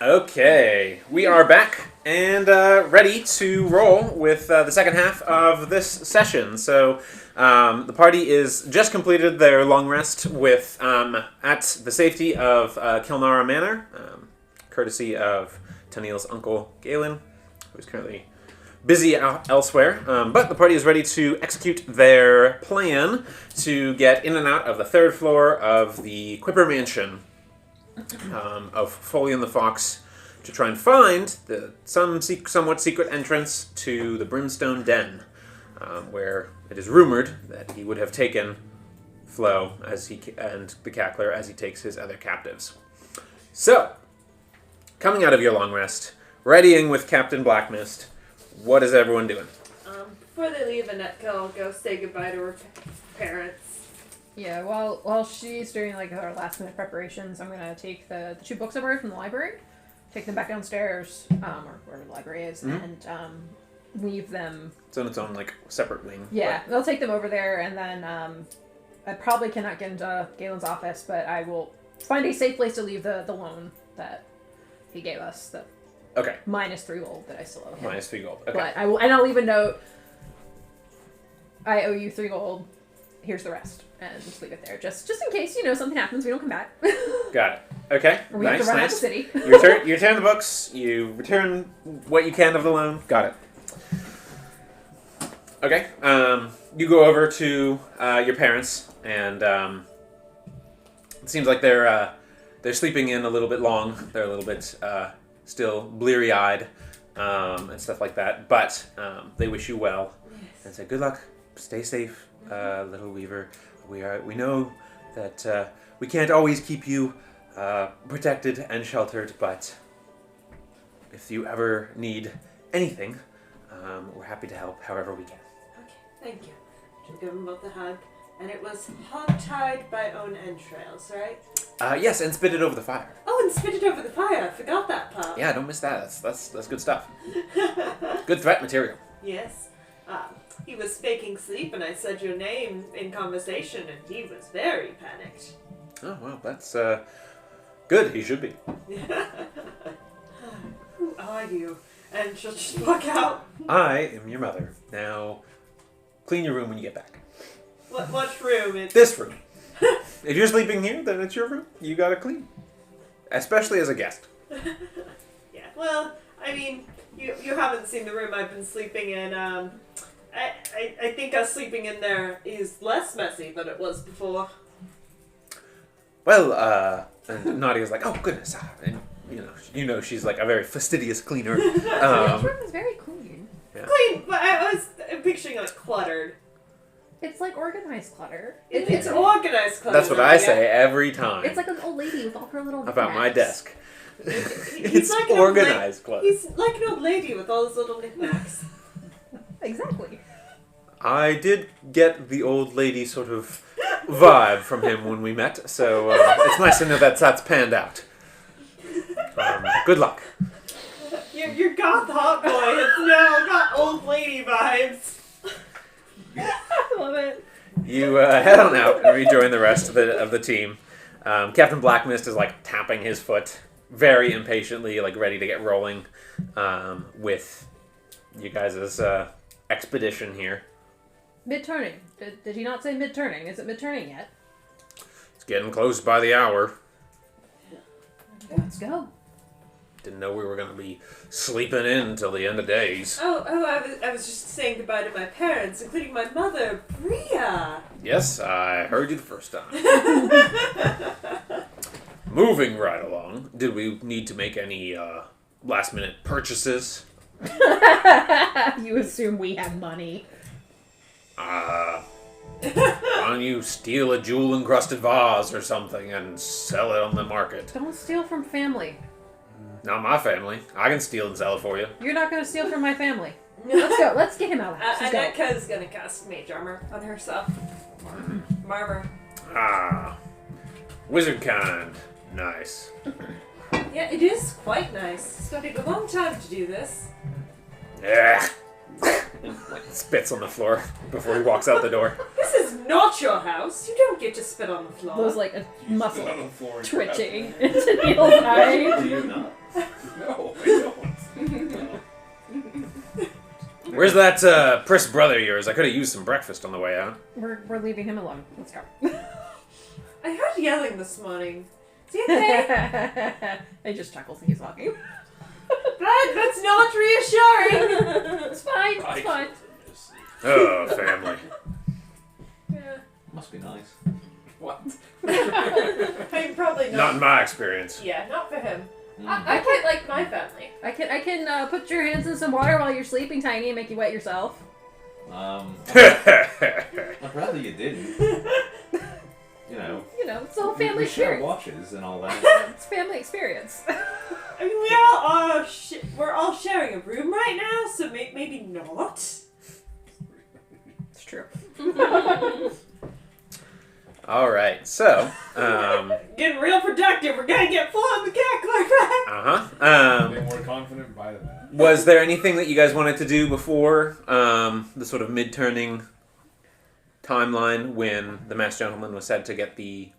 [SPEAKER 2] Okay, we are back and ready to roll with the second half of this session. So the party is just completed their long rest with at the safety of Kilnara Manor, courtesy of Tennille's uncle Galen, who is currently busy elsewhere. But the party is ready to execute their plan to get in and out of the third floor of the Quibber Mansion. Of Folian the Fox to try and find the somewhat secret entrance to the Brimstone Den, where it is rumored that he would have taken Flo and the Cackler as he takes his other captives. So, coming out of your long rest, readying with Captain Blackmyst, what is everyone doing?
[SPEAKER 3] Before they leave, Anetka will go say goodbye to her parents.
[SPEAKER 1] Yeah, while she's doing like her last minute preparations, I'm gonna take the 2 books I borrowed from the library, take them back downstairs, or wherever the library is, and leave them. It's
[SPEAKER 2] on its own like separate wing.
[SPEAKER 1] Yeah, they'll take them over there, and then I probably cannot get into Galen's office, but I will find a safe place to leave the loan that he gave us. The
[SPEAKER 2] okay.
[SPEAKER 1] -3 gold that I still owe him.
[SPEAKER 2] -3 gold. Okay.
[SPEAKER 1] But I'll leave a note. I owe you 3 gold. Here's the rest. And just leave it there. Just in case, something happens, we don't come back.
[SPEAKER 2] Got it. Okay.
[SPEAKER 1] Or we have to run out of the city.
[SPEAKER 2] You return the books, you return what you can of the loan. Got it. Okay. You go over to your parents, and it seems like they're sleeping in a little bit long. They're a little bit still bleary-eyed and stuff like that. But they wish you well and say good luck. Stay safe, little Weaver. We know that we can't always keep you protected and sheltered, but if you ever need anything, we're happy to help however we can.
[SPEAKER 3] Okay, thank you. She'll give them both a hug. And it was hog-tied by own entrails, right?
[SPEAKER 2] Yes, and spit it over the fire.
[SPEAKER 3] Oh, and spit it over the fire. I forgot that part.
[SPEAKER 2] Yeah, don't miss that. That's good stuff. Good threat material.
[SPEAKER 3] Yes. He was faking sleep, and I said your name in conversation, and he was very panicked.
[SPEAKER 2] Oh, well, that's good. He should be.
[SPEAKER 3] Who are you? And she'll just walk out.
[SPEAKER 2] I am your mother. Now, clean your room when you get back.
[SPEAKER 3] What room?
[SPEAKER 2] This room. If you're sleeping here, then it's your room. You gotta clean. Especially as a guest.
[SPEAKER 3] Yeah, well, I mean, you haven't seen the room I've been sleeping in. I think us sleeping in there is less messy than it was before.
[SPEAKER 2] Well, and Nadia's like, oh goodness, and she's like a very fastidious cleaner.
[SPEAKER 1] This room is very clean.
[SPEAKER 2] Yeah.
[SPEAKER 3] Clean, but I was picturing it cluttered.
[SPEAKER 1] It's like organized clutter.
[SPEAKER 3] It's organized clutter.
[SPEAKER 2] That's what I say every time.
[SPEAKER 1] It's like an old lady with all her little
[SPEAKER 2] about my desk.
[SPEAKER 3] He's
[SPEAKER 2] It's like organized clutter.
[SPEAKER 3] He's like an old lady with all his little knickknacks.
[SPEAKER 1] Exactly.
[SPEAKER 2] I did get the old lady sort of vibe from him when we met, so it's nice to know that's panned out. Good luck.
[SPEAKER 3] Your goth hot boy has now got old lady vibes.
[SPEAKER 1] I love it.
[SPEAKER 2] You head on out and rejoin the rest of the team. Captain Blackmyst is like tapping his foot very impatiently, like ready to get rolling with you guys' expedition here.
[SPEAKER 1] Mid-turning. Did he not say mid-turning? Is it mid-turning yet?
[SPEAKER 2] It's getting close by the hour.
[SPEAKER 1] Let's go.
[SPEAKER 2] Didn't know we were going to be sleeping in until the end of days.
[SPEAKER 3] I was just saying goodbye to my parents, including my mother, Bria.
[SPEAKER 2] Yes, I heard you the first time. Moving right along, did we need to make any last-minute purchases?
[SPEAKER 1] You assume we have money.
[SPEAKER 2] Why don't you steal a jewel-encrusted vase or something and sell it on the market?
[SPEAKER 1] Don't steal from family.
[SPEAKER 2] Not my family. I can steal and sell it for you.
[SPEAKER 1] You're not going to steal from my family. Let's go. Let's get him out of the house. Let's go.
[SPEAKER 3] Anetka's gonna cast Mage Armor on herself. Marmor.
[SPEAKER 2] Wizard kind. Nice.
[SPEAKER 3] Yeah, it is quite nice. It's gonna take a long time to do this.
[SPEAKER 2] Yeah. Spits on the floor before he walks out the door.
[SPEAKER 3] This is not your house. You don't get to spit on the floor.
[SPEAKER 1] Those like a muscle
[SPEAKER 6] On the floor and
[SPEAKER 1] twitching into Neil's eye.
[SPEAKER 4] Do you not?
[SPEAKER 6] No, I don't.
[SPEAKER 2] Where's that press brother of yours? I could have used some breakfast on the way out.
[SPEAKER 1] We're leaving him alone. Let's go.
[SPEAKER 3] I heard yelling this morning. Is he okay?
[SPEAKER 1] He just chuckles and keeps walking.
[SPEAKER 3] That's not reassuring.
[SPEAKER 1] It's fine. It's fine.
[SPEAKER 2] Oh, family.
[SPEAKER 1] Yeah.
[SPEAKER 4] Must be nice.
[SPEAKER 6] What?
[SPEAKER 3] I mean, probably not.
[SPEAKER 2] Not in my experience.
[SPEAKER 3] Yeah, not for him.
[SPEAKER 4] Mm.
[SPEAKER 3] I quite like my family.
[SPEAKER 1] I can put your hands in some water while you're sleeping, Tiny, and make you wet yourself.
[SPEAKER 4] I'd rather you didn't. You know,
[SPEAKER 1] It's the whole family
[SPEAKER 4] we share
[SPEAKER 1] experience.
[SPEAKER 4] watches and all that.
[SPEAKER 1] It's family experience.
[SPEAKER 3] I mean, we're all sharing a room right now, so maybe not.
[SPEAKER 1] It's true.
[SPEAKER 2] All right, so
[SPEAKER 3] Getting real productive. We're gonna get full on the Cackler back.
[SPEAKER 6] Being more confident by that.
[SPEAKER 2] was there anything that you guys wanted to do before the sort of mid-turning timeline when the masked gentleman was said to get the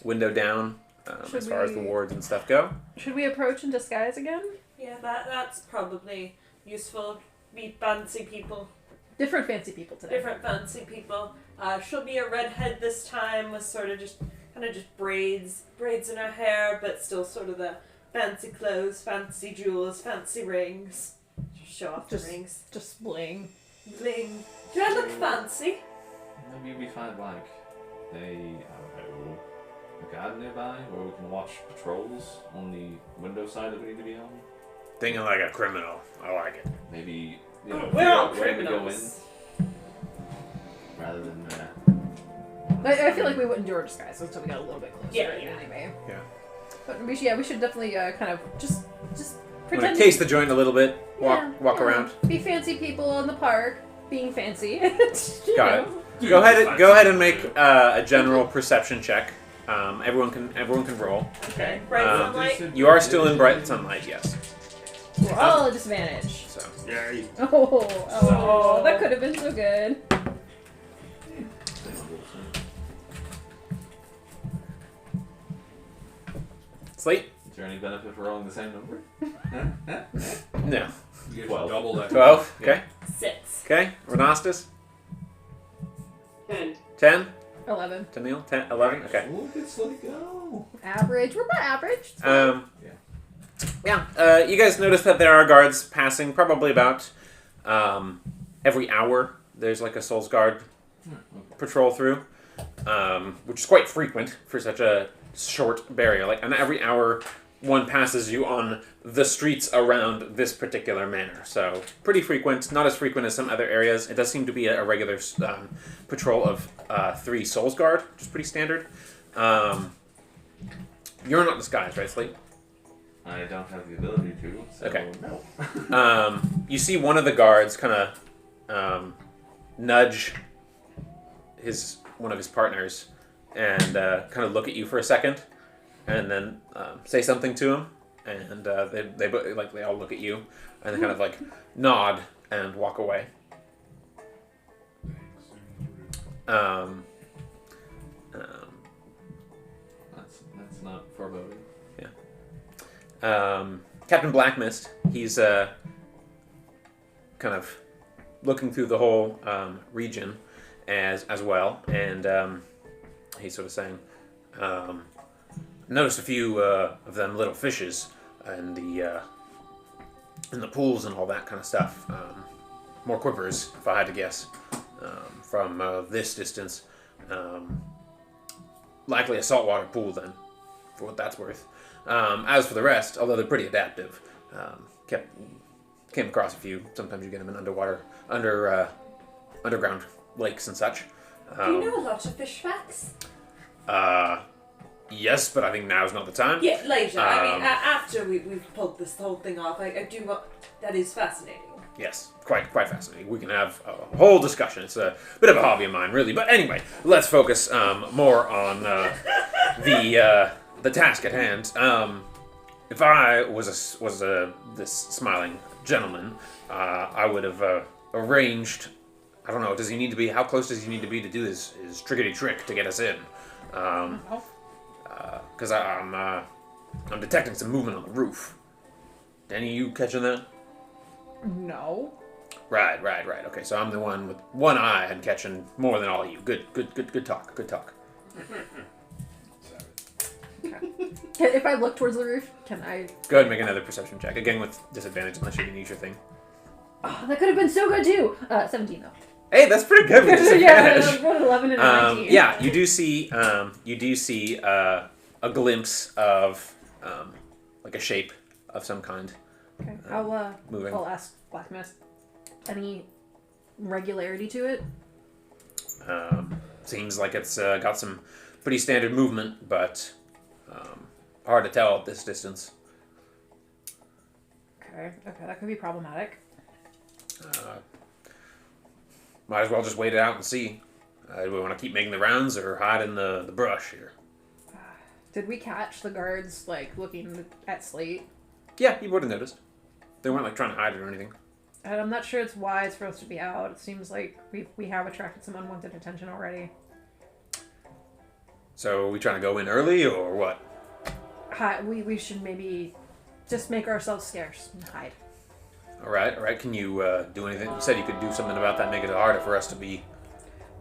[SPEAKER 2] window down
[SPEAKER 1] Should
[SPEAKER 2] as far as the
[SPEAKER 1] we-
[SPEAKER 2] wards and stuff go?
[SPEAKER 1] Should we approach in disguise again?
[SPEAKER 3] Yeah, that's probably useful. Meet fancy people,
[SPEAKER 1] Different fancy people today.
[SPEAKER 3] different fancy people. She'll be a redhead this time with sort of just braids in her hair, but still sort of the fancy clothes, fancy jewels, fancy rings. Just show off the rings.
[SPEAKER 1] Just bling.
[SPEAKER 3] Bling. Do I look fancy?
[SPEAKER 4] Maybe we find like a garden nearby where we can watch patrols on the window side that we need to be on.
[SPEAKER 2] Thinking like a criminal. I like it.
[SPEAKER 4] Maybe
[SPEAKER 3] We're all
[SPEAKER 4] figure out when to go
[SPEAKER 3] criminals.
[SPEAKER 4] in rather than.
[SPEAKER 1] I feel like we wouldn't do our disguise until we got a little bit closer.
[SPEAKER 3] Yeah.
[SPEAKER 1] Anyway.
[SPEAKER 2] Yeah.
[SPEAKER 1] But we should definitely kind of just
[SPEAKER 2] I'm
[SPEAKER 1] pretend.
[SPEAKER 2] gonna case the joint a little bit. Walk
[SPEAKER 1] Yeah.
[SPEAKER 2] around.
[SPEAKER 1] Be fancy people in the park, being fancy.
[SPEAKER 2] Got it. Go ahead and make a general perception check. Everyone can roll.
[SPEAKER 3] Okay. Bright sunlight.
[SPEAKER 2] You are still in bright sunlight, yes.
[SPEAKER 1] We're all at disadvantage.
[SPEAKER 2] So
[SPEAKER 1] Oh, that could have been so good.
[SPEAKER 2] Slate?
[SPEAKER 4] Is there any benefit for rolling the same number?
[SPEAKER 2] No.
[SPEAKER 6] You get
[SPEAKER 4] 12.
[SPEAKER 6] double that.
[SPEAKER 2] 12? Okay.
[SPEAKER 3] 6.
[SPEAKER 2] Okay. Renastus?
[SPEAKER 5] 10.
[SPEAKER 2] 10?
[SPEAKER 1] 11.
[SPEAKER 2] Tennille? 10? 11? Okay.
[SPEAKER 4] Look at Slate go.
[SPEAKER 1] Average. We're about average. It's fine.
[SPEAKER 2] You guys notice that there are guards passing probably about every hour. There's like a Souls Guard patrol through, which is quite frequent for such a short barrier. Like, and every hour one passes you on the streets around this particular manor. So pretty frequent, not as frequent as some other areas. It does seem to be a regular patrol of 3 Souls Guard, which is pretty standard. You're not disguised, right, Slate?
[SPEAKER 4] I don't have the ability to, so
[SPEAKER 2] Okay.
[SPEAKER 4] no.
[SPEAKER 2] You see one of the guards kind of nudge one of his partners and kind of look at you for a second, and then say something to him, and they all look at you, and they kind of like nod and walk away.
[SPEAKER 4] That's not foreboding.
[SPEAKER 2] Captain Blackmyst, he's kind of looking through the whole region as well, and he's sort of saying, noticed a few of them little fishes in the pools and all that kind of stuff. More quippers, if I had to guess, from this distance. Likely a saltwater pool then, for what that's worth. As for the rest, although they're pretty adaptive, came across a few. Sometimes you get them in underground lakes and such.
[SPEAKER 3] Do you know a lot of fish facts?
[SPEAKER 2] Yes, but I think now's not the time.
[SPEAKER 3] Yeah, later. I mean, after we've pulled this whole thing off, I do what that is fascinating.
[SPEAKER 2] Yes, quite fascinating. We can have a whole discussion. It's a bit of a hobby of mine, really. But anyway, let's focus more on the task at hand. If I was this smiling gentleman, I would have arranged I don't know. Does he need to be? How close does he need to be to do his trickety trick to get us in? Because I'm detecting some movement on the roof. Any of you catching that?
[SPEAKER 1] No.
[SPEAKER 2] Right. Okay, so I'm the one with one eye and catching more than all of you. Good talk.
[SPEAKER 1] Okay. If I look towards the roof, can I...
[SPEAKER 2] Go ahead and make another perception check. Again with disadvantage unless you can use your thing.
[SPEAKER 1] Oh, that could have been so good too. 17 though.
[SPEAKER 2] Hey, that's pretty good with disadvantage.
[SPEAKER 1] Yeah, what, 11 and 19.
[SPEAKER 2] Yeah, you do see a glimpse of like a shape of some kind.
[SPEAKER 1] Okay,
[SPEAKER 2] moving.
[SPEAKER 1] I'll ask Blackmist. Any regularity to it?
[SPEAKER 2] Seems like it's got some pretty standard movement, but hard to tell at this distance.
[SPEAKER 1] Okay, that could be problematic.
[SPEAKER 2] Might as well just wait it out and see. Do we want to keep making the rounds or hide in the brush here?
[SPEAKER 1] Did we catch the guards, like, looking at Slate?
[SPEAKER 2] Yeah, you would have noticed. They weren't, like, trying to hide it or anything.
[SPEAKER 1] And I'm not sure it's wise for us to be out. It seems like we have attracted some unwanted attention already.
[SPEAKER 2] So, are we trying to go in early, or what?
[SPEAKER 1] We should maybe just make ourselves scarce and hide.
[SPEAKER 2] All right. Can you do anything? You said you could do something about that, make it harder for us to be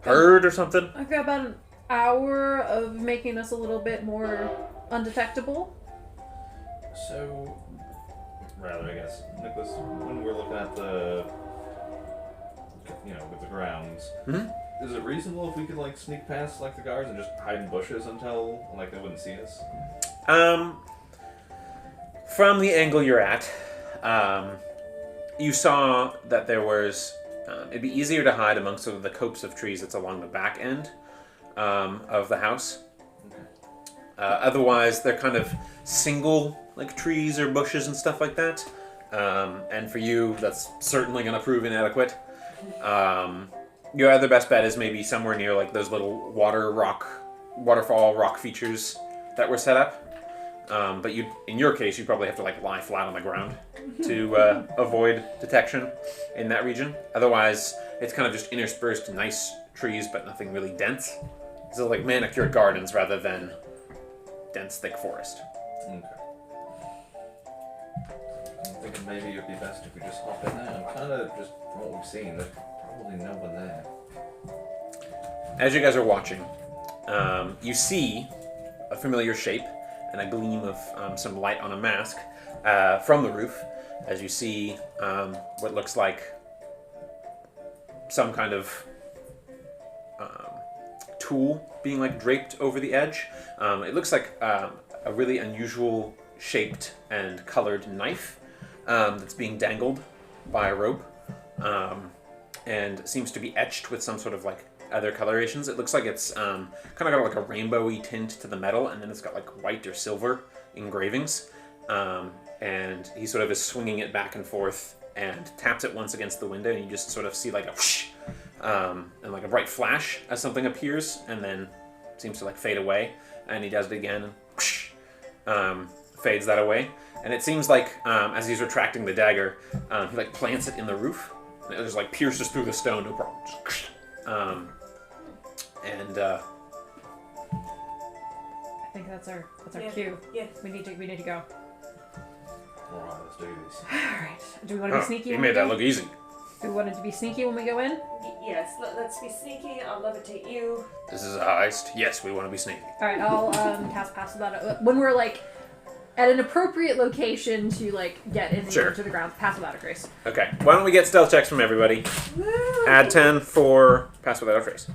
[SPEAKER 2] heard or something?
[SPEAKER 1] I've got about an hour of making us a little bit more undetectable.
[SPEAKER 4] So, rather, I guess, Nicholas, when we're looking at with the grounds, is it reasonable if we could, like, sneak past, like, the guards and just hide in bushes until, like, they wouldn't see us?
[SPEAKER 2] From the angle you're at, you saw that there was, it'd be easier to hide amongst sort of the copse of trees that's along the back end of the house. Otherwise, they're kind of single, like, trees or bushes and stuff like that. And for you, that's certainly going to prove inadequate. Your other best bet is maybe somewhere near, like, those little waterfall rock features that were set up. But in your case, you probably have to, like, lie flat on the ground to avoid detection in that region. Otherwise, it's kind of just interspersed nice trees, but nothing really dense. So, like, manicured gardens rather than dense, thick forest.
[SPEAKER 4] Okay. I'm thinking maybe it'd be best if we just hop in there. And kind of just from what we've seen, there's probably no one there.
[SPEAKER 2] As you guys are watching, you see a familiar shape and a gleam of some light on a mask from the roof, as you see what looks like some kind of tool being, like, draped over the edge. It looks like a really unusual shaped and colored knife that's being dangled by a rope, and seems to be etched with some sort of, like, other colorations. It looks like it's kind of got, like, a rainbowy tint to the metal, and then it's got, like, white or silver engravings. And he sort of is swinging it back and forth and taps it once against the window, and you just sort of see, like, a whoosh, and, like, a bright flash as something appears, and then seems to, like, fade away. And he does it again, and whoosh, fades that away. And it seems like as he's retracting the dagger, he, like, plants it in the roof, and it just, like, pierces through the stone, no problem.
[SPEAKER 1] I think that's our
[SPEAKER 3] Yeah.
[SPEAKER 1] cue.
[SPEAKER 3] Yeah.
[SPEAKER 1] We need to go.
[SPEAKER 4] Alright, let's do this.
[SPEAKER 1] Alright. Do we want to be sneaky?
[SPEAKER 2] You
[SPEAKER 1] when we
[SPEAKER 2] made that
[SPEAKER 1] go?
[SPEAKER 2] look easy.
[SPEAKER 1] Do we want it to be sneaky when we go in?
[SPEAKER 3] Yes, let's be sneaky. I'll levitate you.
[SPEAKER 2] This is a heist. Yes, we want to be sneaky.
[SPEAKER 1] Alright, I'll cast Pass Without a... When we're, like, at an appropriate location to, like, get in
[SPEAKER 2] Sure.
[SPEAKER 1] to the ground. Pass Without a Trace.
[SPEAKER 2] Okay, why don't we get stealth checks from everybody?
[SPEAKER 3] Woo!
[SPEAKER 2] Add 10 for Pass Without a Trace.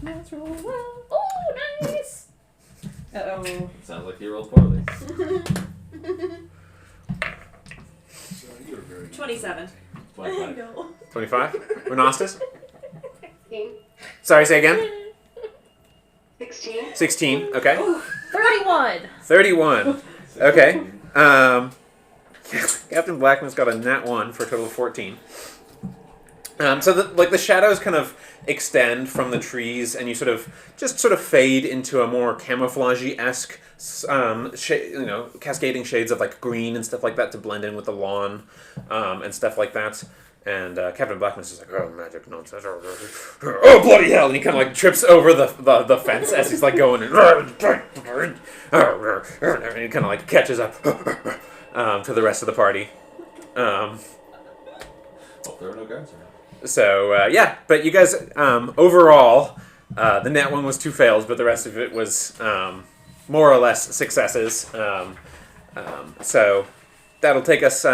[SPEAKER 1] Let's roll well. Oh, nice! Uh-oh.
[SPEAKER 4] Sounds like you rolled poorly.
[SPEAKER 6] So you're very
[SPEAKER 3] 27.
[SPEAKER 4] 25.
[SPEAKER 3] No.
[SPEAKER 2] 25? Renostus?
[SPEAKER 5] 16.
[SPEAKER 2] Sorry, say again?
[SPEAKER 5] 16.
[SPEAKER 2] 16, okay.
[SPEAKER 1] 31!
[SPEAKER 2] 31. Okay. Captain Blackmyst got a nat 1 for a total of 14. So the shadows kind of extend from the trees, and you sort of fade into a more camouflage-esque, cascading shades of, like, green and stuff like that to blend in with the lawn, and stuff like that. And Captain Blackmyst is like, oh, magic nonsense. Oh, bloody hell. And he kind of like trips over the fence as he's like going and he kind of like catches up to the rest of the party.
[SPEAKER 4] Well, there are no guards around.
[SPEAKER 2] So, yeah. But you guys, overall, the net one was 2 fails, but the rest of it was more or less successes. So that'll take us...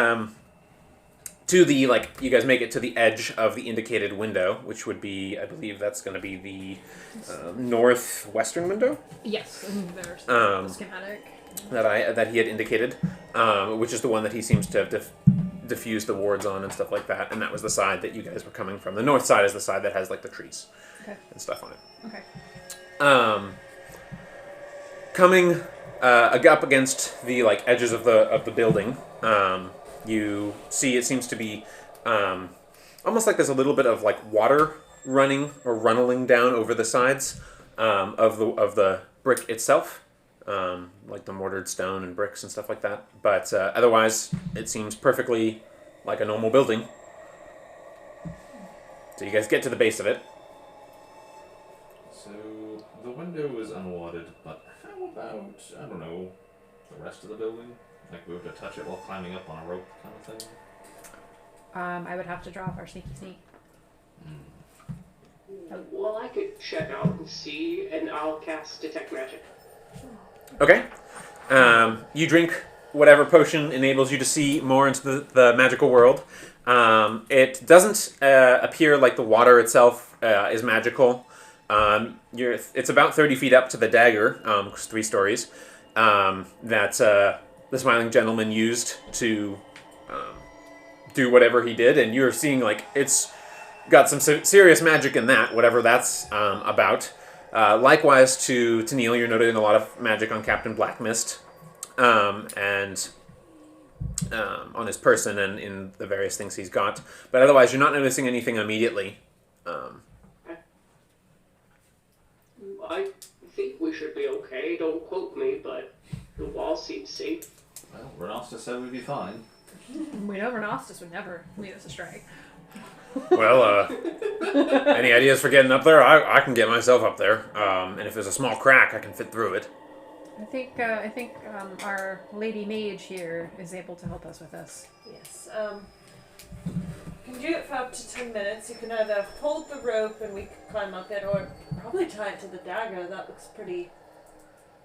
[SPEAKER 2] to the, like, you guys make it to the edge of the indicated window, which would be, I believe that's going to be the northwestern window?
[SPEAKER 1] Yes, and there's the schematic.
[SPEAKER 2] That he had indicated, which is the one that he seems to have diffused the wards on and stuff like that, and that was the side that you guys were coming from. The north side is the side that has, like, the trees and stuff on it.
[SPEAKER 1] Okay.
[SPEAKER 2] Coming up against the, like, edges of the building, you see it seems to be almost like there's a little bit of like water running or runneling down over the sides of the brick itself, like the mortared stone and bricks and stuff like that. But otherwise, it seems perfectly like a normal building. So you guys get to the base of it.
[SPEAKER 4] So the window is unwadded, but how about, I don't know, the rest of the building? Like we were to touch it while climbing up on a rope kind of thing?
[SPEAKER 1] I would have to drop our sneaky sneak.
[SPEAKER 5] Well, I could check out and see, and I'll cast Detect Magic.
[SPEAKER 2] Okay. You drink whatever potion enables you to see more into the magical world. It doesn't appear like the water itself is magical. It's about 30 feet up to the dagger, 3 stories, that the Smiling Gentleman used to do whatever he did, and you're seeing like it's got some serious magic in that, whatever that's about. Likewise to Neil, you're noting a lot of magic on Captain Blackmyst, and on his person and in the various things he's got. But otherwise, you're not noticing anything immediately.
[SPEAKER 5] I think we should be okay. Don't quote me, but the wall seems safe.
[SPEAKER 4] Well, Renasta said we'd be fine.
[SPEAKER 1] We know Renostus would never lead us astray.
[SPEAKER 2] Well, any ideas for getting up there? I can get myself up there, and if there's a small crack, I can fit through it.
[SPEAKER 1] I think our lady mage here is able to help us with this.
[SPEAKER 3] Yes. You can do it for up to 10 minutes. You can either hold the rope and we can climb up it, or probably tie it to the dagger. That looks pretty.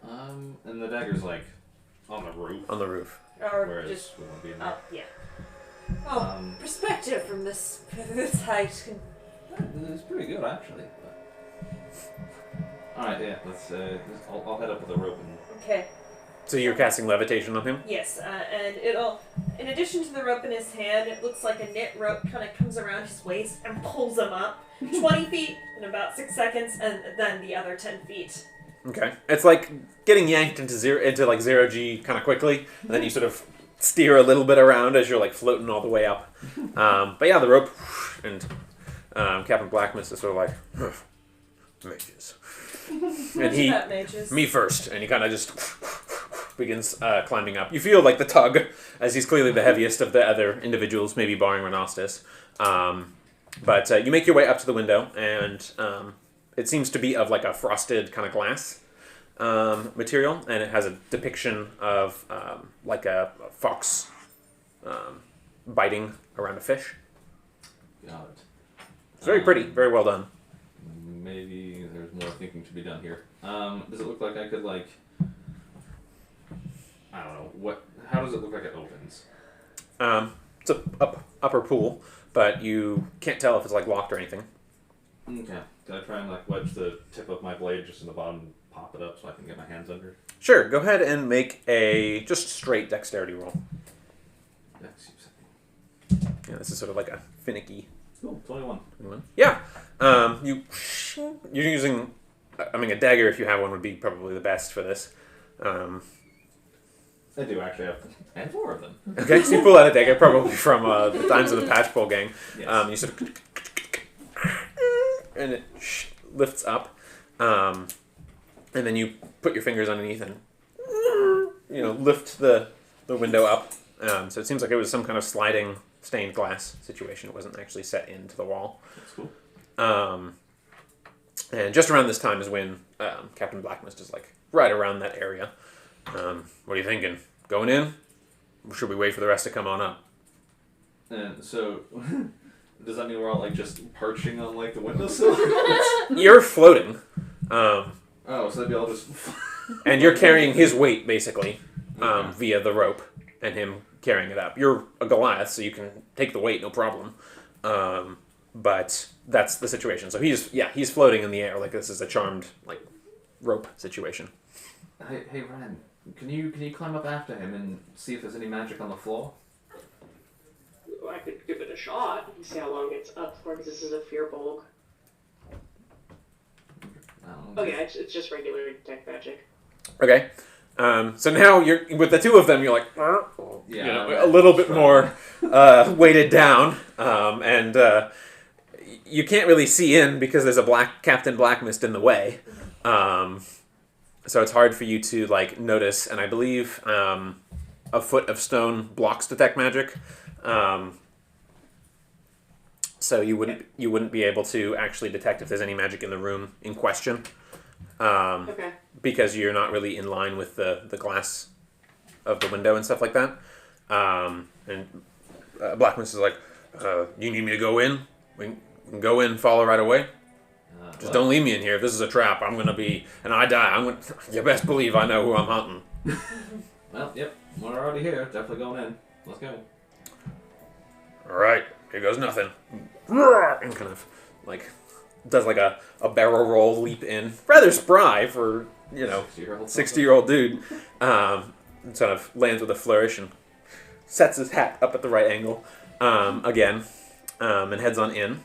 [SPEAKER 4] And the dagger's like on the roof.
[SPEAKER 2] On the roof.
[SPEAKER 3] Or
[SPEAKER 4] Whereas
[SPEAKER 3] just
[SPEAKER 4] we won't be in there.
[SPEAKER 3] up, yeah. Oh, perspective from this height.
[SPEAKER 4] It's pretty good actually. All right, yeah. Let's. I'll head up with the rope and.
[SPEAKER 3] Okay.
[SPEAKER 2] So you're casting levitation on him?
[SPEAKER 3] Yes, and it'll. In addition to the rope in his hand, it looks like a knit rope kind of comes around his waist and pulls him up 20 feet in about 6 seconds, and then the other 10 feet.
[SPEAKER 2] Okay. It's like getting yanked into like 0G kind of quickly, and then you sort of steer a little bit around as you're like floating all the way up. But yeah, the rope, and Captain Blackmyst is sort of like, mages. And he,
[SPEAKER 3] mages.
[SPEAKER 2] me first, and he kind of just begins climbing up. You feel like the tug, as he's clearly the heaviest of the other individuals, maybe barring Renostus. But you make your way up to the window, and it seems to be of like a frosted kind of glass material, and it has a depiction of like a fox biting around a fish.
[SPEAKER 4] Got it.
[SPEAKER 2] It's very pretty, very well done.
[SPEAKER 4] Maybe there's more thinking to be done here. Does it look like I could like? I don't know what. How does it look like it opens?
[SPEAKER 2] It's a upper pool, but you can't tell if it's like locked or anything.
[SPEAKER 4] Okay. Can I try and like wedge the tip of my blade just in the bottom and pop it up so I can get my hands under?
[SPEAKER 2] Sure. Go ahead and make a just straight dexterity roll. Yeah, this is sort of like a finicky.
[SPEAKER 4] Cool. 21.
[SPEAKER 2] Yeah. You're using. I mean, a dagger if you have one would be probably the best for this.
[SPEAKER 4] I do actually have, and 4 of them.
[SPEAKER 2] Okay, so you pull out a dagger, probably from the times of the Patch Pole Gang.
[SPEAKER 4] Yes.
[SPEAKER 2] You sort of, and it lifts up, and then you put your fingers underneath and lift the window up. So it seems like it was some kind of sliding stained glass situation. It wasn't actually set into the wall.
[SPEAKER 4] That's cool.
[SPEAKER 2] And just around this time is when Captain Blackmyst is like right around that area. What are you thinking? Going in? Or should we wait for the rest to come on up?
[SPEAKER 4] And so, does that mean we're all like just perching on like the windowsill?
[SPEAKER 2] You're floating.
[SPEAKER 4] Oh, so that'd be all just.
[SPEAKER 2] And you're carrying his weight basically
[SPEAKER 4] Okay.
[SPEAKER 2] via the rope and him carrying it up. You're a Goliath, so you can take the weight, no problem. But that's the situation. So he's floating in the air like this is a charmed like rope situation.
[SPEAKER 4] Hey, Ren, can you climb up after him and see if there's any magic on the floor?
[SPEAKER 5] I could give it a shot and see how long it's up for, because this is a fear bulk. Oh yeah, it's just regular detect magic.
[SPEAKER 2] Okay. So now you're with the two of them. You're like,
[SPEAKER 4] Yeah,
[SPEAKER 2] a little bit more weighted down, and you can't really see in because there's a Captain Blackmyst in the way. So it's hard for you to like notice. And I believe a foot of stone blocks detect magic. So you wouldn't be able to actually detect if there's any magic in the room in question.
[SPEAKER 5] Okay.
[SPEAKER 2] Because you're not really in line with the glass of the window and stuff like that. And Blackmist is like, you need me to go in? We can go in and follow right away. Just don't leave me in here. If this is a trap, I'm going to be... And I die. You best believe I know who I'm hunting.
[SPEAKER 4] Well, yep. We're already here. Definitely going in. Let's go.
[SPEAKER 2] All right. Here goes nothing. And kind of, like... Does like a barrel roll leap in. Rather spry for, 60-year-old dude. And sort of lands with a flourish and sets his hat up at the right angle again and heads on in.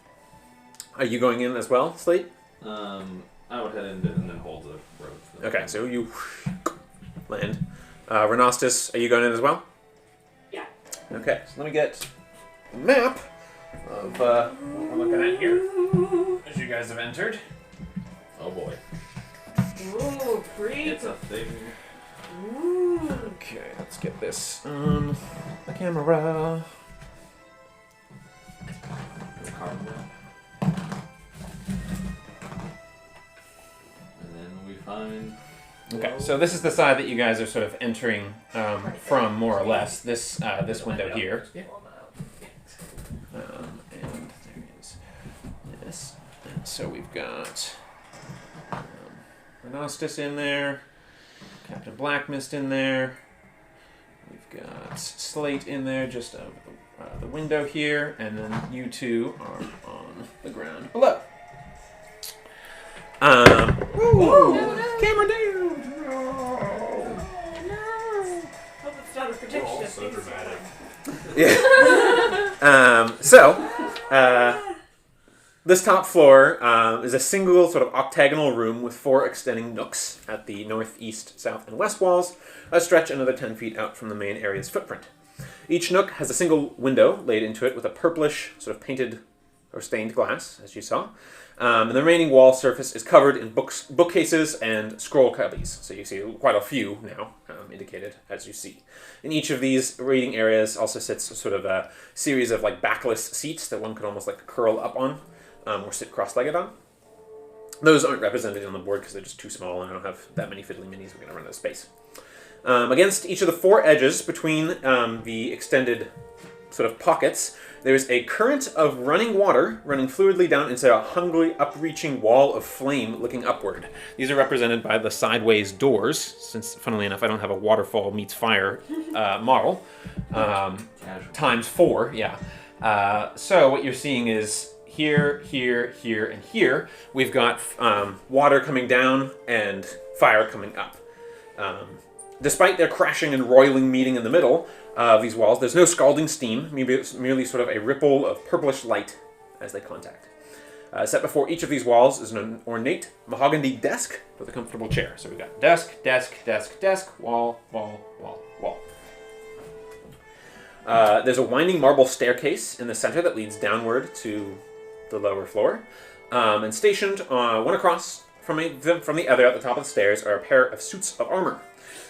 [SPEAKER 2] Are you going in as well, Slate?
[SPEAKER 4] I would head in and then hold the rope.
[SPEAKER 2] Okay, so you land. Renostis, are you going in as well?
[SPEAKER 5] Yeah.
[SPEAKER 2] Okay, so let me get a map of what we're looking at here. As you guys have entered.
[SPEAKER 4] Oh boy.
[SPEAKER 3] Ooh, creep.
[SPEAKER 4] It's a thing.
[SPEAKER 3] Ooh.
[SPEAKER 2] Okay, let's get this on the camera.
[SPEAKER 4] The card map. And then we find.
[SPEAKER 2] Okay, so this is the side that you guys are sort of entering from, more or less. This window here. And there is this. And so we've got Renostis in there, Captain Blackmyst in there. We've got Slate in there just over the window here, and then you two are on the ground below. Camera down!
[SPEAKER 3] Hope it's not a prediction of
[SPEAKER 6] So
[SPEAKER 3] things.
[SPEAKER 6] dramatic.
[SPEAKER 2] Yeah. This top floor is a single sort of octagonal room with 4 extending nooks at the north, east, south, and west walls that stretch another 10 feet out from the main area's footprint. Each nook has a single window laid into it with a purplish sort of painted or stained glass, as you saw. And the remaining wall surface is covered in bookcases and scroll cubbies. So you see quite a few now indicated as you see. In each of these reading areas also sits sort of a series of like backless seats that one could almost like curl up on or sit cross-legged on. Those aren't represented on the board because they're just too small and I don't have that many fiddly minis. We're going to run out of space. Against each of the 4 edges between the extended sort of pockets, there's a current of running water running fluidly down into a hungrily up-reaching wall of flame looking upward. These are represented by the sideways doors, since, funnily enough, I don't have a waterfall meets fire model. Times 4, yeah. So what you're seeing is here, here, here, and here, we've got water coming down and fire coming up. Despite their crashing and roiling meeting in the middle of these walls, there's no scalding steam, merely sort of a ripple of purplish light as they contact. Set before each of these walls is an ornate mahogany desk with a comfortable chair. So we've got desk, desk, desk, desk, wall, wall, wall, wall. There's a winding marble staircase in the center that leads downward to the lower floor. And stationed one across from the other at the top of the stairs are a pair of suits of armor.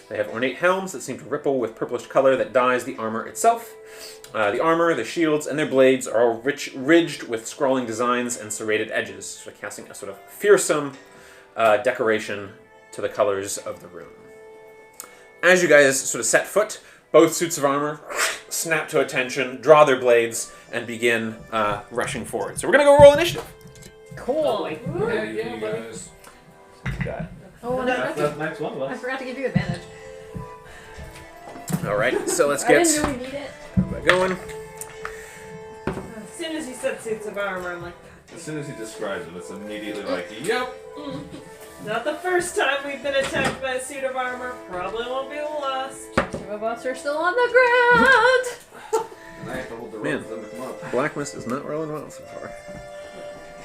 [SPEAKER 2] They have ornate helms that seem to ripple with purplish color that dyes the armor itself. The armor, the shields, and their blades are all ridged with scrawling designs and serrated edges, so casting a sort of fearsome decoration to the colors of the room. As you guys sort of set foot, both suits of armor snap to attention, draw their blades, and begin rushing forward. So we're going to go roll initiative.
[SPEAKER 1] Cool.
[SPEAKER 6] Yeah, guys.
[SPEAKER 1] Oh, and
[SPEAKER 4] That's the next one of
[SPEAKER 1] I
[SPEAKER 4] us.
[SPEAKER 1] forgot to give you advantage.
[SPEAKER 2] All right, so let's
[SPEAKER 1] I
[SPEAKER 2] get
[SPEAKER 1] didn't really need it.
[SPEAKER 2] going.
[SPEAKER 3] As soon as you said suits of armor, I'm like,
[SPEAKER 4] As soon as he describes them, it's immediately like, yep.
[SPEAKER 3] not the first time we've been attacked by a suit of armor. Probably won't be the last.
[SPEAKER 1] 2 of us are still on the ground.
[SPEAKER 4] And I have to hold the
[SPEAKER 2] Man.
[SPEAKER 4] ropes and come up.
[SPEAKER 2] Blackmist is not rolling well so far.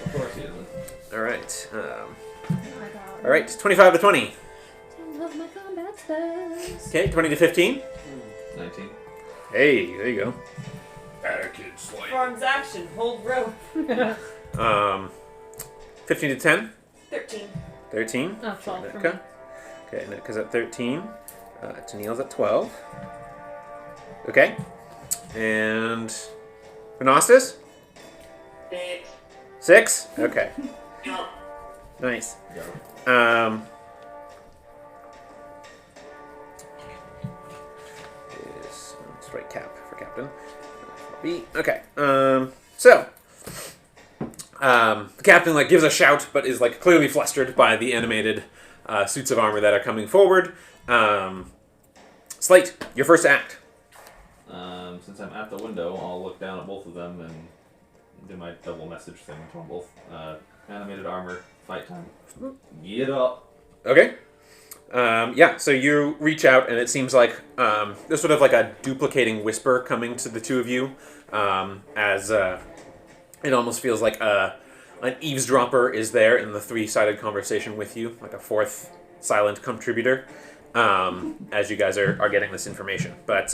[SPEAKER 4] Of course he isn't.
[SPEAKER 2] All right.
[SPEAKER 1] Oh my god.
[SPEAKER 2] All right, 25 to 20.
[SPEAKER 1] I love my combat spells.
[SPEAKER 2] Okay, 20 to 15.
[SPEAKER 4] 19.
[SPEAKER 2] Hey, there you go.
[SPEAKER 6] Kid slight.
[SPEAKER 3] Forms action, hold rope.
[SPEAKER 2] 15 to 10.
[SPEAKER 3] 13.
[SPEAKER 2] 13.
[SPEAKER 1] Oh, 12 for me.
[SPEAKER 2] Netka. Okay, Netka's at 13. Tennille's at 12. Okay. And Renostis?
[SPEAKER 5] 6.
[SPEAKER 2] 6? Okay.
[SPEAKER 5] No.
[SPEAKER 2] Nice.
[SPEAKER 4] Got it.
[SPEAKER 2] Let's write cap for captain. B. Okay. So the captain gives a shout, but is clearly flustered by the animated suits of armor that are coming forward. Slate, your first act.
[SPEAKER 4] Since I'm at the window, I'll look down at both of them and do my double message thing to them both. Animated armor, fight time. Get up.
[SPEAKER 2] Okay. Yeah, so you reach out, and it seems like there's sort of a duplicating whisper coming to the two of you, as it almost feels like an eavesdropper is there in the three-sided conversation with you, like a fourth silent contributor, as you guys are getting this information. But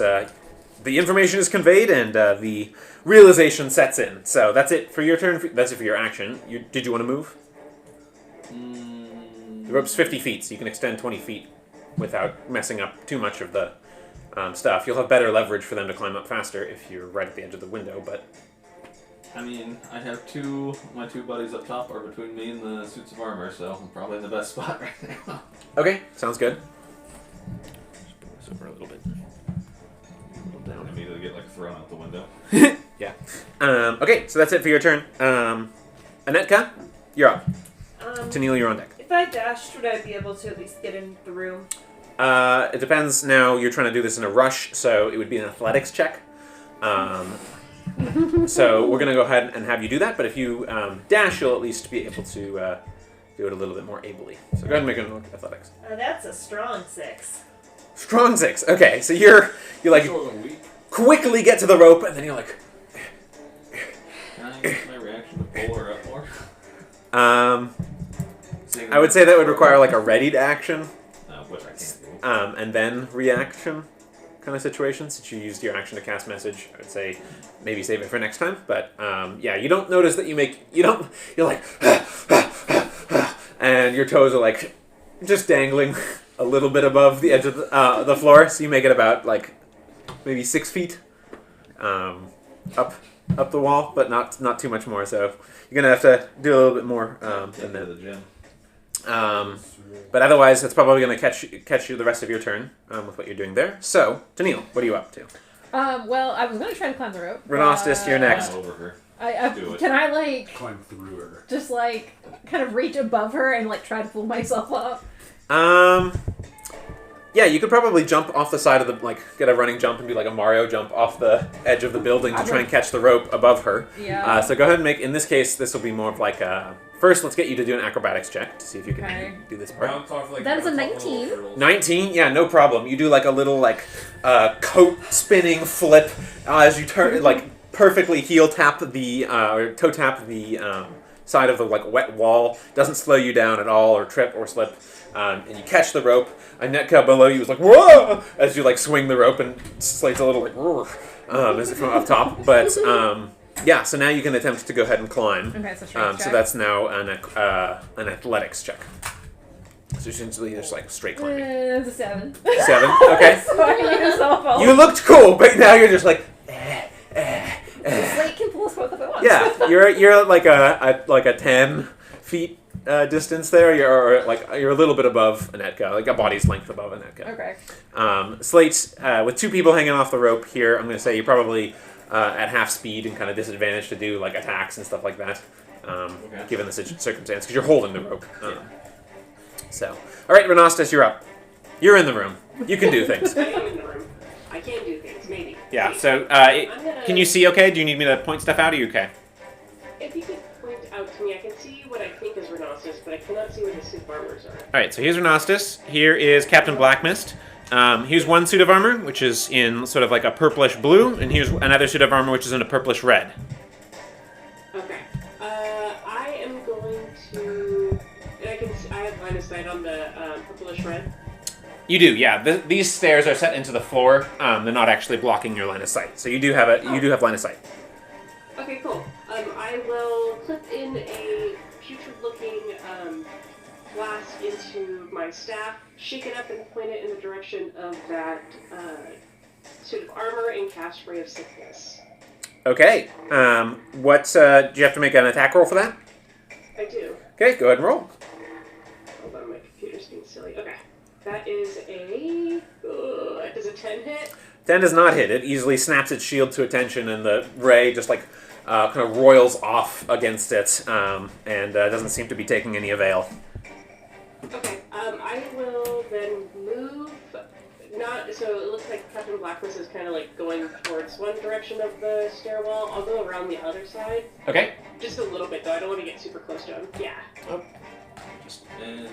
[SPEAKER 2] the information is conveyed, and the realization sets in. So that's it for your turn. That's it for your action. Did you want to move? The rope's 50 feet, so you can extend 20 feet without messing up too much of the stuff. You'll have better leverage for them to climb up faster if you're right at the edge of the window, but...
[SPEAKER 4] I mean, I have my two buddies up top are between me and the suits of armor, so I'm probably in the best spot right now.
[SPEAKER 2] Okay, sounds good. Just bring this over a little bit.
[SPEAKER 4] Down immediately get thrown out the window.
[SPEAKER 2] Yeah. Okay, so that's it for your turn. Anetka, you're up. Tennille, you're on deck.
[SPEAKER 3] If I dashed, would I be able to at least get in the room?
[SPEAKER 2] It depends now. You're trying to do this in a rush, so it would be an athletics check. So we're going to go ahead and have you do that, but if you dash, you'll at least be able to do it a little bit more ably. So go ahead and make an athletics.
[SPEAKER 3] That's a strong 6.
[SPEAKER 2] Strong 6. Okay, so you quickly get to the rope, and then you're like...
[SPEAKER 4] Can I use my reaction to pull her up more?
[SPEAKER 2] I would say that would require a readied action,
[SPEAKER 4] Which I can't do.
[SPEAKER 2] and then reaction kind of situation. Since you used your action to cast message, I would say maybe save it for next time. But yeah, you don't notice that you're like, and your toes are just dangling a little bit above the edge of the floor. So you make it about maybe 6 feet up the wall, but not too much more. So you're gonna have to do a little bit more than that.
[SPEAKER 4] The gym.
[SPEAKER 2] But otherwise, that's probably going to catch you the rest of your turn with what you're doing there. So, Tennille, what are you up to?
[SPEAKER 1] Well, I was going to try to climb the rope.
[SPEAKER 2] Renostis, you're next.
[SPEAKER 4] Over her. Do it.
[SPEAKER 1] Can I
[SPEAKER 6] Climb through her.
[SPEAKER 1] just kind of reach above her and try to pull myself up?
[SPEAKER 2] Yeah, you could probably jump off the side of the get a running jump and do a Mario jump off the edge of the building to try and catch the rope above her.
[SPEAKER 1] Yeah.
[SPEAKER 2] So go ahead and make. In this case, this will be more of first, let's get you to do an acrobatics check to see if you can
[SPEAKER 1] Okay.
[SPEAKER 2] do this part.
[SPEAKER 1] That is a 19.
[SPEAKER 2] 19? Yeah, no problem. You do a little coat spinning flip as you turn perfectly heel tap the or toe tap the side of the wet wall. Doesn't slow you down at all or trip or slip. And you catch the rope. Anetka below you is whoa! As you swing the rope, and Slate's a little as from up top. But yeah, so now you can attempt to go ahead and climb.
[SPEAKER 1] Okay, so strength check.
[SPEAKER 2] So that's now an athletics check. So essentially just like straight climbing.
[SPEAKER 1] It's a 7.
[SPEAKER 2] 7? Okay.
[SPEAKER 1] So I can make myself fall.
[SPEAKER 2] You looked cool, but now you're just like...
[SPEAKER 1] Slate can pull us both if it wants.
[SPEAKER 2] Yeah, you're like a 10 feet distance there. You're a little bit above Anetka, like a body's length above Anetka.
[SPEAKER 1] Okay.
[SPEAKER 2] Slate, with 2 people hanging off the rope here, I'm going to say you're probably at half speed and kind of disadvantaged to do like attacks and stuff like that, given the circumstance, because you're holding the rope. So, all right, Renostus, you're up. You're in the room. You can do things.
[SPEAKER 5] I am in the room. I can do things, maybe.
[SPEAKER 2] Yeah.
[SPEAKER 5] Maybe.
[SPEAKER 2] So,
[SPEAKER 5] gonna-
[SPEAKER 2] can you see? Okay. Do you need me to point stuff out? Are you okay?
[SPEAKER 5] If you could point out to me, I can see what I think is Renostus, but I cannot see what the suit of armors are.
[SPEAKER 2] All right. So here's Renostus. Here is Captain Blackmyst. Here's one suit of armor, which is in sort of like a purplish blue, and here's another suit of armor, which is in a purplish red.
[SPEAKER 5] Okay. I am going to. I have line of sight on the purplish red.
[SPEAKER 2] You do, yeah. These stairs are set into the floor. They're not actually blocking your line of sight, so you do have line of sight.
[SPEAKER 5] Okay, cool. I will clip in a putrid-looking flask into my staff, shake it up, and point it in the direction of that suit of armor and cast Ray of Sickness.
[SPEAKER 2] Okay. What do you have to make an attack roll for that?
[SPEAKER 5] I do.
[SPEAKER 2] Okay, go ahead and roll.
[SPEAKER 5] Hold on, my computer's being silly. Okay. That is a... does a 10 hit?
[SPEAKER 2] 10 does not hit. It easily snaps its shield to attention, and the ray just like kind of roils off against it, and doesn't seem to be taking any avail.
[SPEAKER 5] Okay. I will then move... So it looks like Captain Blackmyst is kind of like going towards one direction of the stairwell. I'll go around the other side.
[SPEAKER 2] Okay.
[SPEAKER 5] Just a little bit, though. I don't want to get super close to him. Yeah.
[SPEAKER 2] Oh.
[SPEAKER 4] And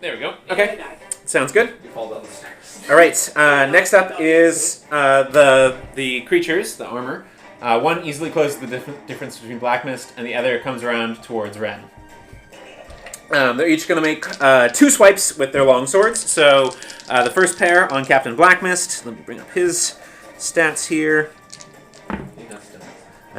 [SPEAKER 2] There we go.
[SPEAKER 5] And
[SPEAKER 2] Okay.
[SPEAKER 5] I die.
[SPEAKER 2] Sounds good.
[SPEAKER 4] you fall down the stairs.
[SPEAKER 2] All right. Next up is the creatures, the armor. One easily closes the difference between Blackmist, and the other comes around towards Ren. They're each going to make 2 swipes with their long swords. So the first pair on Captain Blackmist. Let me bring up his stats here.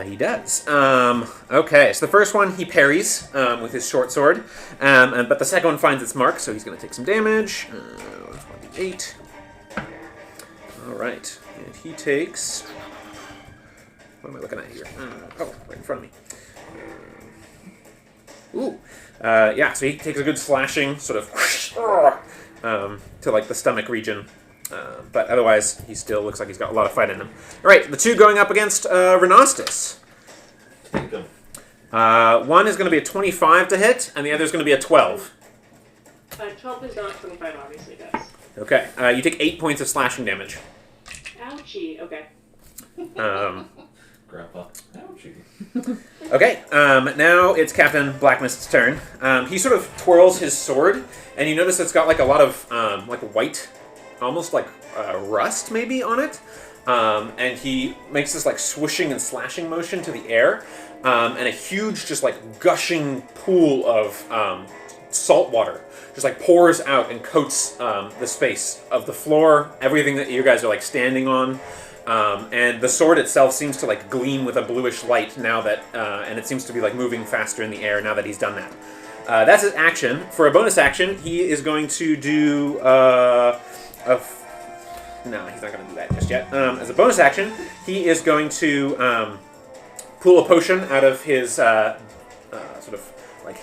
[SPEAKER 2] He does. Okay, so the first one he parries with his short sword, but the second one finds its mark, so he's going to take some damage. 28. All right, and he takes. What am I looking at here? Right in front of me. Yeah, so he takes a good slashing, sort of, to like the stomach region. But otherwise, he still looks like he's got a lot of fight in him. All right, the 2 going up against Renostus.
[SPEAKER 4] Take them.
[SPEAKER 2] One is going to be a 25 to hit, and the other is going to be a 12.
[SPEAKER 5] 12 is not 25, obviously does.
[SPEAKER 2] Okay, you take 8 points of slashing damage.
[SPEAKER 5] Ouchie. Okay.
[SPEAKER 4] Grandpa. Ouchie.
[SPEAKER 2] Okay, now it's Captain Blackmist's turn. He sort of twirls his sword, and you notice it's got like a lot of like white, almost like rust maybe on it. And he makes this like swooshing and slashing motion to the air, and a huge, just like gushing pool of salt water just like pours out and coats the space of the floor, everything that you guys are like standing on. And the sword itself seems to like gleam with a bluish light now that, and it seems to be like moving faster in the air now that he's done that. That's his action. For a bonus action, he is going to do no, he's not going to do that just yet. As a bonus action, he is going to pull a potion out of his sort of like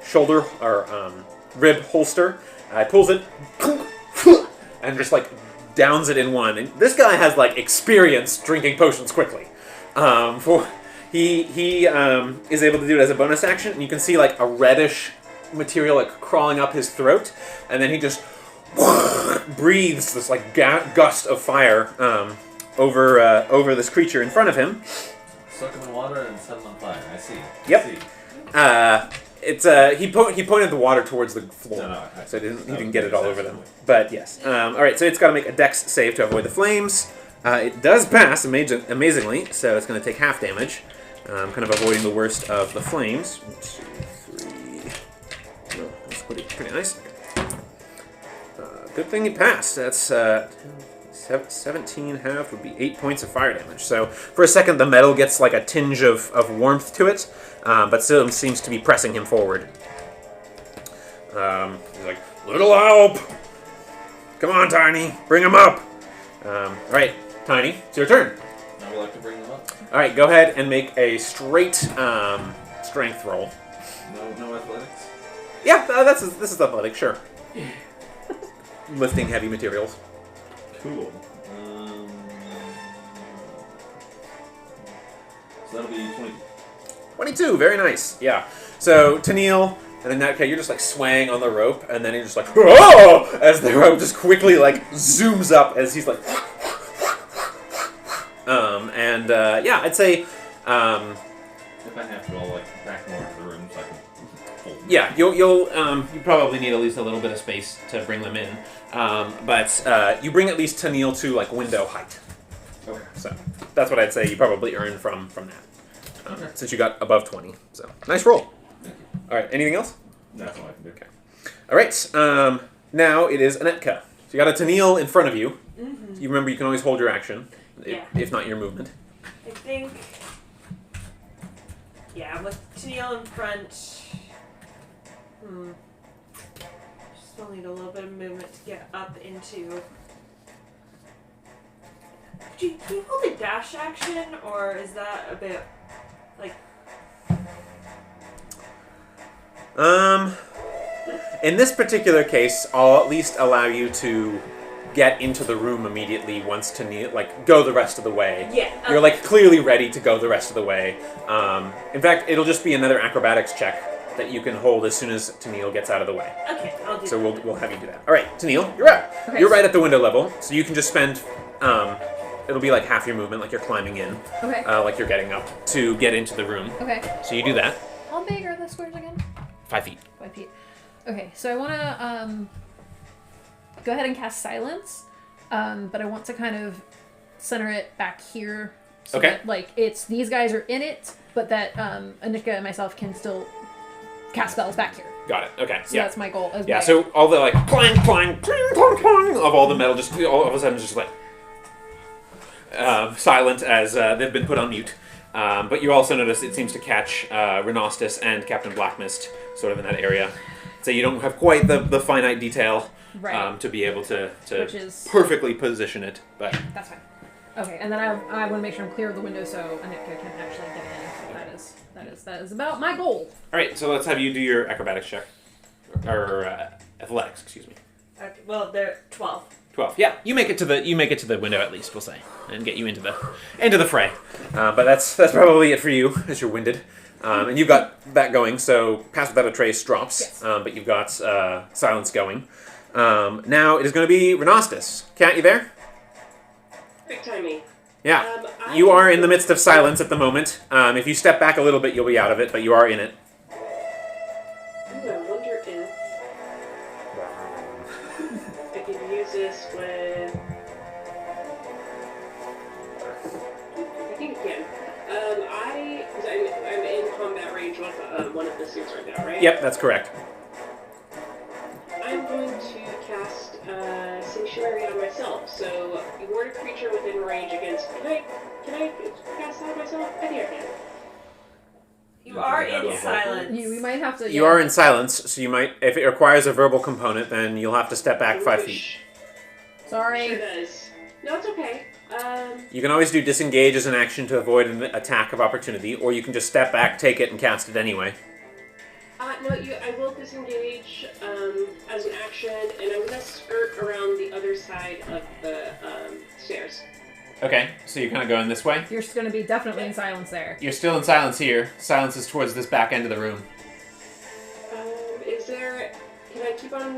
[SPEAKER 2] shoulder or rib holster. Pulls it and just like downs it in one. And this guy has like experience drinking potions quickly. He is able to do it as a bonus action, and you can see like a reddish material like crawling up his throat, and then he just breathes this like gust of fire over this creature in front of him.
[SPEAKER 4] Soak him in water and set him on fire. I see.
[SPEAKER 2] Yep. It's he pointed the water towards the floor,
[SPEAKER 4] No,
[SPEAKER 2] so he didn't get it all over them. But yes. All right, so it's got to make a Dex save to avoid the flames. It does pass amazingly, so it's going to take half damage, kind of avoiding the worst of the flames. 1, 2, 3. Oh, that's pretty nice. Good thing it passed. That's 17 half would be 8 points of fire damage. So for a second, the metal gets like a tinge of warmth to it, but still seems to be pressing him forward. He's like, little help! Come on, Tiny, bring him up! Alright, Tiny, it's your turn.
[SPEAKER 4] I would like to bring them up.
[SPEAKER 2] Alright, go ahead and make a straight strength roll.
[SPEAKER 4] No athletics?
[SPEAKER 2] Yeah, this is athletic, sure. Lifting heavy materials.
[SPEAKER 4] Cool. So that'll be 20.
[SPEAKER 2] 22, very nice. Yeah. So, Tennille, and in that case, you're just like swaying on the rope, and then you're just like, oh! As the rope just quickly like zooms up as he's like, yeah, I'd say,
[SPEAKER 4] If I have to, I'll like back more into the room so I can hold them.
[SPEAKER 2] yeah, you probably need at least a little bit of space to bring them in, but you bring at least Tennille to like window height.
[SPEAKER 4] Okay.
[SPEAKER 2] So that's what I'd say you probably earn from that, since you got above 20. So nice roll.
[SPEAKER 4] Thank you.
[SPEAKER 2] All right, anything else?
[SPEAKER 4] That's all I can do.
[SPEAKER 2] Okay. All right. Now it is Anetka. So you got a Tennille in front of you.
[SPEAKER 3] Mm-hmm.
[SPEAKER 2] You remember you can always hold your action,
[SPEAKER 3] Yeah.
[SPEAKER 2] if not your movement.
[SPEAKER 3] I think. Yeah, with Tennille in front. Still need a little bit of movement to get up into. Can you hold a dash action, or is that a bit like?
[SPEAKER 2] In this particular case, I'll at least allow you to get into the room immediately once Tennille, like, go the rest of the way.
[SPEAKER 3] Yeah.
[SPEAKER 2] You're, like, clearly ready to go the rest of the way. In fact, it'll just be another acrobatics check that you can hold as soon as Tennille gets out of the way.
[SPEAKER 3] Okay, I'll do
[SPEAKER 2] So
[SPEAKER 3] that.
[SPEAKER 2] we'll have you do that. All right, Tennille, you're up.
[SPEAKER 1] Okay.
[SPEAKER 2] You're right at the window level, so you can just spend, it'll be like half your movement, like you're climbing in,
[SPEAKER 1] Okay.
[SPEAKER 2] like you're getting up to get into the room.
[SPEAKER 1] Okay.
[SPEAKER 2] So you do that.
[SPEAKER 1] How big are the squares again?
[SPEAKER 2] 5 feet.
[SPEAKER 1] 5 feet. Okay, so I want to go ahead and cast Silence, but I want to kind of center it back here. So
[SPEAKER 2] Okay.
[SPEAKER 1] that, like, it's these guys are in it, but that Anika and myself can still cast spells back here.
[SPEAKER 2] Got it. Okay.
[SPEAKER 1] So
[SPEAKER 2] yeah.
[SPEAKER 1] that's my goal.
[SPEAKER 2] Yeah, so all the like clang, clang, clang, clang, clang of all the metal just all of a sudden just like silent as they've been put on mute. But you also notice it seems to catch Renostus and Captain Blackmyst sort of in that area. So you don't have quite the finite detail
[SPEAKER 1] Right.
[SPEAKER 2] to be able to
[SPEAKER 1] Which is-
[SPEAKER 2] perfectly position it. But
[SPEAKER 1] That's fine. Okay, and then I want to make sure I'm clear of the window so Anika can actually get in. That is about my goal.
[SPEAKER 2] all right, so let's have you do your acrobatics check or athletics, excuse me.
[SPEAKER 3] Okay, well, they're 12.
[SPEAKER 2] 12. Yeah, you make it to the window at least, we'll say, and get you into the fray. But that's probably it for you, as you're winded, and you've got that going. So Pass Without a Trace drops,
[SPEAKER 1] Yes.
[SPEAKER 2] but you've got Silence going. Now it is going to be Renostus. Cat, you there?
[SPEAKER 5] Quick timing.
[SPEAKER 2] Yeah, you are in the midst of silence at the moment. If you step back a little bit, you'll be out of it, but you are in it.
[SPEAKER 5] Ooh, I wonder if I could use this with. I think I can. Because I'm in combat range with one of the suits right now, right?
[SPEAKER 2] Yep, that's correct.
[SPEAKER 5] I'm going to cast Sanctuary on myself. So you ward a creature within range against. Can I cast that on myself? I think I can.
[SPEAKER 3] You are in silence.
[SPEAKER 1] We might have to.
[SPEAKER 2] You are in silence, so you might, if it requires a verbal component, then you'll have to step back 5 feet.
[SPEAKER 1] Sorry.
[SPEAKER 5] Sure does. No, it's okay.
[SPEAKER 2] You can always do disengage as an action to avoid an attack of opportunity, or you can just step back, take it, and cast it anyway.
[SPEAKER 5] No, I will disengage as an action, and I'm gonna skirt around the other side of the stairs.
[SPEAKER 2] Okay, so you're kind of going this way?
[SPEAKER 1] You're just going to be definitely in silence there.
[SPEAKER 2] You're still in silence here. Silence is towards this back end of the room.
[SPEAKER 5] Is there? Can I keep on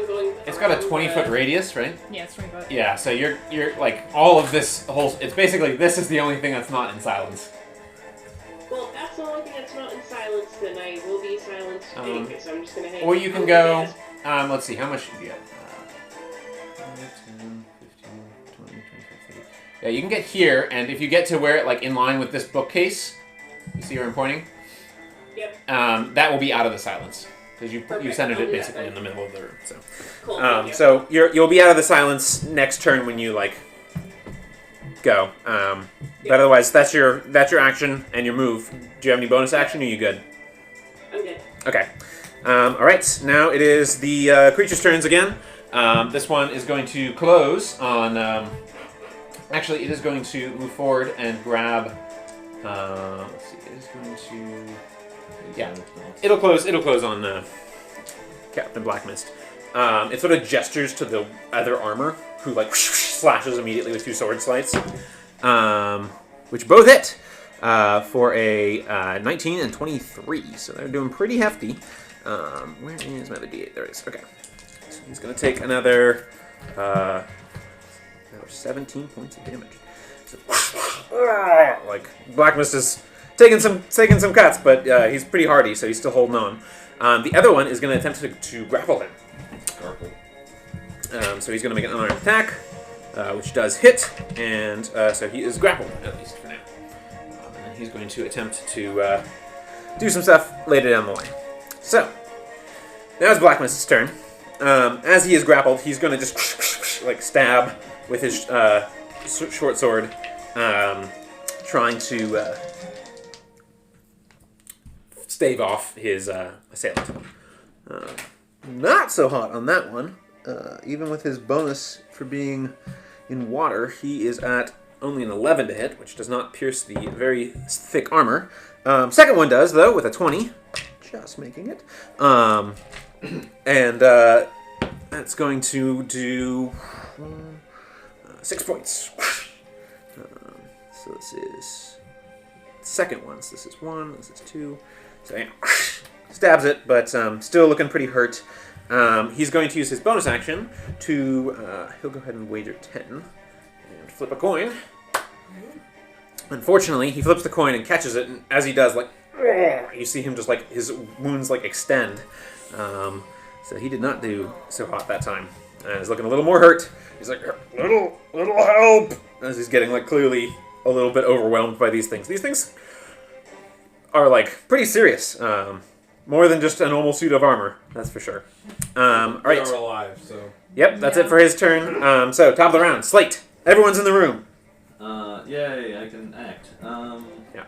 [SPEAKER 5] going?
[SPEAKER 2] It's got a
[SPEAKER 5] around
[SPEAKER 2] 20-foot radius, right?
[SPEAKER 1] Yeah, it's 20 foot.
[SPEAKER 2] Yeah, so you're like all of this whole. It's basically this is the only thing that's not in silence.
[SPEAKER 5] Well, if that's the only thing that's not in silence, then I will be silenced anyway. So I'm just gonna hang.
[SPEAKER 2] Or you can go. Let's see, how much did you get? 10, 15, 20, 25, 30. Yeah, you can get here, and if you get to where it like in line with this bookcase, you see where I'm pointing?
[SPEAKER 5] Yep.
[SPEAKER 2] That will be out of the silence because you
[SPEAKER 5] Perfect.
[SPEAKER 2] centered
[SPEAKER 5] I'll
[SPEAKER 2] it
[SPEAKER 5] do that
[SPEAKER 2] basically
[SPEAKER 5] then.
[SPEAKER 2] in the middle of the room. So.
[SPEAKER 5] Cool. thank you.
[SPEAKER 2] So you'll be out of the silence next turn when you like go. But otherwise, that's your action and your move. Do you have any bonus action? Or are you good?
[SPEAKER 5] I'm good.
[SPEAKER 2] Okay. All right. Now it is the creature's turns again. This one is going to close on. Actually, it is going to move forward and grab. Let's see. It is going to. Yeah. It'll close on Captain Blackmyst. It sort of gestures to the other armor, who like slashes immediately with 2 sword slices, which both hit for a 19 and 23. So they're doing pretty hefty. Where is my other D8? There it is. Okay. So he's going to take another 17 points of damage. So, like Blackmist is taking some cuts, but he's pretty hardy, so he's still holding on. The other one is going to attempt to grapple him. So he's going to make an unarmed attack, which does hit, and so he is grappled, at least for now. And he's going to attempt to do some stuff later down the line. So, now it's Blackmist's turn. As he is grappled, he's going to just like stab with his short sword, trying to stave off his assailant. Not so hot on that one. Even with his bonus for being in water, he is at only an 11 to hit, which does not pierce the very thick armor. Second one does, though, with a 20. Just making it. And that's going to do 6 points. So this is the second one. So this is 1, this is 2. So yeah, stabs it, but still looking pretty hurt. He's going to use his bonus action to, he'll go ahead and wager 10 and flip a coin. Unfortunately, he flips the coin and catches it, and as he does, like, you see him just, like, his wounds, like, extend. So he did not do so hot that time. He's looking a little more hurt. He's like, little help! As he's getting, like, clearly a little bit overwhelmed by these things. These things are, like, pretty serious. More than just a normal suit of armor, that's for sure. All right.
[SPEAKER 6] They're alive, so.
[SPEAKER 2] Yep, that's it for his turn. So, top of the round. Slate. Everyone's in the room.
[SPEAKER 4] Yay, I can act.
[SPEAKER 2] Yeah.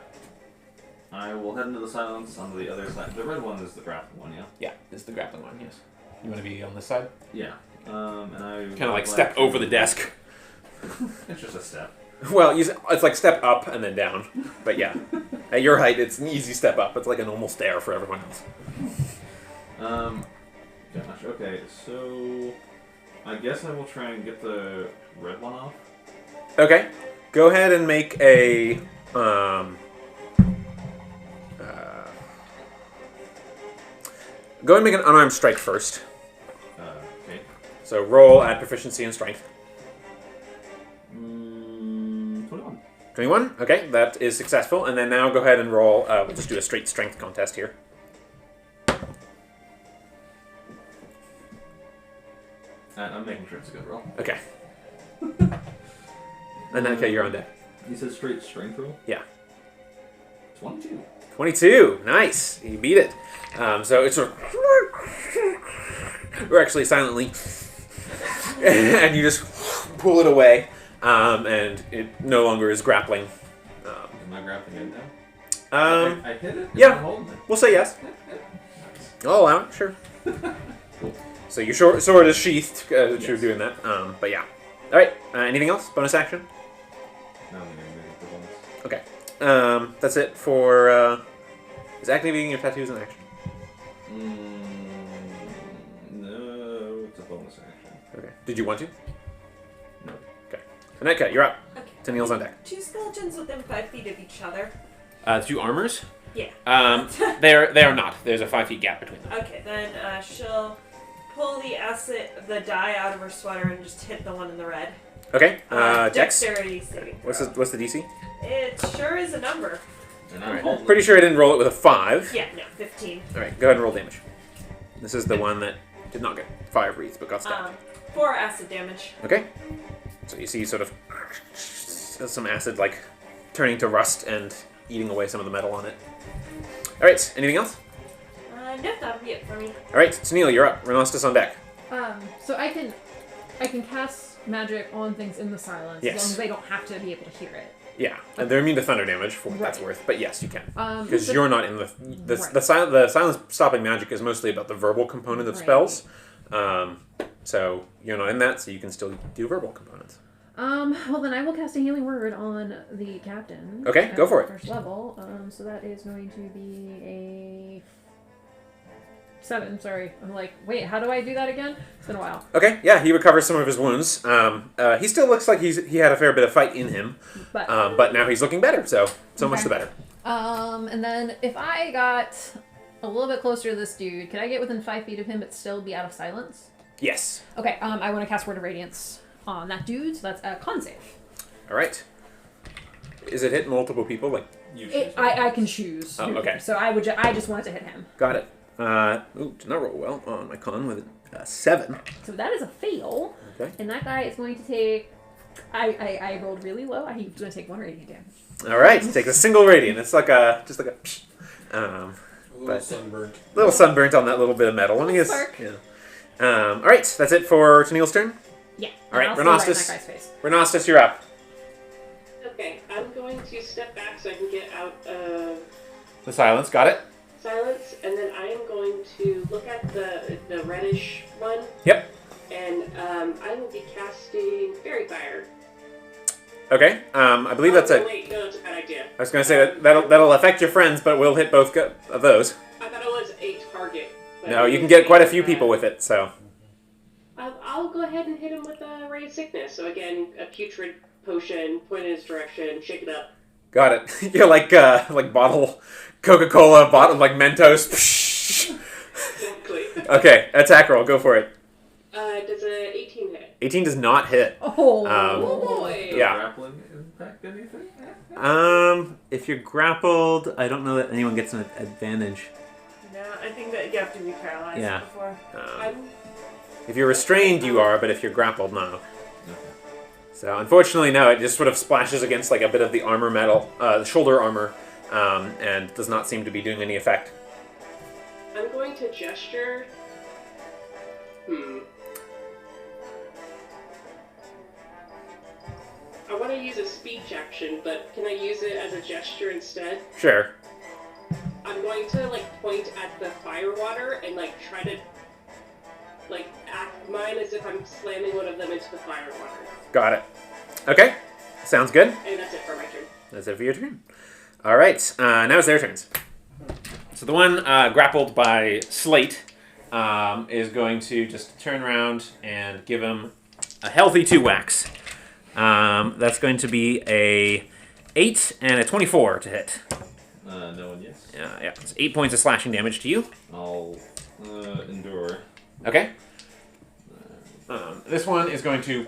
[SPEAKER 4] I will head into the silence on the other side. The red one is the grappling one, yeah?
[SPEAKER 2] Yeah, this is the grappling one, yes. You want to be on this side?
[SPEAKER 4] Yeah. And I
[SPEAKER 2] Kind of like step over the desk.
[SPEAKER 4] It's just a step.
[SPEAKER 2] Well, it's like step up and then down. But yeah, at your height, it's an easy step up. It's like a normal stair for everyone else.
[SPEAKER 4] Gosh, okay, so I guess I will try and get the red one off.
[SPEAKER 2] Okay, go ahead and make a go ahead and make an unarmed strike first.
[SPEAKER 4] Okay.
[SPEAKER 2] So roll at proficiency and strength.
[SPEAKER 4] 21.
[SPEAKER 2] 21? Okay, that is successful. And then now go ahead and roll. We'll just do a straight strength contest here.
[SPEAKER 4] I'm making sure it's a good roll.
[SPEAKER 2] Okay. And then, okay, you're on deck.
[SPEAKER 4] You said straight strength roll?
[SPEAKER 2] Yeah.
[SPEAKER 4] 22.
[SPEAKER 2] 22. Nice. You beat it. So it's sort of... We're actually silently... and you just pull it away. And it no longer is grappling.
[SPEAKER 4] Am I grappling it now? I hit it?
[SPEAKER 2] Yeah.
[SPEAKER 4] Am I holding it?
[SPEAKER 2] We'll say yes.
[SPEAKER 4] Nice.
[SPEAKER 2] I'll allow it, sure.
[SPEAKER 4] Cool.
[SPEAKER 2] So your sword is sheathed that
[SPEAKER 4] Yes.
[SPEAKER 2] you're doing that. But yeah. All right. Anything else? Bonus action?
[SPEAKER 4] No, I'm going to make it the bonus.
[SPEAKER 2] Okay. That's it for... is activating your tattoos an action?
[SPEAKER 4] No, it's a bonus action.
[SPEAKER 2] Okay. Did you want to?
[SPEAKER 4] No.
[SPEAKER 2] Okay. Anetka, you're up.
[SPEAKER 3] Okay.
[SPEAKER 2] Tennille's on deck.
[SPEAKER 3] 2 skeletons within 5 feet of each other.
[SPEAKER 2] 2 armors?
[SPEAKER 3] Yeah.
[SPEAKER 2] They are not. There's a 5 feet gap between them.
[SPEAKER 3] Okay, then she'll pull the dye out of her sweater and just hit the one in the red.
[SPEAKER 2] Okay. Dex?
[SPEAKER 3] Dexterity saving.
[SPEAKER 2] What's the DC?
[SPEAKER 3] It sure is a number.
[SPEAKER 4] And
[SPEAKER 2] All
[SPEAKER 4] I'm
[SPEAKER 2] right.
[SPEAKER 4] holding
[SPEAKER 2] Pretty sure I didn't roll it with a 5.
[SPEAKER 3] Yeah, no, 15.
[SPEAKER 2] All right. Go ahead and roll damage. This is the one that did not get fire breathed but got stabbed.
[SPEAKER 3] 4 acid damage.
[SPEAKER 2] Okay. So you see sort of some acid like turning to rust and eating away some of the metal on it. All right. Anything else?
[SPEAKER 3] No, that would be it for me.
[SPEAKER 2] All right. Tennille, you're up. Renostus on deck.
[SPEAKER 1] So I can cast magic on things in the silence
[SPEAKER 2] Yes.
[SPEAKER 1] as long as they don't have to be able to hear it.
[SPEAKER 2] Yeah, and they're immune to thunder damage for what that's
[SPEAKER 1] Right.
[SPEAKER 2] worth. But yes, you can
[SPEAKER 1] Um,
[SPEAKER 2] because
[SPEAKER 1] but-
[SPEAKER 2] you're not in the silence stopping magic is mostly about the verbal component of
[SPEAKER 1] Right.
[SPEAKER 2] spells. So you're not in that, so you can still do verbal components.
[SPEAKER 1] Well then I will cast a healing word on the captain.
[SPEAKER 2] Okay,
[SPEAKER 1] at
[SPEAKER 2] go for it.
[SPEAKER 1] First level. So that is going to be a 7. Sorry, I'm like, wait, how do I do that again? It's been a while.
[SPEAKER 2] Okay, yeah, he recovers some of his wounds. He still looks like he had a fair bit of fight in him, but now he's looking better. So much the better.
[SPEAKER 1] And then if I got a little bit closer to this dude, can I get within 5 feet of him but still be out of silence?
[SPEAKER 2] Yes.
[SPEAKER 1] Okay. I want to cast Word of Radiance on that dude. So that's a con save.
[SPEAKER 2] All right. Is it hit multiple people? Like
[SPEAKER 4] You choose.
[SPEAKER 1] I can choose.
[SPEAKER 2] Oh, okay.
[SPEAKER 1] So I just wanted to hit him.
[SPEAKER 2] got it. Did not roll well on my con with a 7.
[SPEAKER 1] So that is a fail.
[SPEAKER 2] Okay.
[SPEAKER 1] And that guy is going to take. I rolled really low. He's going to take 1 radiant damage.
[SPEAKER 2] All right. Takes a single radiant. It's like just like a.
[SPEAKER 6] A little
[SPEAKER 2] But-
[SPEAKER 6] sunburnt.
[SPEAKER 2] Little sunburnt on that little bit of metal. I mean,
[SPEAKER 1] Spark.
[SPEAKER 2] yeah. All right. That's it for Tennille's turn.
[SPEAKER 1] Yeah.
[SPEAKER 2] All right,
[SPEAKER 1] And I'll throw
[SPEAKER 2] Renostus.
[SPEAKER 1] right in that guy's face.
[SPEAKER 2] Renostus, you're up.
[SPEAKER 5] Okay, I'm going to step back so I can get out of
[SPEAKER 2] The silence. Got it.
[SPEAKER 5] silence, and then I am going to look at the reddish one,
[SPEAKER 2] Yep.
[SPEAKER 5] and I will be casting Fairy Fire.
[SPEAKER 2] Okay. I believe that's
[SPEAKER 5] no,
[SPEAKER 2] a.
[SPEAKER 5] Wait, no, that's a bad idea.
[SPEAKER 2] I was going to say that'll affect your friends, but we'll hit both of those.
[SPEAKER 5] I thought it was a target. but
[SPEAKER 2] No,
[SPEAKER 5] it
[SPEAKER 2] you can
[SPEAKER 5] is
[SPEAKER 2] get quite a few
[SPEAKER 5] bad.
[SPEAKER 2] people with it. So.
[SPEAKER 5] I'll go ahead and hit him with a Ray of Sickness. So again, a putrid potion, point in his direction, shake it up.
[SPEAKER 2] Got it. You're like bottle Coca-Cola, bottle like Mentos.
[SPEAKER 5] Exactly.
[SPEAKER 2] Okay, attack roll. Go for it.
[SPEAKER 5] Does a 18 hit?
[SPEAKER 2] 18 does not hit.
[SPEAKER 1] Oh.
[SPEAKER 5] Oh boy.
[SPEAKER 4] Does
[SPEAKER 2] Yeah.
[SPEAKER 4] grappling impact anything?
[SPEAKER 2] If you're grappled, I don't know that anyone gets an advantage.
[SPEAKER 3] No, I think that you have to be paralyzed
[SPEAKER 2] Yeah.
[SPEAKER 3] before.
[SPEAKER 5] I'm
[SPEAKER 2] If you're restrained, you are, but if you're grappled, no. So unfortunately, no. It just sort of splashes against like a bit of the armor metal, the shoulder armor, and does not seem to be doing any effect.
[SPEAKER 5] I'm going to gesture. I want to use a speech action, but can I use it as a gesture instead?
[SPEAKER 2] Sure.
[SPEAKER 5] I'm going to point at the fire water and try to act mine as if I'm slamming one of them into the fire water.
[SPEAKER 2] Got it. Okay. Sounds good.
[SPEAKER 5] And that's it for my turn.
[SPEAKER 2] That's it for your turn. All right. Now it's their turns. So the one grappled by Slate is going to just turn around and give him a healthy 2 whacks. That's going to be a 8 and a 24 to hit.
[SPEAKER 4] No and yes.
[SPEAKER 2] Yeah. It's 8 points of slashing damage to you.
[SPEAKER 4] I'll endure.
[SPEAKER 2] Okay. This one is going to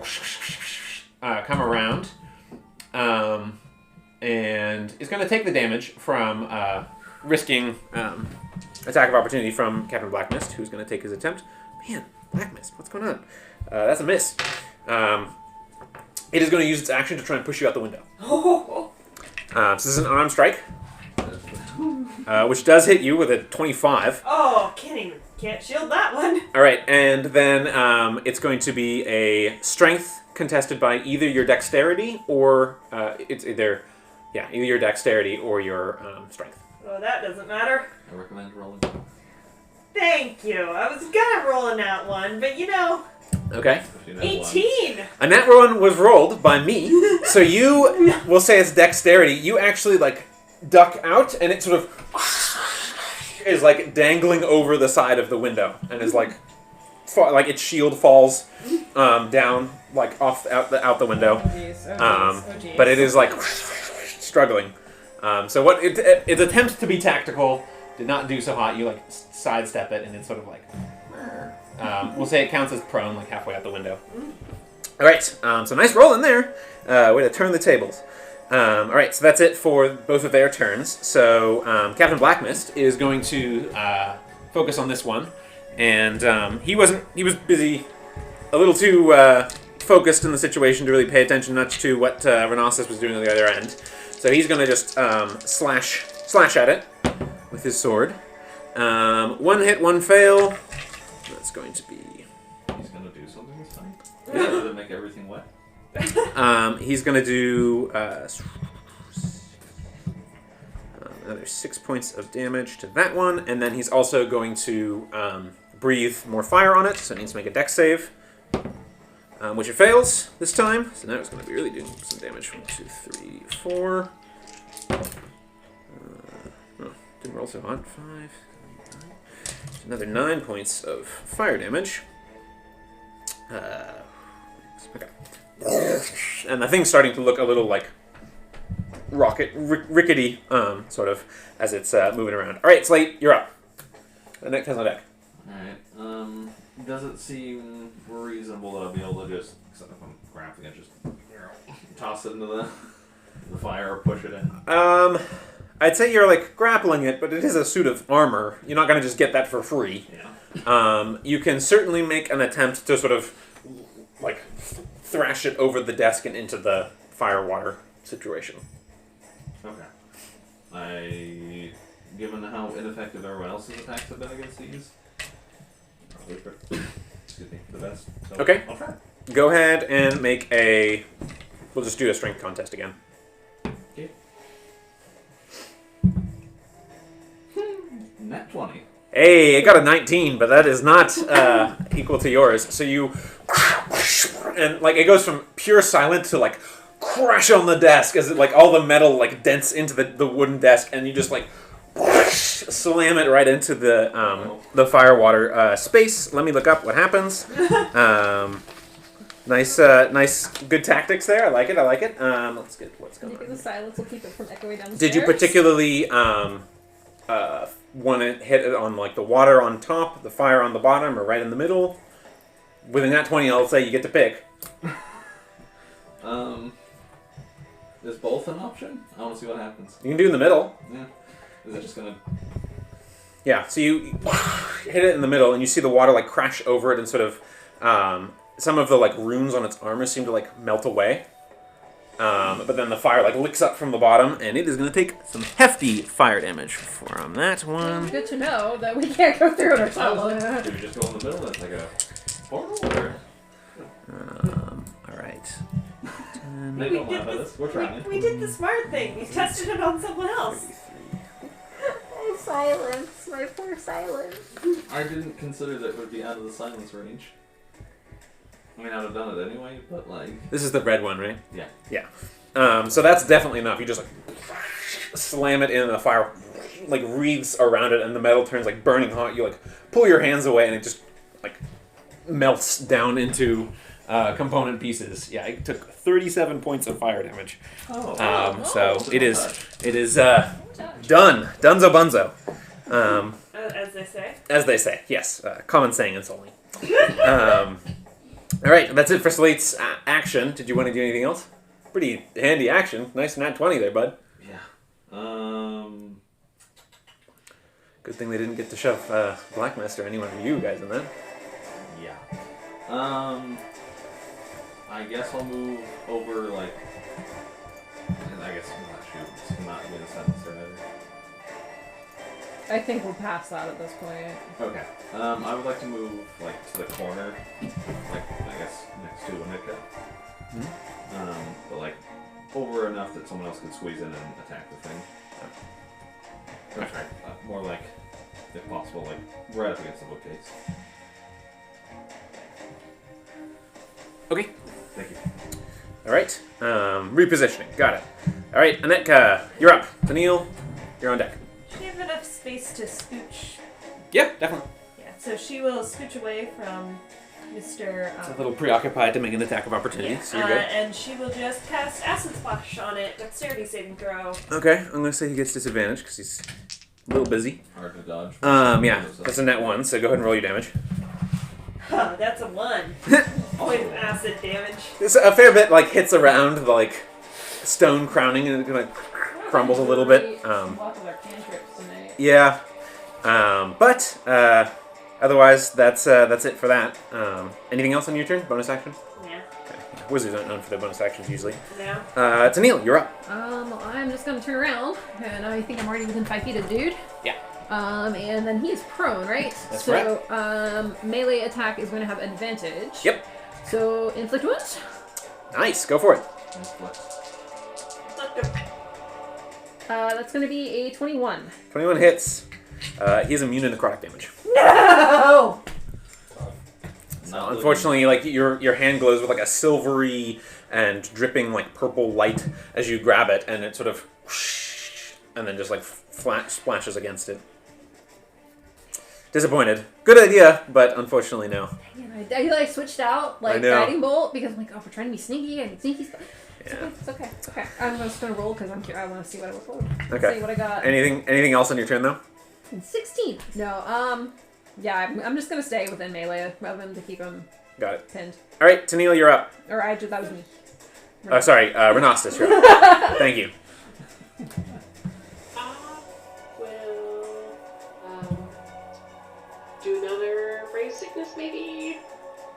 [SPEAKER 2] come around and is going to take the damage from risking attack of opportunity from Captain Blackmyst, who's going to take his attempt. Man, Blackmyst, what's going on? That's a miss. It is going to use its action to try and push you out the window. So this is an unarmed strike, which does hit you with a 25.
[SPEAKER 3] Oh, can't shield that one.
[SPEAKER 2] All right, and then it's going to be a strength contested by either your dexterity or it's either your dexterity or your strength.
[SPEAKER 3] Oh, that doesn't matter.
[SPEAKER 4] I recommend rolling.
[SPEAKER 3] Thank you. I was gonna roll a nat one, but
[SPEAKER 2] Okay.
[SPEAKER 3] 18.
[SPEAKER 2] A nat one was rolled by me, so you will say it's dexterity. You actually duck out, and it sort of is dangling over the side of the window, and is its shield falls down out the window.
[SPEAKER 1] Oh, jeez. Oh, jeez.
[SPEAKER 2] But it is struggling. So what its attempt to be tactical did not do so hot. You sidestep it, and it's sort of we'll say it counts as prone, halfway out the window. All right. So nice roll in there. Way to turn the tables. All right. So that's it for both of their turns. So Captain Blackmyst is going to focus on this one, and he was busy, a little too focused in the situation to really pay attention much to what Renostus was doing on the other end. So he's going to just slash at it with his sword. 1 hit, 1 fail. That's going to be.
[SPEAKER 4] He's gonna do something this time. Yeah. To make everything wet.
[SPEAKER 2] He's going to do another 6 points of damage to that one, and then he's also going to breathe more fire on it, so it needs to make a dex save, which it fails this time. So now it's going to be really doing some damage. 1, 2, 3, 4. Didn't roll so hot. 5, 9. Another 9 points of fire damage. Okay. And the thing's starting to look a little like rickety, sort of, as it's moving around. All right, Slate, you're up. The next has on deck.
[SPEAKER 4] Alright, does it seem reasonable that I'll be able to just, if I'm grappling it, just toss it into the fire or push it in?
[SPEAKER 2] I'd say you're like grappling it, but it is a suit of armor. You're not going to just get that for free.
[SPEAKER 4] Yeah.
[SPEAKER 2] You can certainly make an attempt to sort of like thrash it over the desk and into the fire water situation.
[SPEAKER 4] Okay. Given how ineffective everyone else's attacks have been against these, probably excuse me, the best. So
[SPEAKER 2] Okay.
[SPEAKER 4] I'll try.
[SPEAKER 2] Go ahead and make a. We'll just do a strength contest again.
[SPEAKER 4] Okay. Nat 20.
[SPEAKER 2] Hey, I got a 19, but that is not equal to yours. So you, and like it goes from pure silence to like crash on the desk as it, like all the metal like dents into the wooden desk, and you just like slam it right into the fire water space. Let me look up what happens. Nice, good tactics there. I like it. Let's get what's going
[SPEAKER 1] Maybe
[SPEAKER 2] on.
[SPEAKER 1] the silence will keep it from echoing down the
[SPEAKER 2] Did you
[SPEAKER 1] stairs.
[SPEAKER 2] particularly want to hit it on like the water on top, the fire on the bottom, or right in the middle? With a nat 20, I'll say you get to pick.
[SPEAKER 4] Is both an option? I want to see what happens.
[SPEAKER 2] You can do in the middle.
[SPEAKER 4] Yeah. Is it just gonna?
[SPEAKER 2] Yeah, so you hit it in the middle, and you see the water like crash over it, and sort of some of the like runes on its armor seem to like melt away. But then the fire like licks up from the bottom, and it is going to take some hefty fire damage from that one.
[SPEAKER 1] Good to know that we can't go through it ourselves.
[SPEAKER 4] Do we just go in the middle? It's like a portal, or?
[SPEAKER 2] All right.
[SPEAKER 4] They don't laugh at us. We're trying.
[SPEAKER 3] We did the smart thing. We tested it on someone else.
[SPEAKER 1] Silence, my poor silence.
[SPEAKER 4] I didn't consider that it would be out of the silence range. I mean, I would have done it anyway, but like...
[SPEAKER 2] This is the red one, right?
[SPEAKER 4] Yeah.
[SPEAKER 2] Yeah. So that's definitely enough. You just like slam it in, the fire like wreaths around it, and the metal turns like burning hot. You like pull your hands away, and it just like melts down into component pieces. Yeah, it took 37 points of fire damage. So it is done. Dunzo bunzo.
[SPEAKER 3] As they say.
[SPEAKER 2] As they say, yes. Common saying and solely. All right, that's it for Slate's action. Did you want to do anything else? Pretty handy action. Nice nat 20 there, bud.
[SPEAKER 4] Yeah.
[SPEAKER 2] Good thing they didn't get to shove Blackmist or anyone of you guys in that.
[SPEAKER 4] Yeah. I guess I'll move over, like... And I guess I'm not shooting. I'm not going to sentence or whatever.
[SPEAKER 1] I think we're past that at this point.
[SPEAKER 4] Okay. I would like to move, like, to the corner. Like, I guess, next to Anika. But, like, over enough that someone else could squeeze in and attack the thing. Or, sorry, more like, if possible, like, right up against the bookcase.
[SPEAKER 2] Okay.
[SPEAKER 4] Thank you.
[SPEAKER 2] All right. Repositioning. Got it. All right, Anetka, you're up. Daniil, you're on deck.
[SPEAKER 3] Should we have enough space to scooch?
[SPEAKER 2] Yeah, definitely.
[SPEAKER 3] Yeah, so she will scooch away from Mr.
[SPEAKER 2] It's a little preoccupied to make an attack of opportunity, so you're good.
[SPEAKER 3] And she will just cast Acid Splash on it. Dexterity saving throw.
[SPEAKER 2] Okay, I'm going to say he gets disadvantage because he's a little busy.
[SPEAKER 4] Hard to dodge.
[SPEAKER 2] Yeah, that's a net 1, so go ahead and roll your damage.
[SPEAKER 3] Huh, that's a 1. Point of acid damage.
[SPEAKER 2] It's a fair bit, like, hits around the, like, stone crowning and it kind of crumbles a little bit.
[SPEAKER 1] Lots of our cantrips tonight.
[SPEAKER 2] Yeah. But otherwise, that's it for that. Anything else on your turn? Bonus action?
[SPEAKER 3] Yeah.
[SPEAKER 2] Okay. Wizards aren't known for their bonus actions usually.
[SPEAKER 3] No.
[SPEAKER 2] Daniil, you're up.
[SPEAKER 1] I'm just gonna turn around, and I think I'm already within 5 feet of the dude.
[SPEAKER 2] Yeah.
[SPEAKER 1] And then he's prone, right?
[SPEAKER 2] That's
[SPEAKER 1] so, melee attack is going to have advantage.
[SPEAKER 2] Yep.
[SPEAKER 1] So, inflict wounds.
[SPEAKER 2] Nice. Go for it.
[SPEAKER 4] Nice flex.
[SPEAKER 1] That's going to be a 21.
[SPEAKER 2] 21 hits. He's immune to necrotic damage.
[SPEAKER 1] No!
[SPEAKER 2] So unfortunately, like your hand glows with like a silvery and dripping like purple light as you grab it, and it sort of whoosh, and then just like splashes against it. Disappointed. Good idea, but unfortunately no.
[SPEAKER 1] Man, I like switched out like guiding bolt because I'm like, oh, we're trying to be sneaky and sneaky stuff. It's okay. It's okay. I'm just gonna roll because I'm curious. I want to see what I roll.
[SPEAKER 2] Okay.
[SPEAKER 1] See what I got.
[SPEAKER 2] Anything else on your turn though?
[SPEAKER 1] 16. No. Yeah. I'm just gonna stay within melee rather than to keep him
[SPEAKER 2] Got it.
[SPEAKER 1] pinned.
[SPEAKER 2] All right, Tennille, you're up.
[SPEAKER 1] Or that was me.
[SPEAKER 2] Oh, sorry, Renostus, you're up. Thank you.
[SPEAKER 5] Do another Brave Sickness, maybe?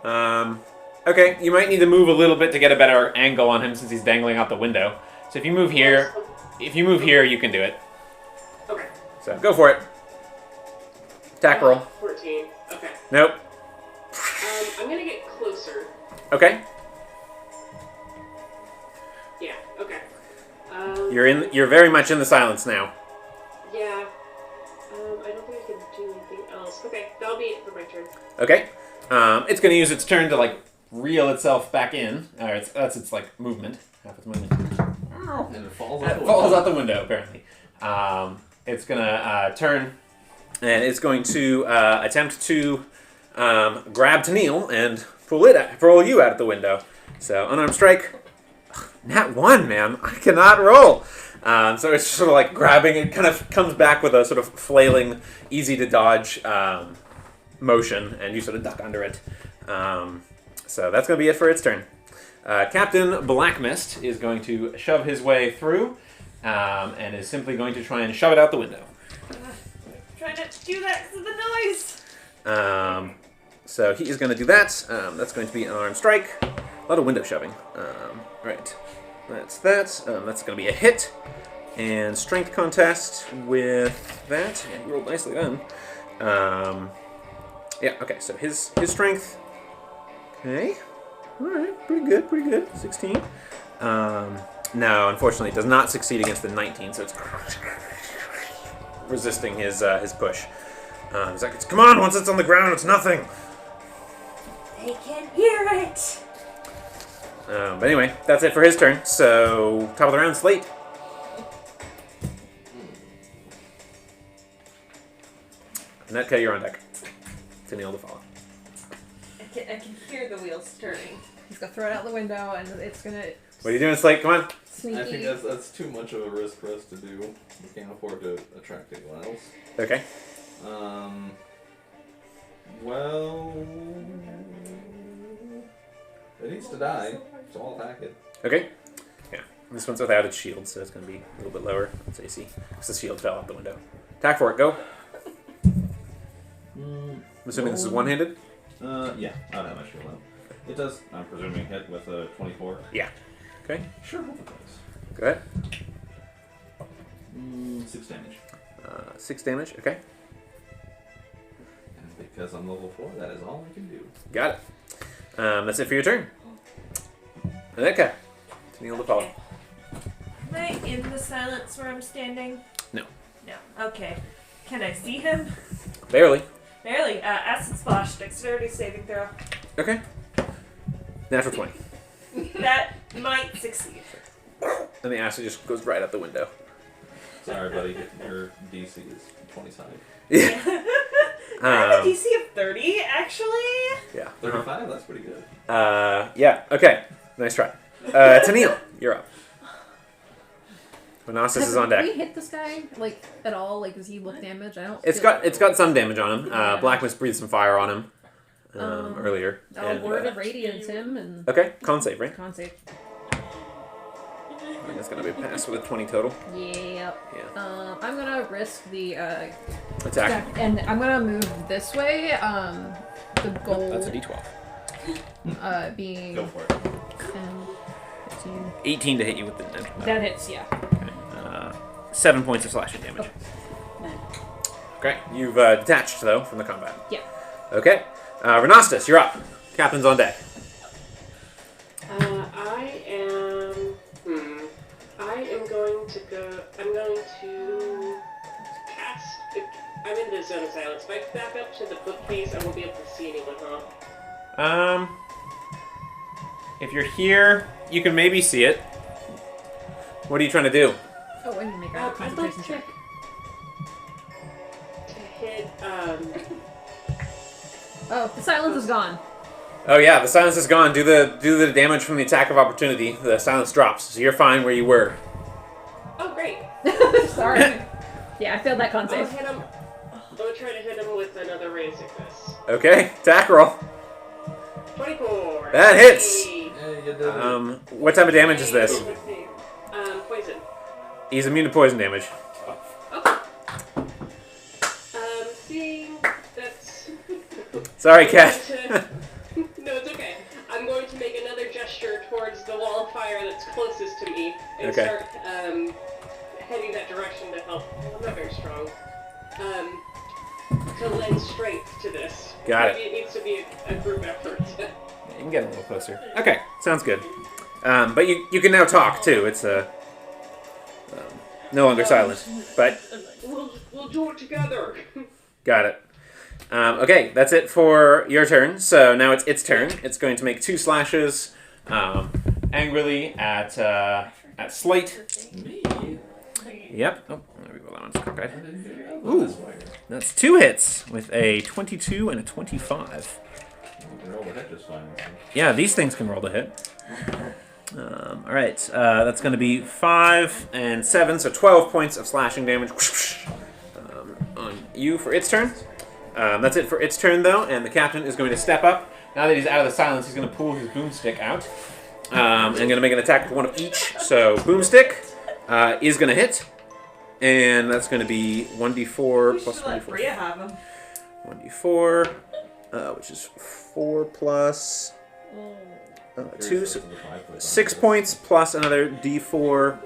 [SPEAKER 2] Okay, you might need to move a little bit to get a better angle on him since he's dangling out the window. So if you move here, you can do it.
[SPEAKER 5] Okay.
[SPEAKER 2] So go for it. Attack roll.
[SPEAKER 5] 14. Okay.
[SPEAKER 2] Nope.
[SPEAKER 5] I'm gonna get closer.
[SPEAKER 2] Okay.
[SPEAKER 5] Yeah. Okay.
[SPEAKER 2] You're very much in the silence now.
[SPEAKER 5] Yeah. I don't think I can do anything else. Okay, that'll be it for my turn.
[SPEAKER 2] Okay. It's going to use its turn to like reel itself back in. That's its like movement, half its movement.
[SPEAKER 4] And it falls
[SPEAKER 2] out the window apparently. It's going to turn, and it's going to attempt to grab Tennille and pull you out of the window. So unarmed strike. Nat 1, man. I cannot roll. So it's sort of like grabbing. It kind of comes back with a sort of flailing, easy to dodge motion, and you sort of duck under it. So that's going to be it for its turn. Captain Blackmyst is going to shove his way through, and is simply going to try and shove it out the window.
[SPEAKER 3] Trying to do that because of the noise.
[SPEAKER 2] So he is going to do that. That's going to be an unarmed strike. A lot of window shoving. Right. That's that. That's going to be a hit. And strength contest with that. Yeah, he rolled nicely then. Yeah, okay, so his strength. Okay. Alright, pretty good. 16. No, unfortunately, it does not succeed against the 19, so it's resisting his push. He's like, come on, once it's on the ground, it's nothing.
[SPEAKER 3] They can hear it.
[SPEAKER 2] But anyway, that's it for his turn. So, top of the round, Slate. Netka, you're on deck. Tennille to follow.
[SPEAKER 3] I can hear the wheels turning.
[SPEAKER 1] He's gonna throw it out the window, and it's gonna.
[SPEAKER 2] What are you doing, Slate? Come on.
[SPEAKER 1] Sneaky.
[SPEAKER 4] I think that's too much of a risk for us to do. We can't afford to attract anyone else.
[SPEAKER 2] Okay.
[SPEAKER 4] Well, it needs to die, so I'll attack it.
[SPEAKER 2] Okay. Yeah. This one's without its shield, so it's going to be a little bit lower. It's AC. Because the shield fell out the window. Attack for it. Go. I'm assuming this is one-handed?
[SPEAKER 4] Yeah. I don't have my shield out. It does, I'm presuming, hit with a 24.
[SPEAKER 2] Yeah. Okay.
[SPEAKER 4] Sure, it does.
[SPEAKER 2] Go ahead.
[SPEAKER 4] 6 damage.
[SPEAKER 2] 6 damage. Okay.
[SPEAKER 4] And because I'm level 4, that is all I can do.
[SPEAKER 2] Got it. That's it for your turn. Okay. Tennille to follow.
[SPEAKER 3] Am I in the silence where I'm standing?
[SPEAKER 2] No.
[SPEAKER 3] No. Okay. Can I see him?
[SPEAKER 2] Barely.
[SPEAKER 3] Barely. Acid splash. Dexterity saving throw.
[SPEAKER 2] Okay. Natural 20.
[SPEAKER 3] That might succeed.
[SPEAKER 2] And the acid just goes right out the window.
[SPEAKER 4] Sorry, buddy. Your DC is 25.
[SPEAKER 2] Yeah.
[SPEAKER 3] I have a DC of 30, actually.
[SPEAKER 2] Yeah.
[SPEAKER 4] 35? That's pretty good.
[SPEAKER 2] Yeah. Okay. Nice try. Tennille, you're up. Renostus is on deck.
[SPEAKER 1] Did we hit this guy like at all? Like, does he look damaged? I don't.
[SPEAKER 2] It's got some damage on him. Blackmist breathed some fire on him earlier.
[SPEAKER 1] I'll
[SPEAKER 2] and,
[SPEAKER 1] word of radiance him and.
[SPEAKER 2] Okay, con save, right?
[SPEAKER 1] Con save.
[SPEAKER 2] And it's gonna be a pass with a 20 total.
[SPEAKER 1] Yeah.
[SPEAKER 2] Yeah.
[SPEAKER 1] I'm gonna risk the
[SPEAKER 2] Attack.
[SPEAKER 1] and I'm gonna move this way. The goal.
[SPEAKER 2] That's a D12.
[SPEAKER 1] Being.
[SPEAKER 4] Go for it.
[SPEAKER 1] 10, 15.
[SPEAKER 2] 18 to hit you with the
[SPEAKER 1] That hits, yeah.
[SPEAKER 2] Okay. 7 points of slashing damage. Okay, you've detached though from the combat.
[SPEAKER 1] Yeah.
[SPEAKER 2] Okay, Renostus, you're up. Captain's on deck.
[SPEAKER 5] I am going to go. I'm going zone of silence. If I back up to the bookcase, I won't be able to see anyone, huh?
[SPEAKER 2] If you're here, you can maybe see it. What are you trying to do?
[SPEAKER 1] Oh, I need to make a
[SPEAKER 5] I'd
[SPEAKER 1] concentration
[SPEAKER 5] like
[SPEAKER 1] check.
[SPEAKER 5] to hit,
[SPEAKER 1] Oh, the silence is gone.
[SPEAKER 2] Oh yeah, the silence is gone. Do the damage from the attack of opportunity. The silence drops, so you're fine where you were.
[SPEAKER 5] Oh, great.
[SPEAKER 1] Sorry. Yeah, I failed that con
[SPEAKER 5] I'll
[SPEAKER 1] save.
[SPEAKER 5] hit him. I'll try to hit him with another ray of sickness.
[SPEAKER 2] Okay, attack roll.
[SPEAKER 5] 24.
[SPEAKER 2] That hits.
[SPEAKER 5] Hey.
[SPEAKER 4] Yeah, you did it.
[SPEAKER 2] What type of damage is this?
[SPEAKER 5] Poison.
[SPEAKER 2] He's immune to poison damage.
[SPEAKER 5] Okay. Seeing that's...
[SPEAKER 2] Sorry, Cat.
[SPEAKER 5] No, it's okay. I'm going to make another gesture towards the wall of fire that's closest to me and
[SPEAKER 2] Okay.
[SPEAKER 5] start heading that direction to help. I'm not very strong. To lend strength to this.
[SPEAKER 2] Got it.
[SPEAKER 5] Maybe it needs to be a group effort.
[SPEAKER 2] You can get a little closer. Okay, sounds good. But you can now talk too. It's no longer silent. But
[SPEAKER 5] We'll do it together.
[SPEAKER 2] got it. Okay, that's it for your turn. So now it's its turn. It's going to make 2 slashes angrily at Slate.
[SPEAKER 4] Me?
[SPEAKER 2] Yep. Oh, there we go. That one's cockeyed.
[SPEAKER 4] I didn't get out
[SPEAKER 2] Ooh.
[SPEAKER 4] this way.
[SPEAKER 2] That's 2 hits with a 22 and a 25.
[SPEAKER 4] You can roll the hit just fine.
[SPEAKER 2] Yeah, these things can roll to hit. All right, that's going to be 5 and 7, so 12 points of slashing damage on you for its turn. That's it for its turn, though, and the captain is going to step up. Now that he's out of the silence, he's going to pull his boomstick out and going to make an attack with one of each. So boomstick is going to hit, and that's going to be 1d4
[SPEAKER 3] We
[SPEAKER 2] plus
[SPEAKER 3] should let
[SPEAKER 2] 1d4.
[SPEAKER 3] Bria have him.
[SPEAKER 2] 1d4, which is 4 plus 2, so 6 points plus another d4,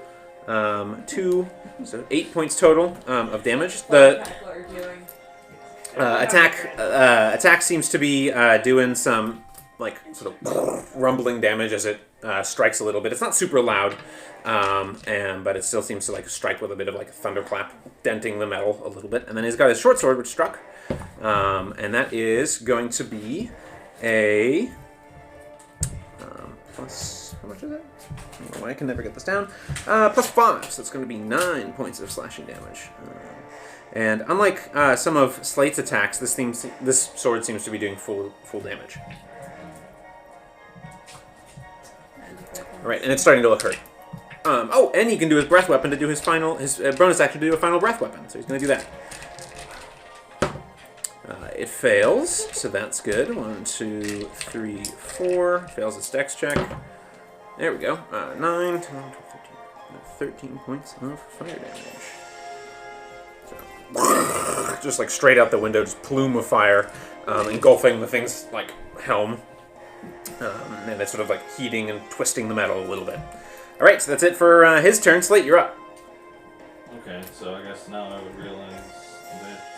[SPEAKER 2] 2, so 8 points total of damage. The
[SPEAKER 3] Cackler doing.
[SPEAKER 2] attack seems to be doing some like sort of rumbling damage as it strikes a little bit. It's not super loud, but it still seems to like strike with a bit of like a thunderclap, denting the metal a little bit. And then he's got his short sword, which struck, and that is going to be a plus. How much is it? I don't know why I can never get this down. Plus 5, so it's going to be 9 points of slashing damage. And unlike some of Slate's attacks, this sword seems to be doing full damage. All right, and it's starting to look hurt. And he can do his breath weapon to do his bonus action to do a final breath weapon. So he's going to do that. It fails, so that's good. 1, 2, 3, 4. Fails its dex check. There we go. 9, 10, 12, 13. 13 points of fire damage. So, just like straight out the window, just plume of fire, engulfing the thing's like helm. And it's sort of like heating and twisting the metal a little bit. All right, so that's it for his turn. Slate, you're up.
[SPEAKER 4] Okay, so I guess now I would realize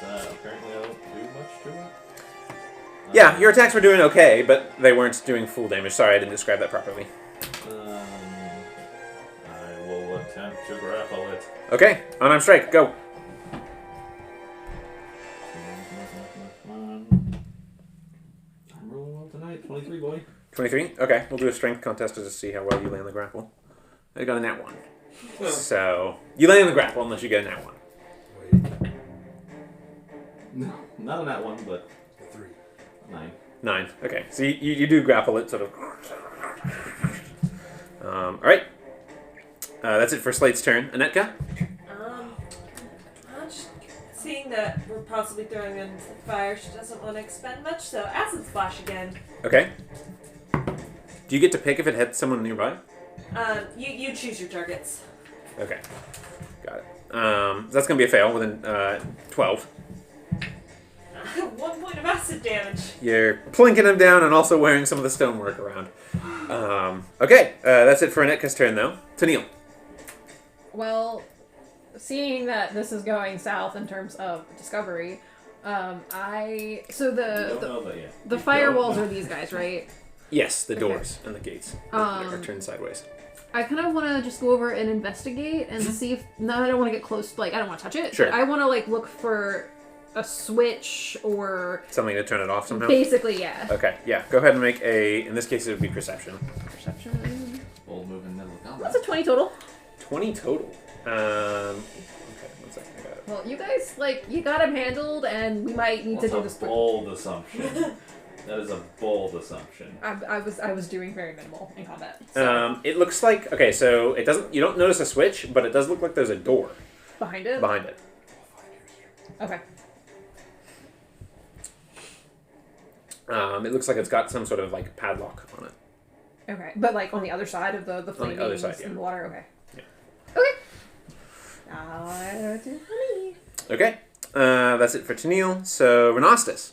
[SPEAKER 4] that apparently I don't do much to it.
[SPEAKER 2] Yeah, your attacks were doing okay, but they weren't doing full damage. Sorry, I didn't describe that properly.
[SPEAKER 4] I will attempt to grapple it.
[SPEAKER 2] Okay, unarmed strike, go.
[SPEAKER 4] I'm rolling well tonight. 23, boy.
[SPEAKER 2] 23? Okay, we'll do a strength contest to see how well you land the grapple. I got a nat 1. So, you land the grapple unless you get a nat 1.
[SPEAKER 7] Wait,
[SPEAKER 4] No, not on that one, but
[SPEAKER 7] 3.
[SPEAKER 4] 9.
[SPEAKER 2] 9. Okay, so you do grapple it, sort of. Alright. That's it for Slate's turn. Anetka?
[SPEAKER 3] Just seeing that we're possibly throwing in the fire, she doesn't want to expend much, so acid splash again.
[SPEAKER 2] Okay. Do you get to pick if it hits someone nearby?
[SPEAKER 3] You choose your targets.
[SPEAKER 2] Okay. Got it. That's going to be a fail within 12.
[SPEAKER 3] 1 point of acid damage.
[SPEAKER 2] You're plinking him down and also wearing some of the stonework around. Okay, that's it for Anetka's turn, though. Tennille.
[SPEAKER 1] Well, seeing that this is going south in terms of discovery,
[SPEAKER 4] Don't
[SPEAKER 1] the
[SPEAKER 4] know that yet.
[SPEAKER 1] firewalls are these guys, right?
[SPEAKER 2] Yes, the
[SPEAKER 1] Okay.
[SPEAKER 2] doors and the gates are turned sideways.
[SPEAKER 1] I kind of want to just go over and investigate and see if. No, I don't want to get close. Like, I don't want to touch it.
[SPEAKER 2] Sure.
[SPEAKER 1] But I want to like look for a switch or
[SPEAKER 2] Something to turn it off somehow?
[SPEAKER 1] basically, yeah.
[SPEAKER 2] Okay, yeah. Go ahead and make a... In this case, it would be perception.
[SPEAKER 1] Perception.
[SPEAKER 4] Bold move in the middle of combat.
[SPEAKER 1] That's a 20 total.
[SPEAKER 2] 20 total. Okay, 1 second. I got it.
[SPEAKER 1] Well, you guys, like, you got him handled, and we might need to do this.
[SPEAKER 4] That's a bold assumption. That is a bold assumption.
[SPEAKER 1] I was doing very minimal in combat. So.
[SPEAKER 2] It looks like... Okay, so it doesn't... You don't notice a switch, but it does look like there's a door
[SPEAKER 1] Behind it?
[SPEAKER 2] behind it.
[SPEAKER 1] Okay.
[SPEAKER 2] It looks like it's got some sort of, like, padlock on it.
[SPEAKER 1] Okay. But, like, on the other side of the flaming
[SPEAKER 2] other side, yeah.
[SPEAKER 1] in the water? Okay.
[SPEAKER 2] Yeah.
[SPEAKER 1] Okay.
[SPEAKER 2] Okay. That's it for Tennille. So, Renostus.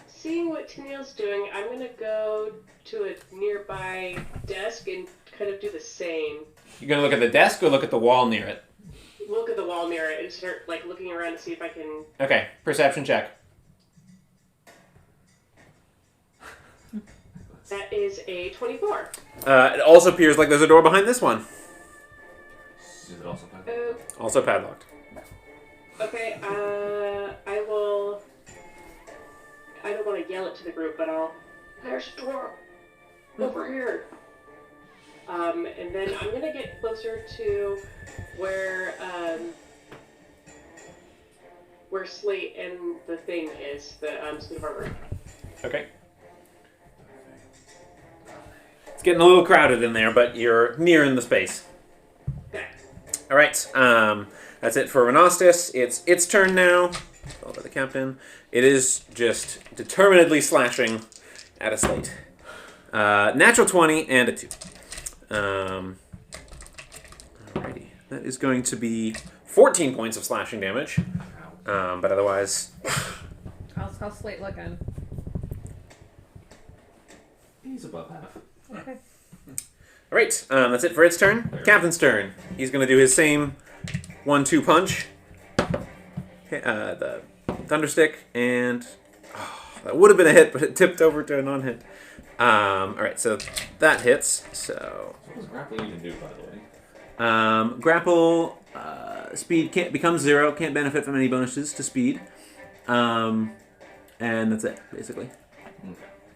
[SPEAKER 5] Seeing what Tennille's doing, I'm gonna go to a nearby desk and kind of do the same.
[SPEAKER 2] You're going to look at the desk or look at the wall near it?
[SPEAKER 5] Look at the wall near it and start like looking around to see if I can.
[SPEAKER 2] Okay. Perception check.
[SPEAKER 5] That is a 24.
[SPEAKER 2] It also appears like there's a door behind this one.
[SPEAKER 4] Is it also padlocked?
[SPEAKER 2] Also padlocked.
[SPEAKER 5] Okay, I will. I don't want to yell it to the group, but I'll. There's a door over here. And then I'm gonna get closer to where Slate and the thing is, the suit of armor.
[SPEAKER 2] Okay. It's getting a little crowded in there, but you're near in the space.
[SPEAKER 5] Okay.
[SPEAKER 2] All right. That's it for Renostus. It's its turn now. Followed by the captain. It is just determinedly slashing at a Slate. Natural 20 and a 2. Alrighty. That is going to be 14 points of slashing damage. But otherwise...
[SPEAKER 1] How's Slate looking?
[SPEAKER 4] He's above half.
[SPEAKER 1] Okay.
[SPEAKER 2] Alright, that's it for its turn. Captain's turn. He's going to do his same 1-2 punch. Okay, the Thunderstick, and... that would have been a hit, but it tipped over to a non-hit. Alright, so that hits. So...
[SPEAKER 4] What does grapple even do, by the way?
[SPEAKER 2] Grapple, speed becomes 0, can't benefit from any bonuses to speed. And that's it, basically.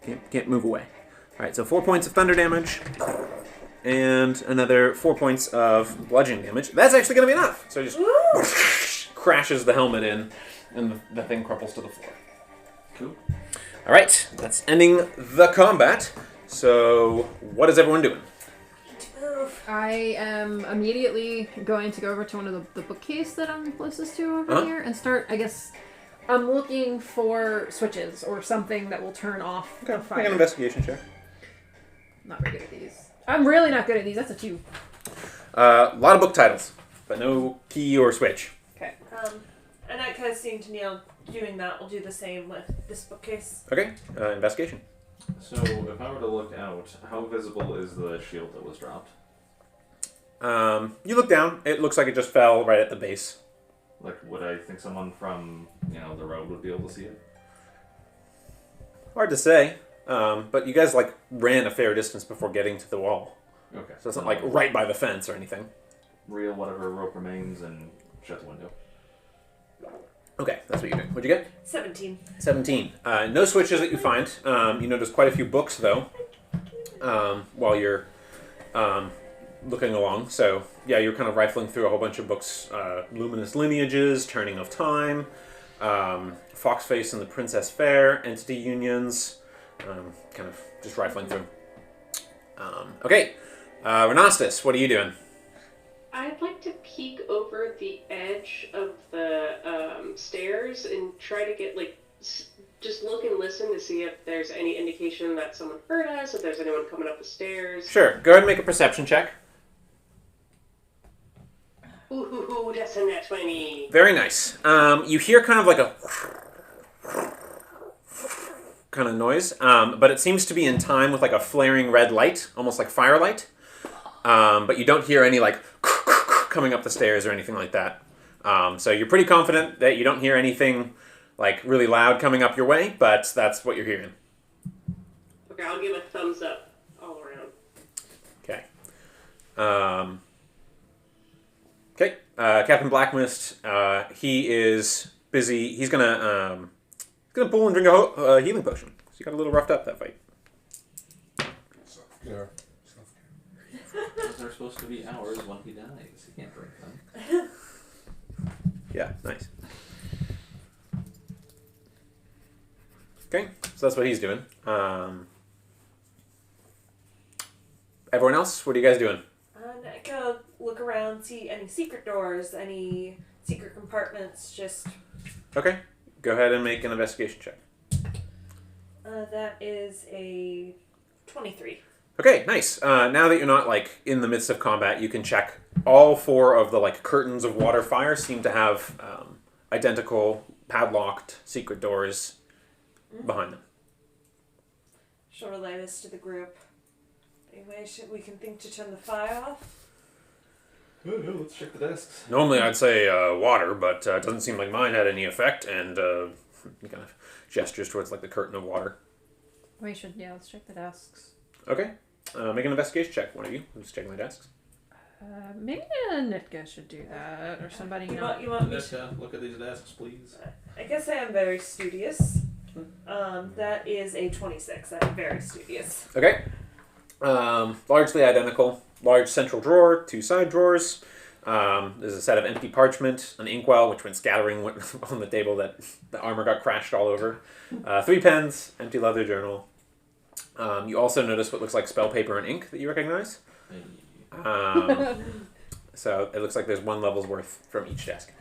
[SPEAKER 4] Okay.
[SPEAKER 2] Can't move away. Alright, so 4 points of thunder damage. And another 4 points of bludgeoning damage. That's actually going to be enough. So just crashes the helmet in, and the thing crumples to the floor.
[SPEAKER 4] Cool.
[SPEAKER 2] Alright, that's ending the combat. So, what is everyone doing?
[SPEAKER 1] I am immediately going to go over to one of the bookcase that I'm closest to over here and start, I guess, I'm looking for switches or something that will turn off the fire.
[SPEAKER 2] Make an investigation check.
[SPEAKER 1] Not very good at these. I'm really not good at these. That's a 2.
[SPEAKER 2] A lot of book titles, but no key or switch.
[SPEAKER 1] Okay.
[SPEAKER 3] And that kind of seemed to Neil doing that. We'll do the same with this bookcase.
[SPEAKER 2] Okay, investigation.
[SPEAKER 4] So, if I were to look out, how visible is the shield that was dropped?
[SPEAKER 2] You look down. It looks like it just fell right at the base.
[SPEAKER 4] Like, would I think someone from, the road would be able to see it?
[SPEAKER 2] Hard to say. But you guys, ran a fair distance before getting to the wall.
[SPEAKER 4] Okay.
[SPEAKER 2] So it's not, right by the fence or anything.
[SPEAKER 4] Reel whatever rope remains and shut the window.
[SPEAKER 2] Okay, that's what you're doing. What'd you get?
[SPEAKER 3] 17.
[SPEAKER 2] 17. No switches that you find. You notice quite a few books, though, while you're looking along. So, yeah, you're kind of rifling through a whole bunch of books. Luminous Lineages, Turning of Time, Foxface and the Princess Fair, Entity Unions, kind of just rifling through. Okay, Renostus, what are you doing?
[SPEAKER 5] I'd like to peek over the edge of the stairs and try to get, just look and listen to see if there's any indication that someone heard us, if there's anyone coming up the stairs.
[SPEAKER 2] Sure, go ahead and make a perception check.
[SPEAKER 5] Ooh, that's a net 20.
[SPEAKER 2] Very nice. You hear kind of like a kind of noise, but it seems to be in time with a flaring red light, almost like firelight. But you don't hear any coming up the stairs or anything like that. So you're pretty confident that you don't hear anything really loud coming up your way, but that's what you're hearing.
[SPEAKER 5] Okay, I'll give a thumbs up all around.
[SPEAKER 2] Okay. Okay. Captain Blackmyst, he is busy. He's gonna pull and drink a healing potion. So he got a little roughed up that fight.
[SPEAKER 7] Self-care.
[SPEAKER 4] Those are supposed to be hours when he dies. He can't drink them.
[SPEAKER 2] Yeah, nice. Okay, so that's what he's doing. Everyone else, what are you guys doing?
[SPEAKER 3] I go look around, see any secret doors, any secret compartments. Just
[SPEAKER 2] Okay, go ahead and make an investigation check.
[SPEAKER 3] that is a 23.
[SPEAKER 2] Okay, nice. Now that you're not like in the midst of combat, you can check all 4 of the like curtains of water fire seem to have identical padlocked secret doors behind them.
[SPEAKER 3] She'll relay this to the group. Any way we can think to turn the fire off?
[SPEAKER 4] Oh, yeah, let's check the desks.
[SPEAKER 2] Normally I'd say water, but it doesn't seem like mine had any effect, and he kind of gestures towards like the curtain of water.
[SPEAKER 1] We should, let's check the desks.
[SPEAKER 2] Okay, make an investigation check, one of you. I'm just checking the desks.
[SPEAKER 1] Maybe Nitka should do that, or somebody,
[SPEAKER 3] You want me to?
[SPEAKER 4] Nitka, look at these desks, please.
[SPEAKER 3] I guess I am very studious. That is a 26. I'm very studious.
[SPEAKER 2] Okay. Largely identical. Large central drawer, 2 side drawers. There's a set of empty parchment, an inkwell, which went scattering on the table that the armor got crashed all over. 3 pens, empty leather journal. You also notice what looks like spell paper and ink that you recognize. So it looks like there's 1 level's worth from each desk.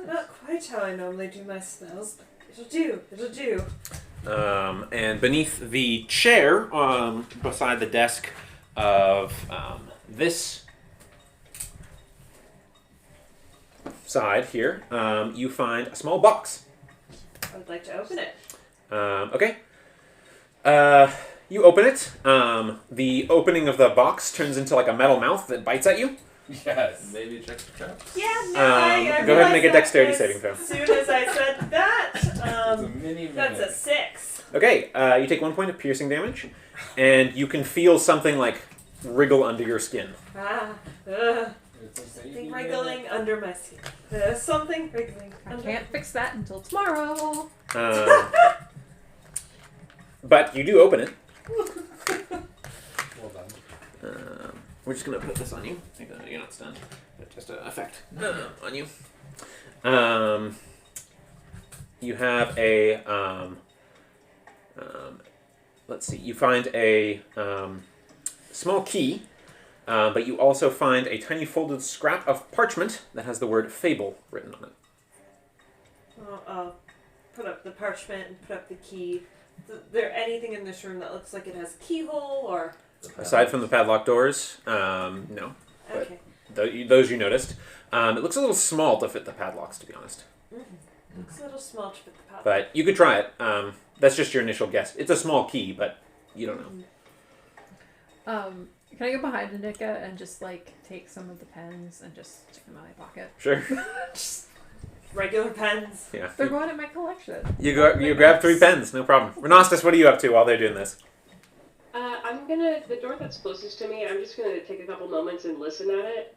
[SPEAKER 3] Not quite how I normally do my spells, but it'll do.
[SPEAKER 2] And beneath the chair, beside the desk of this side here, you find a small box.
[SPEAKER 3] I would like to open it.
[SPEAKER 2] Okay. You open it. The opening of the box turns into like a metal mouth that bites at you.
[SPEAKER 7] Yes.
[SPEAKER 4] Maybe check the traps.
[SPEAKER 3] Yeah, no, I
[SPEAKER 2] go ahead and make a
[SPEAKER 3] realized
[SPEAKER 2] dexterity
[SPEAKER 3] that
[SPEAKER 2] saving throw.
[SPEAKER 3] As soon as I said that,
[SPEAKER 7] It's a mini
[SPEAKER 3] that's a 6.
[SPEAKER 2] Okay, you take 1 point of piercing damage, and you can feel something like wriggle under your skin.
[SPEAKER 3] Something wriggling under my skin. Something wriggling
[SPEAKER 1] I
[SPEAKER 3] under.
[SPEAKER 1] can't fix that until tomorrow.
[SPEAKER 2] But you do open it.
[SPEAKER 7] Well done.
[SPEAKER 2] We're just gonna put this on you. You're not stunned. It's just an effect on you. You have a let's see. You find a small key, but you also find a tiny folded scrap of parchment that has the word "fable" written on it.
[SPEAKER 3] I'll put up the parchment and put up the key. Is there anything in this room that looks like it has a keyhole or?
[SPEAKER 2] Aside from the padlocked doors, no. But
[SPEAKER 3] Okay.
[SPEAKER 2] those you noticed. It looks a little small to fit the padlocks, to be honest.
[SPEAKER 3] Looks a little small to fit the padlock.
[SPEAKER 2] But you could try it. That's just your initial guess. It's a small key, but you don't know.
[SPEAKER 1] Can I go behind Nitka and just like take some of the pens and just stick them in my pocket?
[SPEAKER 2] Sure.
[SPEAKER 1] Just,
[SPEAKER 3] Regular pens.
[SPEAKER 2] Yeah.
[SPEAKER 1] they're going in my collection.
[SPEAKER 2] You grab 3 pens, no problem. Renostus, what are you up to while they're doing this?
[SPEAKER 5] The door that's closest to me, I'm just gonna take a couple moments and listen at it.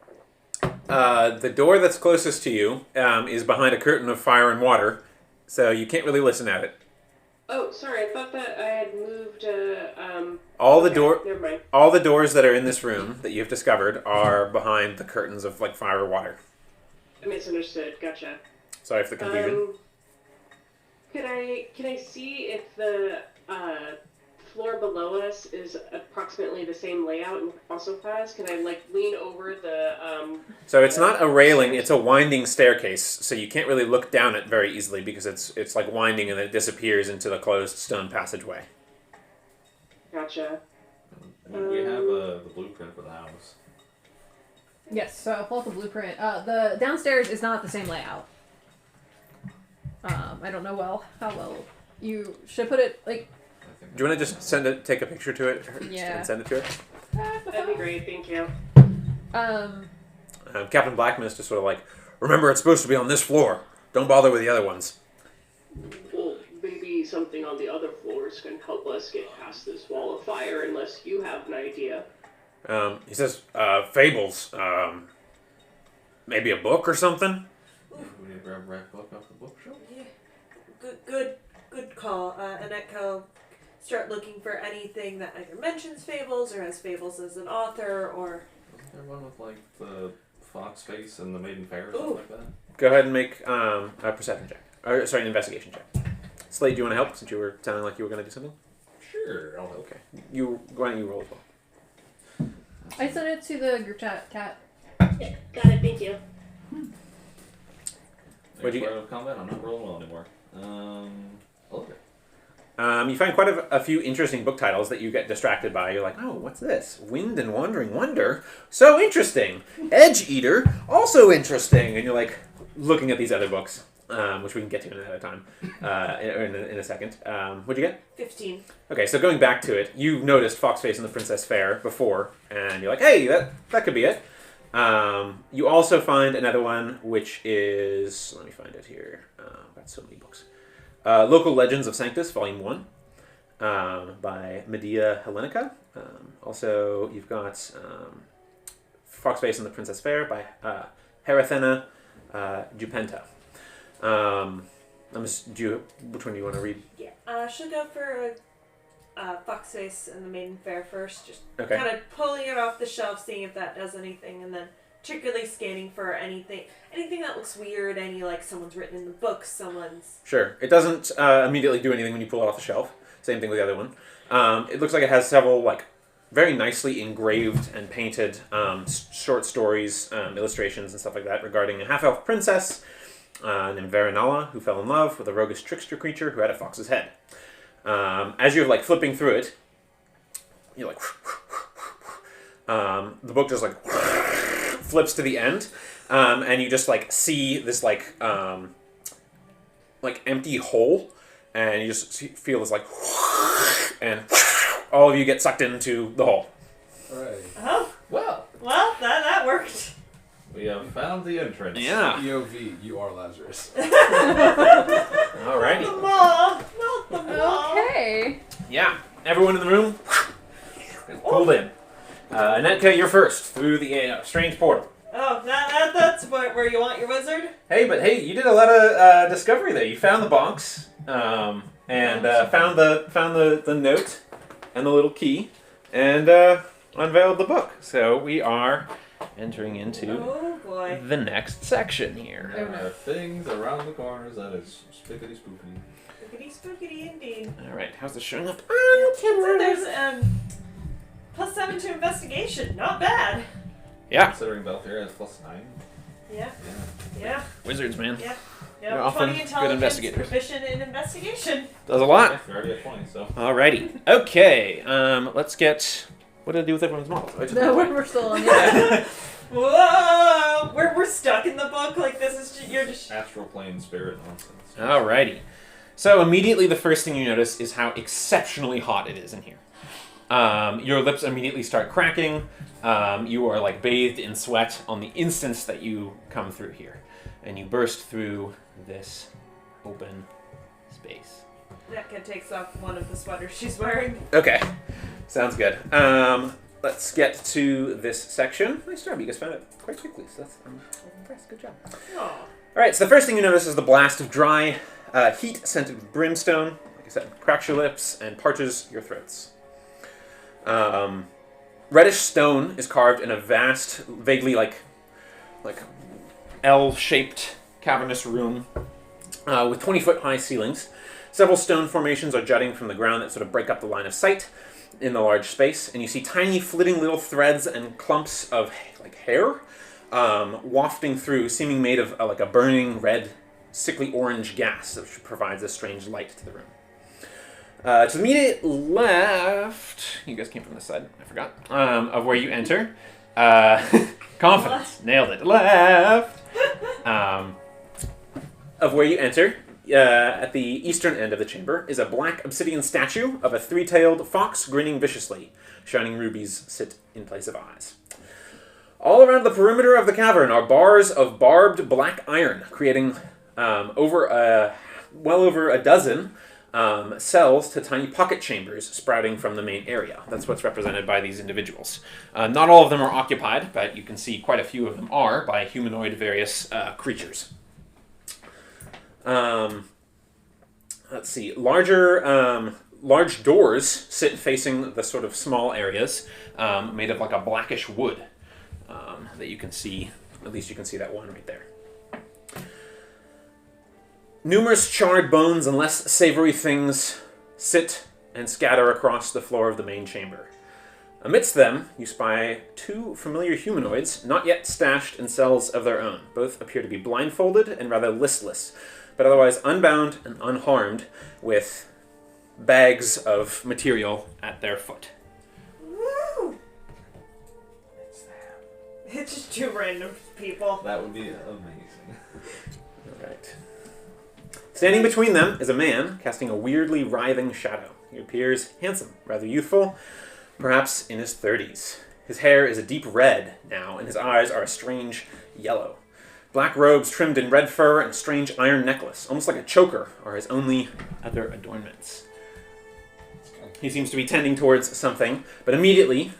[SPEAKER 2] The door that's closest to you is behind a curtain of fire and water, so you can't really listen at it.
[SPEAKER 5] Oh, sorry, I thought that I had moved,
[SPEAKER 2] Never
[SPEAKER 5] mind.
[SPEAKER 2] All the doors that are in this room that you've discovered are behind the curtains of like fire or water.
[SPEAKER 5] I misunderstood, gotcha.
[SPEAKER 2] Sorry for the confusion.
[SPEAKER 5] Can I see if the, floor below us is approximately the same layout and also has? Can I, like, lean over the,
[SPEAKER 2] So it's not a railing, it's a winding staircase, so you can't really look down it very easily because it's like winding and then it disappears into the closed stone passageway.
[SPEAKER 5] Gotcha.
[SPEAKER 4] We have the blueprint for the house.
[SPEAKER 1] Yes, so I'll pull up the blueprint. The downstairs is not the same layout. I don't know how well you should put it like.
[SPEAKER 2] Do you want to just take a picture to it
[SPEAKER 1] Yeah.
[SPEAKER 2] and send it to her?
[SPEAKER 5] That'd be great, thank you.
[SPEAKER 2] Captain Blackmyst is sort of like, remember it's supposed to be on this floor. Don't bother with the other ones.
[SPEAKER 5] Well, maybe something on the other floors can help us get past this wall of fire unless you have an idea.
[SPEAKER 2] He says, fables. maybe a book or something.
[SPEAKER 4] Would you grab a rare book off the bookshelf?
[SPEAKER 3] Yeah. Good call. Annette will start looking for anything that either mentions fables or has fables as an author, or...
[SPEAKER 4] Wasn't there one with, like, the fox face and the maiden fair or something like that?
[SPEAKER 2] Go ahead and make a perception check. Or, sorry, an investigation check. Slade, do you want to help since you were sounding like you were going to do something?
[SPEAKER 4] Sure, I'll help.
[SPEAKER 2] Okay. Why don't you roll as well?
[SPEAKER 1] I sent it to the group chat, Kat.
[SPEAKER 5] Yeah, got it. Thank you.
[SPEAKER 2] What'd you get?
[SPEAKER 4] Out of combat? I'm not rolling well anymore. Okay.
[SPEAKER 2] You find quite a few interesting book titles that you get distracted by. You're like, oh, what's this? Wind and Wandering Wonder? So interesting. Edge Eater? Also interesting. And you're like looking at these other books, which we can get to in another time, in a second. What'd you get?
[SPEAKER 3] 15.
[SPEAKER 2] Okay, so going back to it, you noticed Foxface and the Princess Fair before, and you're like, hey, that could be it. You also find another one, which is... Let me find it here. I've got so many books. Local Legends of Sanctus, Volume 1, by Medea Hellenica. Also, you've got Foxface and the Princess Fair by Herathena Jupenta. Which one do you want to read?
[SPEAKER 3] Yeah. She'll go for Foxface and the Maiden Fair first. Just
[SPEAKER 2] Okay.
[SPEAKER 3] kind of pulling it off the shelf, seeing if that does anything, and then particularly scanning for anything that looks weird, any like someone's written in the book, someone's...
[SPEAKER 2] Sure. It doesn't immediately do anything when you pull it off the shelf. Same thing with the other one. It looks like it has several like very nicely engraved and painted short stories, illustrations and stuff like that regarding a half-elf princess named Veronala who fell in love with a roguish trickster creature who had a fox's head. As you're like flipping through it, you're like... the book just like flips to the end, and you just like see this like empty hole, and you just feel this like, and all of you get sucked into the hole.
[SPEAKER 7] Right.
[SPEAKER 3] Oh,
[SPEAKER 7] Well,
[SPEAKER 3] well, that worked.
[SPEAKER 4] We have found the entrance.
[SPEAKER 2] Yeah.
[SPEAKER 7] EOV, you are Lazarus.
[SPEAKER 2] Alrighty.
[SPEAKER 3] Not the mall. Not the mall.
[SPEAKER 1] Okay.
[SPEAKER 2] Yeah. Everyone in the room is pulled in. Anetka, you're first through the strange portal.
[SPEAKER 3] Oh, that's where you want your wizard?
[SPEAKER 2] Hey, you did a lot of discovery there. You found the box, and found the note and the little key, and unveiled the book. So we are entering into
[SPEAKER 3] Oh boy.
[SPEAKER 2] the next section here.
[SPEAKER 4] There are things around the corners that is spickety spookity.
[SPEAKER 3] Spookity indeed.
[SPEAKER 2] All right, how's this showing up?
[SPEAKER 3] So there's +7 to investigation. Not bad.
[SPEAKER 2] Yeah,
[SPEAKER 4] Considering Belfair has +9.
[SPEAKER 3] Yeah.
[SPEAKER 4] Yeah.
[SPEAKER 3] Yeah.
[SPEAKER 2] wizards, man.
[SPEAKER 3] Yeah.
[SPEAKER 2] They're often
[SPEAKER 3] 20
[SPEAKER 2] good
[SPEAKER 3] intelligence,
[SPEAKER 2] investigators.
[SPEAKER 3] proficient in investigation.
[SPEAKER 2] Does a lot.
[SPEAKER 4] Yeah, you're already at 20, so.
[SPEAKER 2] Alrighty. Okay. Let's get. What did I do with everyone's models? I just-
[SPEAKER 1] No, we're still on the
[SPEAKER 3] Whoa! We're stuck in the book. Like this is you're just.
[SPEAKER 4] Astral plane spirit nonsense.
[SPEAKER 2] Alrighty. So immediately the first thing you notice is how exceptionally hot it is in here. Your lips immediately start cracking. You are like bathed in sweat on the instant that you come through here. And you burst through this open space.
[SPEAKER 3] Netka takes off one of the sweaters she's wearing.
[SPEAKER 2] Okay. Sounds good. Let's get to this section. Nice job. You guys found it quite quickly. So I'm impressed. Good job.
[SPEAKER 3] Aw.
[SPEAKER 2] Alright, so the first thing you notice is the blast of dry heat scented with brimstone. Like I said, cracks your lips and parches your throats. Reddish stone is carved in a vast, vaguely like L-shaped cavernous room with 20-foot high ceilings. Several stone formations are jutting from the ground that sort of break up the line of sight in the large space, and you see tiny flitting little threads and clumps of like hair wafting through, seeming made of like a burning red, sickly orange gas that provides a strange light to the room. To the immediate left, you guys came from this side, I forgot, of where you enter. Confidence, nailed it. Left of where you enter, at the eastern end of the chamber, is a black obsidian statue of a three-tailed fox grinning viciously. Shining rubies sit in place of eyes. All around the perimeter of the cavern are bars of barbed black iron, creating well over a dozen cells to tiny pocket chambers sprouting from the main area. That's what's represented by these individuals. Not all of them are occupied, but you can see quite a few of them are by humanoid various creatures. Let's see. Large doors sit facing the sort of small areas, made of like a blackish wood that you can see. At least you can see that one right there. Numerous charred bones and less savory things sit and scatter across the floor of the main chamber. Amidst them, you spy two familiar humanoids, not yet stashed in cells of their own. Both appear to be blindfolded and rather listless, but otherwise unbound and unharmed, with bags of material at their foot.
[SPEAKER 3] Woo! It's just two random people.
[SPEAKER 4] That would be amazing.
[SPEAKER 2] All right. Standing between them is a man casting a weirdly writhing shadow. He appears handsome, rather youthful, perhaps in his 30s. His hair is a deep red now, and his eyes are a strange yellow. Black robes trimmed in red fur and a strange iron necklace, almost like a choker, are his only other adornments. He seems to be tending towards something, but immediately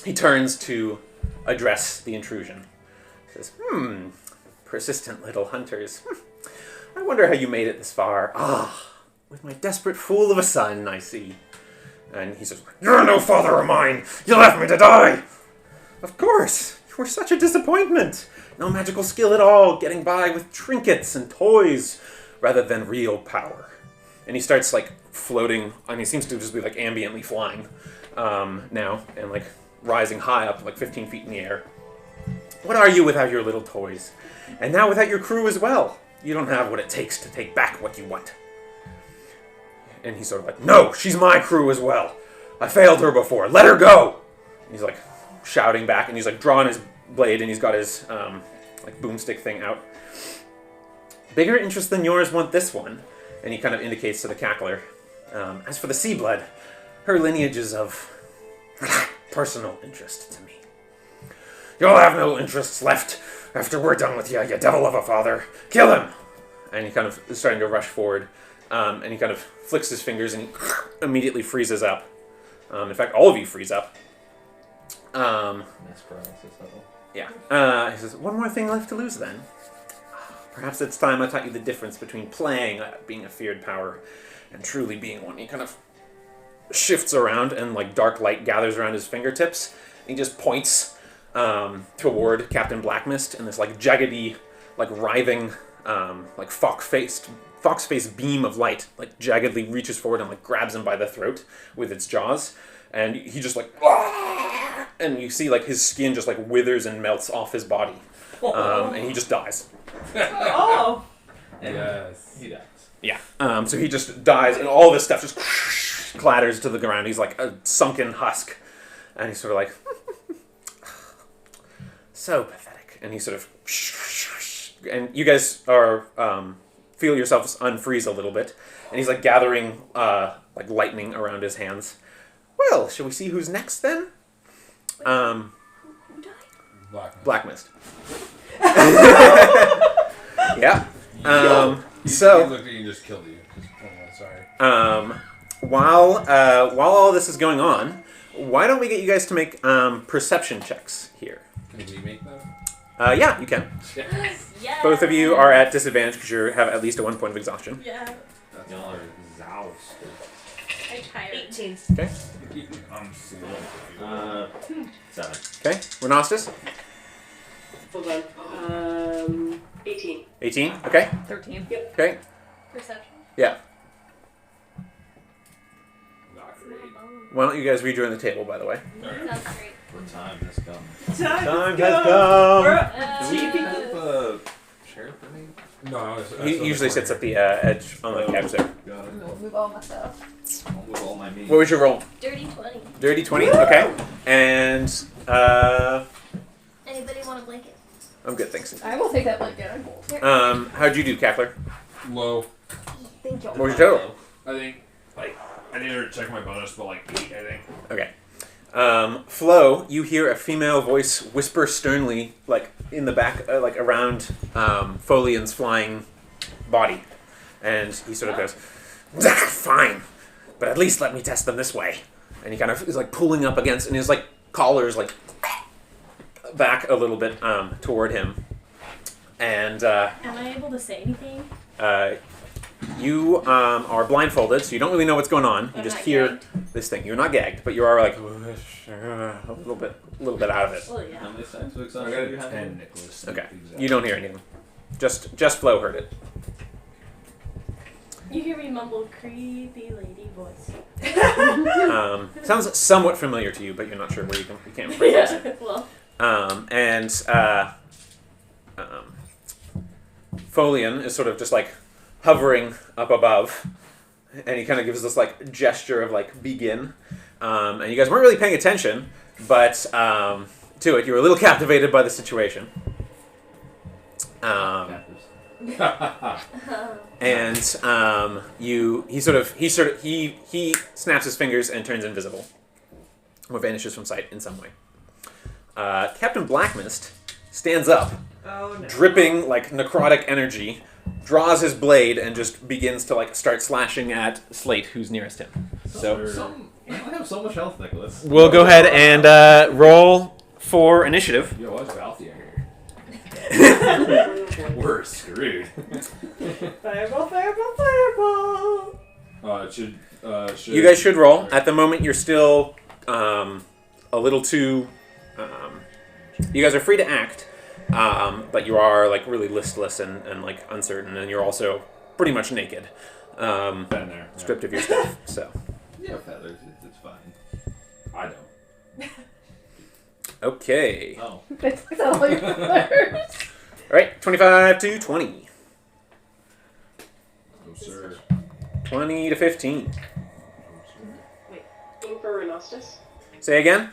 [SPEAKER 2] he turns to address the intrusion. He says, persistent little hunters. I wonder how you made it this far. With my desperate fool of a son, I see. And he says, you're no father of mine. You left me to die. Of course. You were such a disappointment. No magical skill at all, getting by with trinkets and toys rather than real power. And he starts like floating, he seems to just be like ambiently flying now and like rising high up like 15 feet in the air. What are you without your little toys? And now without your crew as well. You don't have what it takes to take back what you want. And he's sort of like, no, she's my crew as well. I failed her before. Let her go. And he's like shouting back, and he's like drawing his blade, and he's got his like boomstick thing out. Bigger interest than yours want this one. And he kind of indicates to the Cackler. As for the sea blood, her lineage is of personal interest to me. You'll have no interests left after we're done with you, you devil of a father. Kill him! And he kind of is starting to rush forward. And he kind of flicks his fingers and he immediately freezes up. In fact, all of you freeze up.
[SPEAKER 4] Mass paralysis,
[SPEAKER 2] Yeah. He says, one more thing left to lose then. Perhaps it's time I taught you the difference between playing being a feared power and truly being one. He kind of shifts around and like dark light gathers around his fingertips. He just points toward Captain Blackmyst in this like jaggedy, like writhing, like fox-faced beam of light, like jaggedly reaches forward and like grabs him by the throat with its jaws, and he just like, and you see like his skin just like withers and melts off his body, and he just dies.
[SPEAKER 3] Oh!
[SPEAKER 7] Yes.
[SPEAKER 4] He dies.
[SPEAKER 2] Yeah. So he just dies, and all this stuff just clatters to the ground. He's like a sunken husk, and he's sort of like, so pathetic. And he sort of, and you guys are feel yourselves unfreeze a little bit, and he's like gathering like lightning around his hands. Well, shall we see who's next then? Blackmist. Yeah. So
[SPEAKER 7] he looked at you and just killed you. Sorry.
[SPEAKER 2] While all this is going on, why don't we get you guys to make perception checks here?
[SPEAKER 7] Can we make them?
[SPEAKER 2] Yeah, you can.
[SPEAKER 1] Yeah.
[SPEAKER 2] Both of you are at disadvantage because you have at least a 1 point of exhaustion.
[SPEAKER 1] Yeah.
[SPEAKER 4] Y'all are zousted.
[SPEAKER 1] I'm tired.
[SPEAKER 3] 18.
[SPEAKER 2] Okay.
[SPEAKER 7] I'm slow.
[SPEAKER 4] 7.
[SPEAKER 2] Okay. Renostus?
[SPEAKER 5] Hold on. 18.
[SPEAKER 2] 18? Okay.
[SPEAKER 1] 13.
[SPEAKER 2] Okay.
[SPEAKER 1] Perception.
[SPEAKER 2] Yeah.
[SPEAKER 7] Not great.
[SPEAKER 2] Why don't you guys rejoin the table, by the way?
[SPEAKER 1] Sounds great.
[SPEAKER 4] The time has come.
[SPEAKER 3] Time
[SPEAKER 2] has come!
[SPEAKER 4] Do we have a sheriff for me?
[SPEAKER 7] No, I was.
[SPEAKER 2] He usually sits at the edge on the couch there.
[SPEAKER 4] Got it.
[SPEAKER 1] We'll move all my stuff.
[SPEAKER 4] With all my meat.
[SPEAKER 2] What was your roll?
[SPEAKER 1] Dirty 20.
[SPEAKER 2] Dirty 20? Okay. And,
[SPEAKER 1] Anybody want a blanket?
[SPEAKER 2] I'm good, thanks.
[SPEAKER 1] I will take that blanket. I'm cool.
[SPEAKER 2] How'd you do, Cackler?
[SPEAKER 7] Low.
[SPEAKER 1] Thank you.
[SPEAKER 2] What was your total?
[SPEAKER 7] I think, I need to check my bonus, but 8, I think.
[SPEAKER 2] Okay. Flo, you hear a female voice whisper sternly, like in the back, like around Folian's flying body, And he sort of goes, fine, but at least let me test them this way. And he kind of is like pulling up against, and his like collar's like back a little bit toward him. And
[SPEAKER 8] am I able to say anything?
[SPEAKER 2] you are blindfolded, so you don't really know what's going on. You
[SPEAKER 8] I'm
[SPEAKER 2] just
[SPEAKER 8] not
[SPEAKER 2] hear
[SPEAKER 8] gagged.
[SPEAKER 2] this thing. You're not gagged, but you are like a little bit out of it.
[SPEAKER 8] Well, yeah.
[SPEAKER 4] How many times
[SPEAKER 7] I got
[SPEAKER 4] do you
[SPEAKER 7] a
[SPEAKER 4] have?
[SPEAKER 7] 10, Nicholas.
[SPEAKER 2] Okay,
[SPEAKER 7] Exactly.
[SPEAKER 2] you don't hear anything. Just Flo heard it.
[SPEAKER 8] You hear me mumble creepy lady voice.
[SPEAKER 2] Sounds somewhat familiar to you, but you're not sure where you can't place it.
[SPEAKER 8] Yeah, well.
[SPEAKER 2] Folian is sort of just like hovering up above, and he kind of gives this like gesture of like begin. And you guys weren't really paying attention, but to it, you were a little captivated by the situation. And he snaps his fingers and turns invisible, or vanishes from sight in some way. Captain Blackmyst stands up,
[SPEAKER 3] Oh no.
[SPEAKER 2] dripping like necrotic energy, draws his blade and just begins to like start slashing at Slate, who's nearest him. So
[SPEAKER 4] I have so much health, Nicholas.
[SPEAKER 2] we'll go ahead and roll for initiative.
[SPEAKER 7] Yo, why's Valthia here? We're screwed.
[SPEAKER 3] Fireball, fireball, fireball!
[SPEAKER 7] It should.
[SPEAKER 2] You guys should roll. At the moment, you're still a little too. You guys are free to act, but you are like really listless and like uncertain, and you're also pretty much naked,
[SPEAKER 7] Been there.
[SPEAKER 2] stripped of your stuff. So,
[SPEAKER 4] Yeah, feathers. It's fine.
[SPEAKER 7] I don't.
[SPEAKER 2] okay.
[SPEAKER 4] Oh.
[SPEAKER 1] That's all your fires.
[SPEAKER 2] All right, 25 to 20,
[SPEAKER 7] No, sir.
[SPEAKER 2] 20 to 15.
[SPEAKER 5] Aim for Renostus.
[SPEAKER 2] Say again.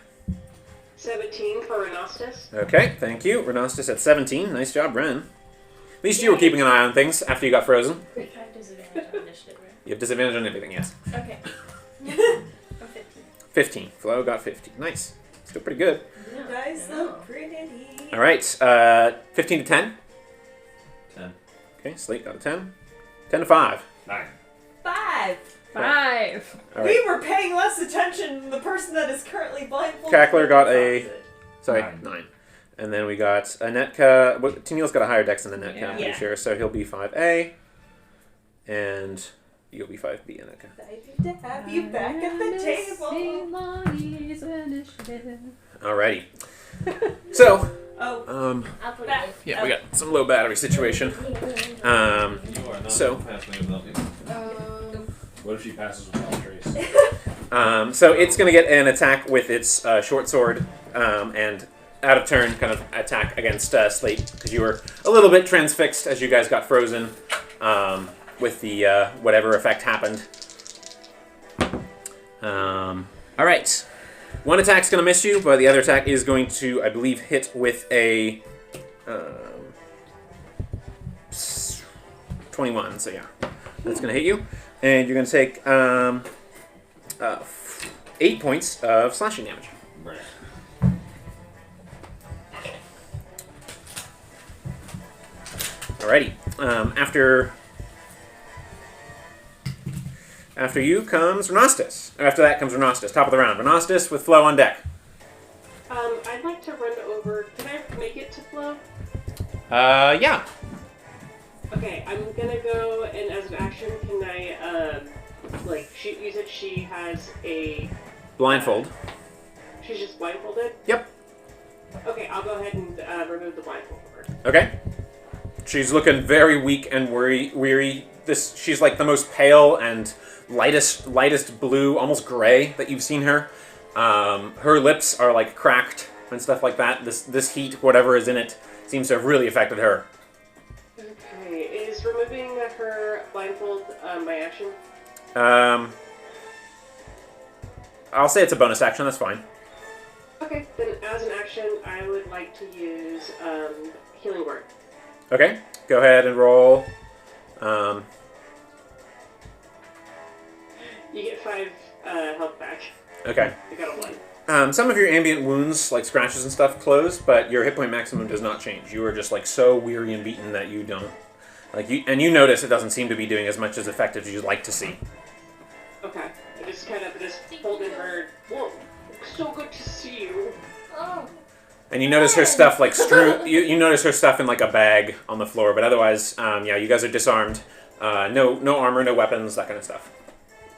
[SPEAKER 5] 17 for Renostus.
[SPEAKER 2] Okay, thank you. Renostus at 17. Nice job, Ren. At least you were keeping an eye on things after you got frozen.
[SPEAKER 8] I have disadvantage on initiative, right?
[SPEAKER 2] You have disadvantage on everything, yes.
[SPEAKER 8] Okay. I'm 15.
[SPEAKER 2] 15. Flo got 50. Nice. Still pretty good.
[SPEAKER 3] You guys look pretty.
[SPEAKER 2] All right, 15 to 10.
[SPEAKER 4] 10.
[SPEAKER 2] Okay, Slate got a 10. 10 to 5.
[SPEAKER 7] 9.
[SPEAKER 3] 5.
[SPEAKER 1] 5.
[SPEAKER 2] All
[SPEAKER 3] We
[SPEAKER 2] right.
[SPEAKER 3] were paying less attention than the person that is currently blindfolded.
[SPEAKER 2] Cackler got a- Sorry,
[SPEAKER 7] 9.
[SPEAKER 2] 9. And then we got Anetka. Well, Tennille's got a higher dex than Anetka, I'm pretty
[SPEAKER 3] Yeah.
[SPEAKER 2] sure. So he'll be 5A. And you'll be 5B, Anetka.
[SPEAKER 3] Excited to have you back at the table.
[SPEAKER 2] Alrighty. So,
[SPEAKER 3] Oh,
[SPEAKER 8] I'll put
[SPEAKER 3] back.
[SPEAKER 8] it
[SPEAKER 2] yeah, we got some low battery situation.
[SPEAKER 4] You are not
[SPEAKER 2] So-
[SPEAKER 4] passing without me.
[SPEAKER 7] What if she passes without trace?
[SPEAKER 2] So it's going to get an attack with its short sword, and out of turn kind of attack against Slate, because you were a little bit transfixed as you guys got frozen with the whatever effect happened. All right. One attack's going to miss you, but the other attack is going to, I believe, hit with a 21. So yeah, that's going to hit you. And you're going to take 8 points of slashing damage. Alrighty. After you comes Renostus. After that comes Renostus. Top of the round. Renostus with Flo on deck.
[SPEAKER 5] I'd like to run over. Can I make it to Flo?
[SPEAKER 2] Yeah.
[SPEAKER 5] Okay, I'm gonna go, and as an action, can I, you said she has a.
[SPEAKER 2] Blindfold.
[SPEAKER 5] She's just blindfolded?
[SPEAKER 2] Yep.
[SPEAKER 5] Okay, I'll go ahead and remove the blindfold from her.
[SPEAKER 2] Okay. She's looking very weak and weary. She's like the most pale and lightest blue, almost gray that you've seen her. Her lips are like cracked and stuff like that. This heat, whatever is in it, seems to have really affected her.
[SPEAKER 5] Okay, is removing her blindfold my action?
[SPEAKER 2] I'll say it's a bonus action. That's fine.
[SPEAKER 5] Okay, then as an action, I would like to use Healing Word.
[SPEAKER 2] Okay. Go ahead and roll.
[SPEAKER 5] You get 5 health back.
[SPEAKER 2] Okay.
[SPEAKER 5] I got a 1.
[SPEAKER 2] Some of your ambient wounds, like scratches and stuff, close, but your hit point maximum does not change. You are just like so weary and beaten that you don't You notice it doesn't seem to be doing as much as effective as you'd like to see.
[SPEAKER 5] Okay. I just kind of holding her. Whoa, so good to see you.
[SPEAKER 8] Oh.
[SPEAKER 2] And you notice her stuff like you notice her stuff in like a bag on the floor, but otherwise, you guys are disarmed. No armor, no weapons, that kind of stuff.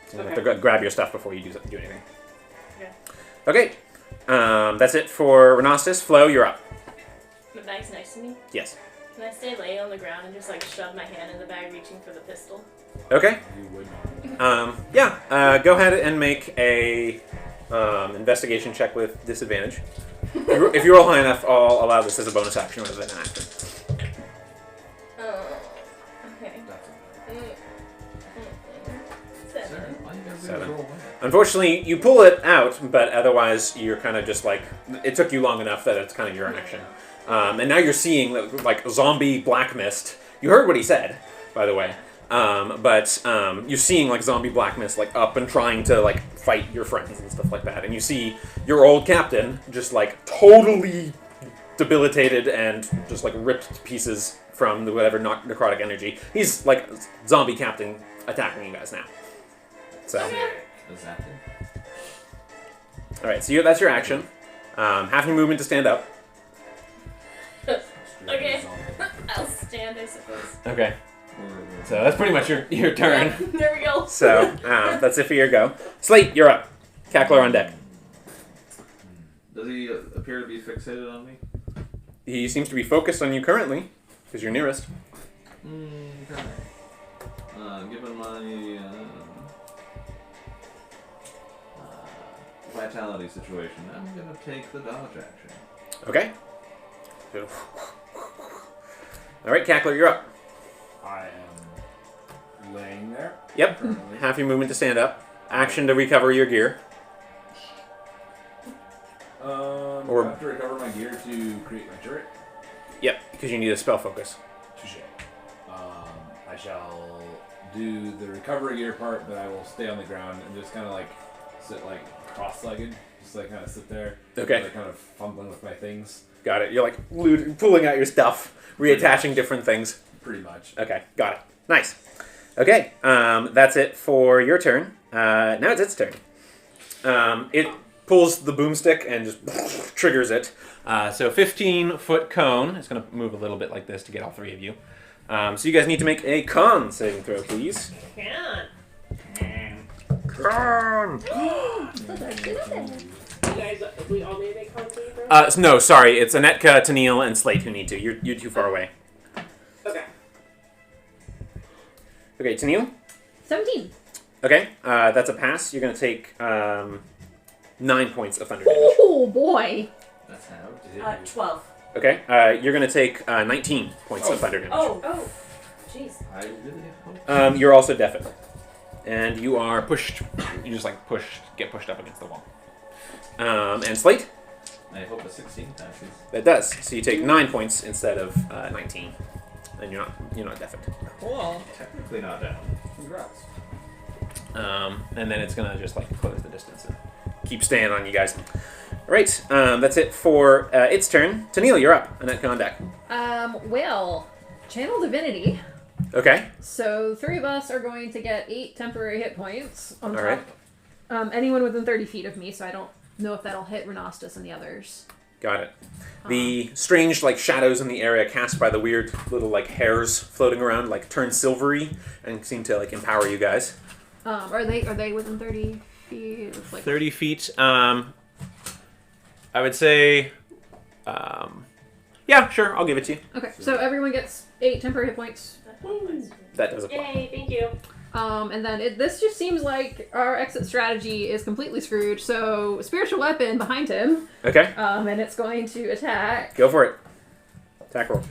[SPEAKER 2] So you have to grab your stuff before you do anything. Okay. That's it for Renostis. Flo, you're up.
[SPEAKER 8] The bag's next to me.
[SPEAKER 2] Yes.
[SPEAKER 8] Can I stay laying on the ground and just like shove my hand in the bag, reaching for the pistol?
[SPEAKER 2] Okay.
[SPEAKER 7] You would not.
[SPEAKER 2] Go ahead and make a investigation check with disadvantage. If you roll high enough, I'll allow this as a bonus action rather than an action.
[SPEAKER 8] Okay.
[SPEAKER 7] Seven.
[SPEAKER 4] All you gotta do is
[SPEAKER 2] 7.
[SPEAKER 4] roll away.
[SPEAKER 2] Unfortunately, you pull it out, but otherwise you're kind of just like, it took you long enough that it's kind of your action. And now you're seeing like zombie Blackmist. You heard what he said, by the way. But you're seeing like zombie Blackmist like up and trying to like fight your friends and stuff like that. And you see your old captain just like totally debilitated and just like ripped to pieces from the whatever necrotic energy. He's like zombie captain attacking you guys now. So,
[SPEAKER 4] Does that thing?
[SPEAKER 2] all right. So that's your action. Half your movement to stand up.
[SPEAKER 8] Okay. I'll stand, I suppose.
[SPEAKER 2] Okay. So that's pretty much your turn.
[SPEAKER 8] Yeah, there we go.
[SPEAKER 2] So that's it for your go. Slate, you're up. Cackler on deck.
[SPEAKER 4] Does he appear to be fixated on me?
[SPEAKER 2] He seems to be focused on you currently, because you're nearest.
[SPEAKER 4] Okay. Given my vitality situation, I'm gonna take the dodge action.
[SPEAKER 2] Okay. All right, Cackler, you're up.
[SPEAKER 7] I am laying there.
[SPEAKER 2] Yep.
[SPEAKER 7] Currently.
[SPEAKER 2] Half your movement to stand up. Action to recover your gear.
[SPEAKER 7] Or I have to recover my gear to create my turret.
[SPEAKER 2] Yep, because you need a spell focus.
[SPEAKER 7] Touche. I shall do the recovery gear part, but I will stay on the ground and just kind of like sit like cross-legged, just like kind of sit there.
[SPEAKER 2] Okay.
[SPEAKER 7] Like kind of fumbling with my things.
[SPEAKER 2] Got it. You're like pulling out your stuff, reattaching different things.
[SPEAKER 7] Pretty much.
[SPEAKER 2] Okay, got it. Nice. Okay, that's it for your turn. Now it's its turn. It pulls the boomstick and just triggers it. So 15-foot cone. It's going to move a little bit like this to get all three of you. So you guys need to make a con saving throw, please.
[SPEAKER 3] Can't.
[SPEAKER 2] Con!
[SPEAKER 5] You guys, we all need a con saving throw?
[SPEAKER 2] No, sorry. It's Anetka, Tennille, and Slate who need to. You're too far away.
[SPEAKER 5] Okay.
[SPEAKER 2] Okay, Tennille? 17. Okay, that's a pass. You're going to take 9 points of thunder damage.
[SPEAKER 1] Oh boy.
[SPEAKER 4] That's how.
[SPEAKER 3] 12.
[SPEAKER 2] Okay, you're going to take 19 points of thunder damage.
[SPEAKER 3] Oh, jeez.
[SPEAKER 4] I really hope.
[SPEAKER 2] You're also deafened. And you are pushed. You just like get pushed up against the wall. And Slate?
[SPEAKER 4] I hope a 16 passes.
[SPEAKER 2] That does. So you take 9 points instead of 19. And you're not deafened.
[SPEAKER 4] Cool. Technically not down.
[SPEAKER 7] Congrats.
[SPEAKER 2] And then it's gonna just like close the distance and keep staying on you guys. All right, that's it for its turn. Tennille, you're up. Annette on deck.
[SPEAKER 1] Well, Channel Divinity.
[SPEAKER 2] Okay.
[SPEAKER 1] So 3 of us are going to get 8 temporary hit points on top.
[SPEAKER 2] All right.
[SPEAKER 1] Anyone within 30 feet of me, so I don't know if that'll hit Renostis and the others.
[SPEAKER 2] Got it. The strange like shadows in the area cast by the weird little like hairs floating around like turn silvery and seem to like empower you guys.
[SPEAKER 1] Are they within 30 feet? Like...
[SPEAKER 2] 30 feet. I would say. Yeah, sure. I'll give it to you.
[SPEAKER 1] Okay, so everyone gets 8 temporary hit points.
[SPEAKER 2] That does apply.
[SPEAKER 5] Yay, thank you.
[SPEAKER 1] And then this just seems like our exit strategy is completely screwed. So spiritual weapon behind him.
[SPEAKER 2] Okay.
[SPEAKER 1] And it's going to attack.
[SPEAKER 2] Go for it. Attack roll.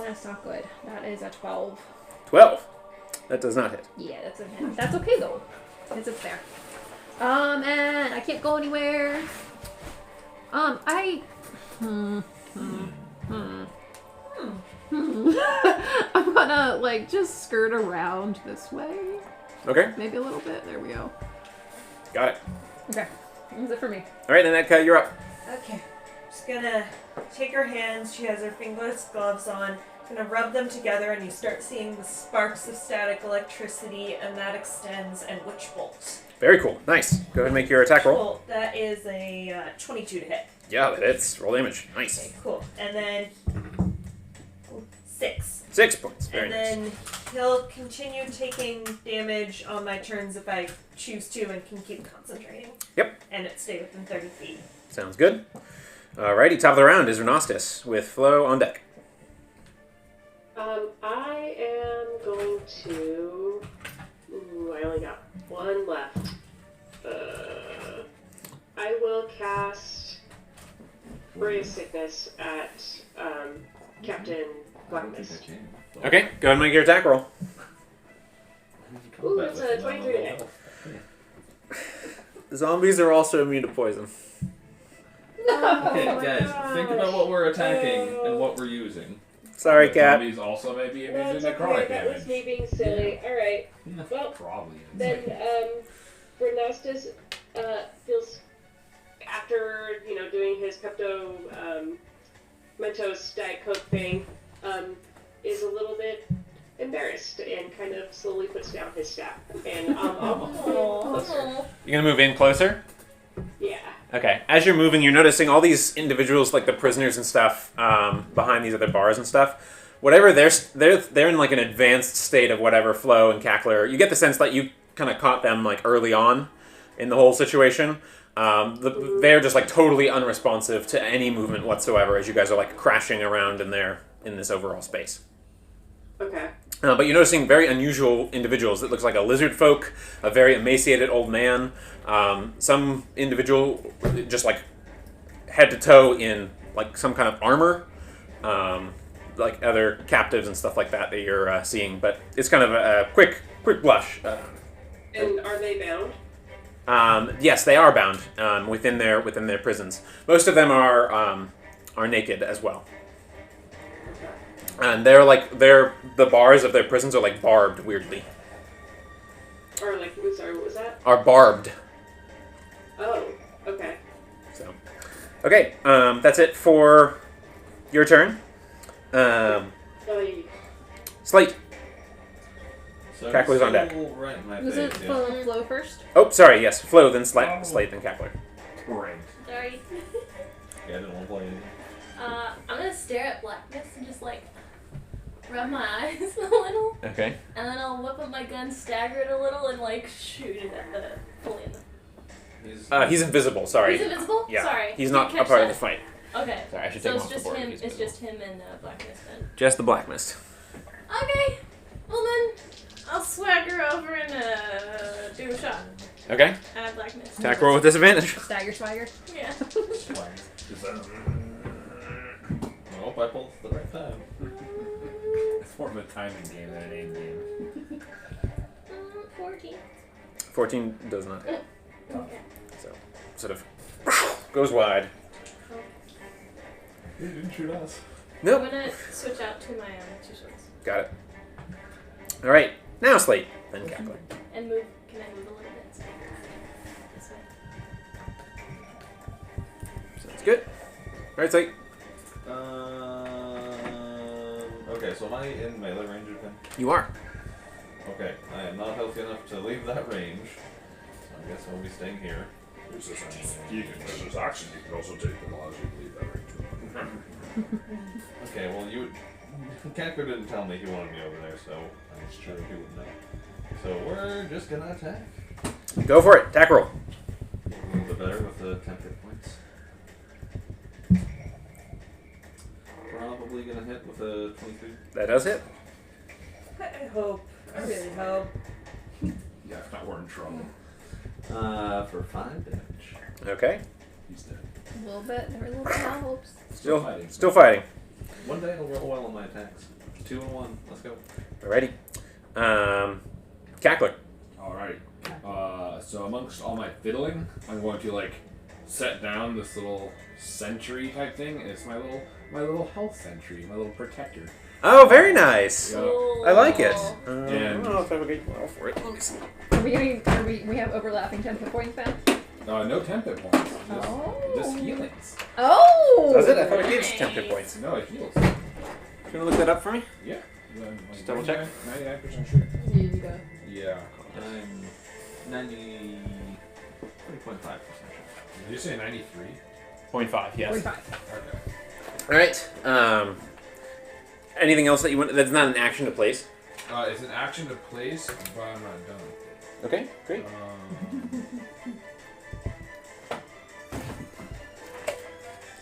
[SPEAKER 1] That's not good. That is a 12.
[SPEAKER 2] 12. That does not hit.
[SPEAKER 1] Yeah, that's a hit. That's okay though, because it's there. And I can't go anywhere. I'm gonna like just skirt around this way.
[SPEAKER 2] Okay.
[SPEAKER 1] Maybe a little bit. There we go.
[SPEAKER 2] Got it.
[SPEAKER 1] Okay. That's it for me.
[SPEAKER 2] All right, Anetka, you're up.
[SPEAKER 3] Okay. She's gonna take her hands. She has her fingerless gloves on. Gonna rub them together, and you start seeing the sparks of static electricity, and that extends and witch bolt.
[SPEAKER 2] Very cool. Nice. Go ahead and make your attack roll.
[SPEAKER 3] Cool. That is a 22 to hit.
[SPEAKER 2] Yeah, that hits. Roll damage. Nice.
[SPEAKER 3] Okay, cool. And then 6.
[SPEAKER 2] 6 points. Very
[SPEAKER 3] And
[SPEAKER 2] nice.
[SPEAKER 3] then he'll continue taking damage on my turns if I choose to, and can keep concentrating.
[SPEAKER 2] Yep.
[SPEAKER 3] And it stay within 30 feet.
[SPEAKER 2] Sounds good. Alrighty, top of the round is Renostis with Flo on deck.
[SPEAKER 5] I am going to. Ooh, I only got one left. I will cast Ray of Sickness at Captain Blackmyst.
[SPEAKER 2] Okay, go ahead and make your attack roll.
[SPEAKER 5] Ooh, that's a 23 to hit.
[SPEAKER 2] Zombies are also immune to poison.
[SPEAKER 4] Okay, guys, think about what we're attacking and what we're using.
[SPEAKER 2] Sorry,
[SPEAKER 7] The
[SPEAKER 2] Cat.
[SPEAKER 7] Zombies also may be immune
[SPEAKER 5] That's
[SPEAKER 7] to
[SPEAKER 5] okay,
[SPEAKER 7] necrotic
[SPEAKER 5] that was
[SPEAKER 7] damage.
[SPEAKER 5] me being silly. Alright, well,
[SPEAKER 7] Probably.
[SPEAKER 5] then, Renastus, feels, after, doing his Pepto, Mentos Diet Coke thing, is a little bit embarrassed and kind of slowly puts down his staff. And, I'll move closer.
[SPEAKER 2] You're gonna move in closer?
[SPEAKER 5] Yeah.
[SPEAKER 2] Okay. As you're moving, you're noticing all these individuals, like the prisoners and stuff, behind these other bars and stuff. Whatever, they're in like an advanced state of whatever Flo and Cackler. You get the sense that you kind of caught them like early on in the whole situation. They're just like totally unresponsive to any movement whatsoever as you guys are like crashing around in this overall space.
[SPEAKER 5] Okay.
[SPEAKER 2] But you're noticing very unusual individuals. It looks like a lizard folk, a very emaciated old man, some individual just like head to toe in like some kind of armor, like other captives and stuff like that you're seeing. But it's kind of a quick blush.
[SPEAKER 5] And are they bound?
[SPEAKER 2] Yes, they are bound within their prisons. Most of them are naked as well. And the bars of their prisons are like barbed weirdly.
[SPEAKER 5] Or like, sorry, what was that?
[SPEAKER 2] Are barbed.
[SPEAKER 5] Oh, okay.
[SPEAKER 2] So, okay, that's it for your turn.
[SPEAKER 5] Oh,
[SPEAKER 2] Slate.
[SPEAKER 4] So
[SPEAKER 2] Cackler's on deck.
[SPEAKER 4] Right in my
[SPEAKER 1] Was
[SPEAKER 4] face,
[SPEAKER 1] it
[SPEAKER 4] yeah.
[SPEAKER 1] Flo first?
[SPEAKER 2] Oh, sorry, yes. Flo, then Slate, then Cackler.
[SPEAKER 7] Great.
[SPEAKER 8] Sorry.
[SPEAKER 4] Yeah, I didn't want to play anything.
[SPEAKER 8] I'm gonna stare at Blackmist and just like rub my eyes a little,
[SPEAKER 2] Okay.
[SPEAKER 8] and then I'll whip up my gun, stagger it a little, and like shoot it at the Folian.
[SPEAKER 2] He's invisible, sorry.
[SPEAKER 8] He's invisible?
[SPEAKER 2] Yeah.
[SPEAKER 8] Sorry.
[SPEAKER 2] He's
[SPEAKER 8] Didn't
[SPEAKER 2] not a
[SPEAKER 8] catch
[SPEAKER 2] part of
[SPEAKER 8] that.
[SPEAKER 2] the fight.
[SPEAKER 8] Okay.
[SPEAKER 2] Sorry, I should
[SPEAKER 8] So
[SPEAKER 2] take him
[SPEAKER 8] it's
[SPEAKER 2] off the
[SPEAKER 8] just
[SPEAKER 2] board.
[SPEAKER 8] him.
[SPEAKER 2] He's
[SPEAKER 8] It's
[SPEAKER 2] invisible.
[SPEAKER 8] just him and Blackmist then.
[SPEAKER 2] Just the Blackmist.
[SPEAKER 8] Okay. Well then, I'll swagger over and do a shot
[SPEAKER 2] Okay.
[SPEAKER 8] at Blackmist.
[SPEAKER 2] Attack roll with disadvantage.
[SPEAKER 1] Stagger swagger.
[SPEAKER 8] Yeah.
[SPEAKER 4] I hope I pulled the right time.
[SPEAKER 7] It's more of a timing game than an aim game.
[SPEAKER 8] 14.
[SPEAKER 2] 14 does not hit.
[SPEAKER 8] Okay.
[SPEAKER 2] So, sort of goes wide.
[SPEAKER 4] You didn't shoot us.
[SPEAKER 2] Nope.
[SPEAKER 8] I'm gonna switch out to my two swords
[SPEAKER 2] Got it. All right. Now Slate, then Cackler.
[SPEAKER 8] and move. Can I move a little bit? So this way.
[SPEAKER 2] Sounds good. All right, Slate.
[SPEAKER 4] Okay, so am I in melee range of him?
[SPEAKER 2] You are.
[SPEAKER 4] Okay, I am not healthy enough to leave that range, so I guess I'll be staying here.
[SPEAKER 6] There's this action, you can also take that allows you to leave that range.
[SPEAKER 4] Okay, well Cackler didn't tell me he wanted me over there, so I'm sure he would know. So we're just gonna attack.
[SPEAKER 2] Go for it. Attack roll.
[SPEAKER 4] A little bit better with the 10 hit points. Probably gonna hit with a 23.
[SPEAKER 2] That does hit.
[SPEAKER 3] I hope. I really hope.
[SPEAKER 7] Yeah, if not, we're in trouble.
[SPEAKER 4] For 5 damage.
[SPEAKER 2] Okay.
[SPEAKER 7] He's dead.
[SPEAKER 1] A little bit. Every little bit helps.
[SPEAKER 2] Still fighting.
[SPEAKER 4] One day I'll roll well on my attacks. 2 and 1. Let's go.
[SPEAKER 2] Alrighty. Cackler.
[SPEAKER 7] Alright. So amongst all my fiddling, I'm going to like set down this little sentry type thing. It's my little health sentry, my little protector.
[SPEAKER 2] Oh, very nice.
[SPEAKER 7] Yeah.
[SPEAKER 2] I like it. I
[SPEAKER 7] And-
[SPEAKER 2] don't know if I would get well for it. Let me see.
[SPEAKER 1] We have overlapping 10 hit points now?
[SPEAKER 7] No temp hit points. Just
[SPEAKER 1] Oh.
[SPEAKER 7] healings.
[SPEAKER 1] Oh!
[SPEAKER 2] Does it? I thought it gives 10 hit points.
[SPEAKER 7] No, it heals.
[SPEAKER 2] You wanna look that up for me?
[SPEAKER 7] Yeah.
[SPEAKER 2] Just double check.
[SPEAKER 7] 99% sure.
[SPEAKER 1] Here you go.
[SPEAKER 7] Yeah.
[SPEAKER 4] I'm 20.5% sure.
[SPEAKER 7] Did you say 93?
[SPEAKER 2] 0.5, yes.
[SPEAKER 1] 45.
[SPEAKER 7] Okay.
[SPEAKER 2] Alright. Anything else that you want? That's not an action to place.
[SPEAKER 7] It's an action to place, but I'm not done.
[SPEAKER 2] Okay, great.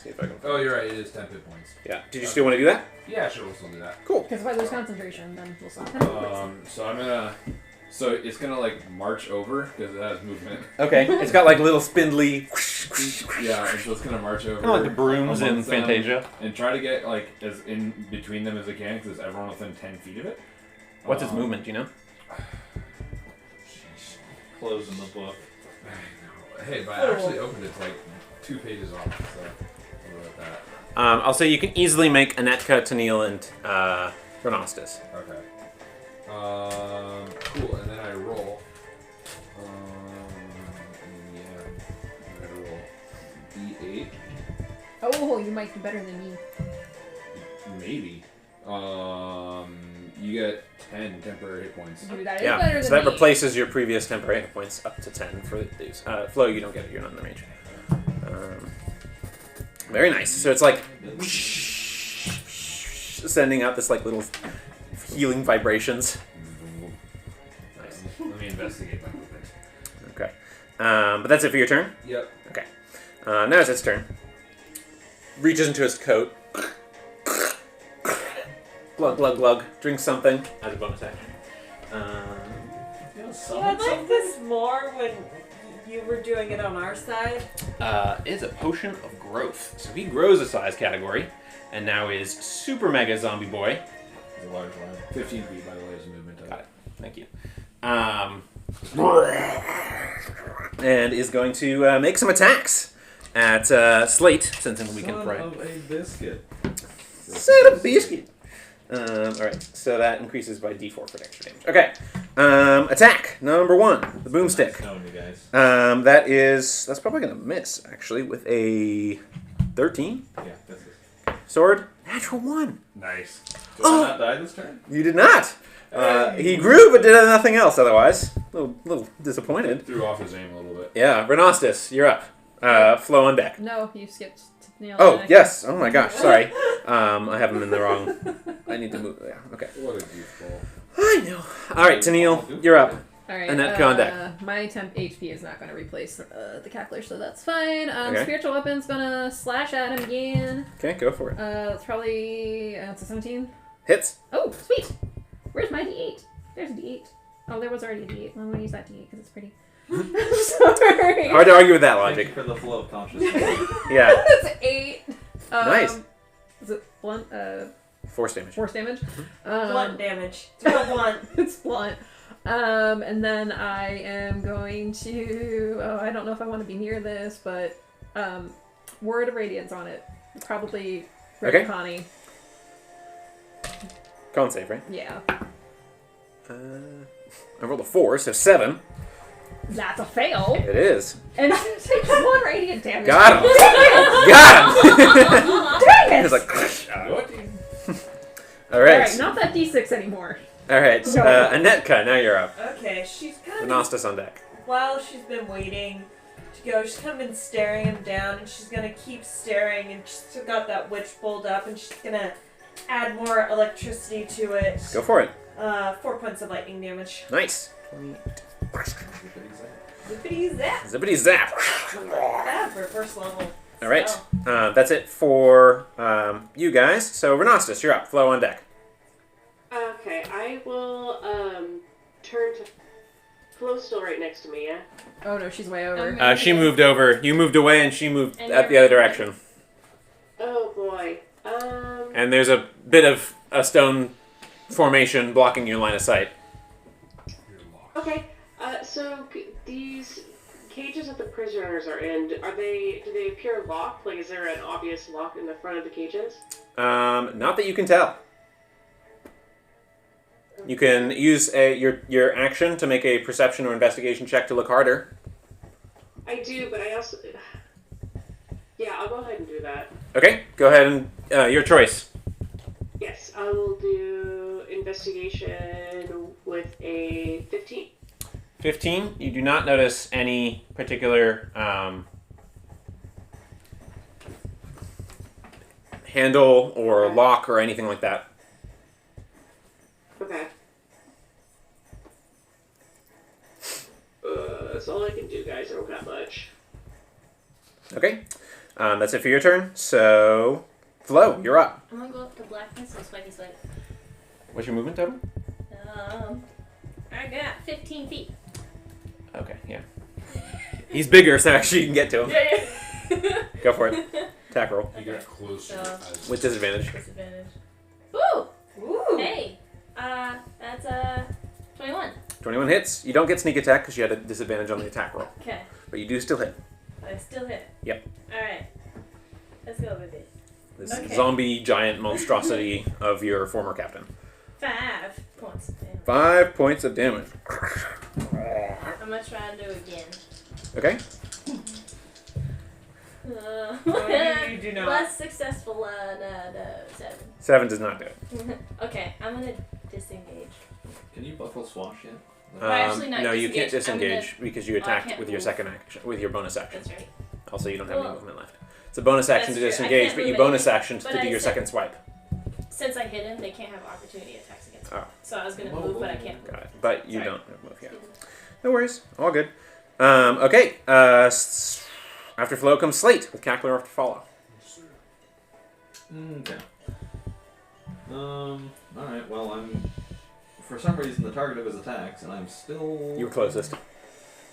[SPEAKER 2] See if I can.
[SPEAKER 7] Oh, you're right. It is 10 hit points.
[SPEAKER 2] Yeah. Did you still want to do that?
[SPEAKER 7] Yeah, sure. We'll still do that.
[SPEAKER 2] Cool.
[SPEAKER 1] Because if I lose concentration, then we'll stop.
[SPEAKER 7] So I'm gonna. So it's gonna like march over because it has movement.
[SPEAKER 2] Okay. It's got like little spindly.
[SPEAKER 7] Yeah, and so it's gonna march over.
[SPEAKER 2] Kind of like the brooms in
[SPEAKER 7] amongst them
[SPEAKER 2] Fantasia.
[SPEAKER 7] And try to get like as in between them as I can because everyone within 10 feet of it.
[SPEAKER 2] What's its movement? Do you know?
[SPEAKER 4] Closing the book.
[SPEAKER 7] Hey, but I actually opened it like 2 pages off, so what about that?
[SPEAKER 2] I'll say you can easily make Anetka, Tennille, and Renostis.
[SPEAKER 7] Okay. Cool, and then I roll. Yeah. I roll D8.
[SPEAKER 1] Oh, you might do better than me.
[SPEAKER 7] Maybe. You get 10 temporary hit points.
[SPEAKER 1] Dude, that is
[SPEAKER 2] Yeah.
[SPEAKER 1] better
[SPEAKER 2] So
[SPEAKER 1] than
[SPEAKER 2] that
[SPEAKER 1] me.
[SPEAKER 2] replaces your previous temporary hit points up to 10 for these. Flo, you don't get it. You're not in the range. Very nice. So it's like sending out this like little healing vibrations. Nice.
[SPEAKER 7] Let me investigate my movement.
[SPEAKER 2] Okay. But that's it for your turn?
[SPEAKER 7] Yep.
[SPEAKER 2] Okay. Now it's its turn. Reaches into his coat. Glug, glug, glug. Drinks something as a bonus action.
[SPEAKER 3] So I'd like this more when you were doing it on our side.
[SPEAKER 2] Is a potion of growth. So he grows a size category and now is super mega zombie boy.
[SPEAKER 7] It's a large one. 15 feet, by the way, is the movement.
[SPEAKER 2] Got it. Thank you. And is going to make some attacks at Slate, since we can
[SPEAKER 4] Son
[SPEAKER 2] pray.
[SPEAKER 4] of a biscuit.
[SPEAKER 2] Son of a biscuit. Alright, so that increases by d4 for extra damage. Okay. Attack number 1, the boomstick.
[SPEAKER 4] Knowing you guys.
[SPEAKER 2] That's probably gonna miss, actually, with a 13.
[SPEAKER 4] Yeah, that's it.
[SPEAKER 2] Sword, natural 1.
[SPEAKER 7] Nice.
[SPEAKER 4] Did I not die this turn?
[SPEAKER 2] You did not. He grew, but did nothing else otherwise. Little disappointed.
[SPEAKER 7] Threw off his aim a little bit.
[SPEAKER 2] Yeah, Renostis, you're up. Flow on deck.
[SPEAKER 1] No, you skipped Neil.
[SPEAKER 2] Oh, yes. Oh my gosh, sorry. I have him in the wrong. I need to move. Yeah, okay.
[SPEAKER 7] What a goofball.
[SPEAKER 2] I know. Alright, Tennille, you're up.
[SPEAKER 1] Alright,
[SPEAKER 2] Annette, go on deck.
[SPEAKER 1] my temp HP is not going to replace the Cackler, so that's fine.
[SPEAKER 2] Okay.
[SPEAKER 1] Spiritual Weapon's going to slash at him again.
[SPEAKER 2] Okay, go for it.
[SPEAKER 1] It's probably, it's a 17.
[SPEAKER 2] Hits.
[SPEAKER 1] Oh, sweet. Where's my D8? There's a D8. Oh, there was already a D8. I'm going to use that D8 because it's pretty. Sorry.
[SPEAKER 2] Hard to argue with that
[SPEAKER 4] Thank
[SPEAKER 2] logic.
[SPEAKER 4] you for the flow of consciousness.
[SPEAKER 2] Yeah.
[SPEAKER 1] That's 8.
[SPEAKER 2] Nice.
[SPEAKER 1] Is it blunt?
[SPEAKER 2] Force damage.
[SPEAKER 1] Force damage.
[SPEAKER 3] Blunt damage. It's real blunt.
[SPEAKER 1] It's blunt. And then I am going to. Oh, I don't know if I want to be near this, but word of radiance on it. Probably.
[SPEAKER 2] Okay.
[SPEAKER 1] Connie.
[SPEAKER 2] Con save, right?
[SPEAKER 1] Yeah.
[SPEAKER 2] I rolled a 4, so 7.
[SPEAKER 1] That's a fail.
[SPEAKER 2] It is.
[SPEAKER 1] And it takes 1 radiant damage.
[SPEAKER 2] Got him. Got him.
[SPEAKER 1] Dang it!
[SPEAKER 2] It's like. All
[SPEAKER 1] Alright,
[SPEAKER 2] right.
[SPEAKER 1] not that D6 anymore.
[SPEAKER 2] All right.
[SPEAKER 1] No.
[SPEAKER 2] Anetka, now you're up.
[SPEAKER 3] Okay, she's kind of.
[SPEAKER 2] Renostis on deck.
[SPEAKER 3] While she's been waiting to go, she's kind of been staring him down, and she's gonna keep staring, and she's still got that witch pulled up, and she's gonna add more electricity to it.
[SPEAKER 2] Go for it.
[SPEAKER 3] 4 points of lightning damage.
[SPEAKER 2] Nice.
[SPEAKER 3] Zippity zap.
[SPEAKER 2] Zippity zap.
[SPEAKER 3] That for first level.
[SPEAKER 2] All right.
[SPEAKER 3] So,
[SPEAKER 2] That's it for you guys. So Renostis, you're up. Flow on deck.
[SPEAKER 5] Okay, I will turn to Flo's still right next to me, yeah?
[SPEAKER 1] Oh no, she's way over.
[SPEAKER 2] She moved over. You moved away, and she moved
[SPEAKER 1] And
[SPEAKER 2] at the
[SPEAKER 1] you're-
[SPEAKER 2] other direction.
[SPEAKER 5] Oh boy.
[SPEAKER 2] And there's a bit of a stone formation blocking your line of sight.
[SPEAKER 5] Okay. So these cages that the prisoners are in, do they appear locked? Like, is there an obvious lock in the front of the cages?
[SPEAKER 2] Not that you can tell. You can use your action to make a perception or investigation check to look harder.
[SPEAKER 5] I do, but I also... Yeah, I'll go ahead and do that.
[SPEAKER 2] Okay, go ahead and your choice.
[SPEAKER 5] Yes, I will do investigation with a 15.
[SPEAKER 2] 15. You do not notice any particular handle or
[SPEAKER 5] Okay.
[SPEAKER 2] lock or anything like that.
[SPEAKER 5] Okay. That's all I can do, guys. I don't got much.
[SPEAKER 2] Okay, that's it for your turn. So, Flo, you're up.
[SPEAKER 8] I'm gonna go up to Blackmist and swaggy swag.
[SPEAKER 2] What's your movement total?
[SPEAKER 8] I got 15 feet.
[SPEAKER 2] Okay, yeah. He's bigger, so actually you can get to him.
[SPEAKER 8] Yeah.
[SPEAKER 2] Go for it. Attack roll.
[SPEAKER 7] You got closer. as-
[SPEAKER 2] With disadvantage.
[SPEAKER 8] Disadvantage. Ooh!
[SPEAKER 3] Ooh.
[SPEAKER 8] Hey! That's 21.
[SPEAKER 2] 21 hits. You don't get sneak attack because you had a disadvantage on the attack roll.
[SPEAKER 8] Okay.
[SPEAKER 2] But you do still hit.
[SPEAKER 8] I still hit.
[SPEAKER 2] Yep.
[SPEAKER 8] Alright. Let's go with it.
[SPEAKER 2] This
[SPEAKER 8] Okay.
[SPEAKER 2] zombie giant monstrosity of your former captain.
[SPEAKER 8] 5 points. Damn.
[SPEAKER 2] 5 points of damage.
[SPEAKER 8] I'm gonna try and do it again.
[SPEAKER 2] Okay.
[SPEAKER 3] You do not.
[SPEAKER 8] Less successful, no, 7.
[SPEAKER 2] 7 does not do it.
[SPEAKER 8] Okay, I'm gonna disengage.
[SPEAKER 4] Can you buckle swash yet?
[SPEAKER 8] actually not
[SPEAKER 2] no, you can't
[SPEAKER 8] disengage. I'm
[SPEAKER 2] disengage because you
[SPEAKER 8] I
[SPEAKER 2] attacked
[SPEAKER 8] can't
[SPEAKER 2] with your
[SPEAKER 8] move.
[SPEAKER 2] second action, with your bonus action.
[SPEAKER 8] That's right.
[SPEAKER 2] Also, you don't have any
[SPEAKER 8] Well,
[SPEAKER 2] movement left. It's a bonus action to
[SPEAKER 8] that's true. I
[SPEAKER 2] disengage,
[SPEAKER 8] can't
[SPEAKER 2] but you
[SPEAKER 8] move
[SPEAKER 2] bonus
[SPEAKER 8] anything.
[SPEAKER 2] action
[SPEAKER 8] But
[SPEAKER 2] to do
[SPEAKER 8] I
[SPEAKER 2] your
[SPEAKER 8] said-
[SPEAKER 2] second swipe.
[SPEAKER 8] Since I hit him, they can't have opportunity attacks against me.
[SPEAKER 2] Oh.
[SPEAKER 8] So I was gonna move, but I can't move.
[SPEAKER 2] Got it. But you
[SPEAKER 8] Sorry.
[SPEAKER 2] don't move yet. No worries. All good. Okay. After Flo comes Slate with Cackler off to follow.
[SPEAKER 4] Okay. Alright, well, I'm... For some reason, the target of his attacks, and I'm still...
[SPEAKER 2] You were closest.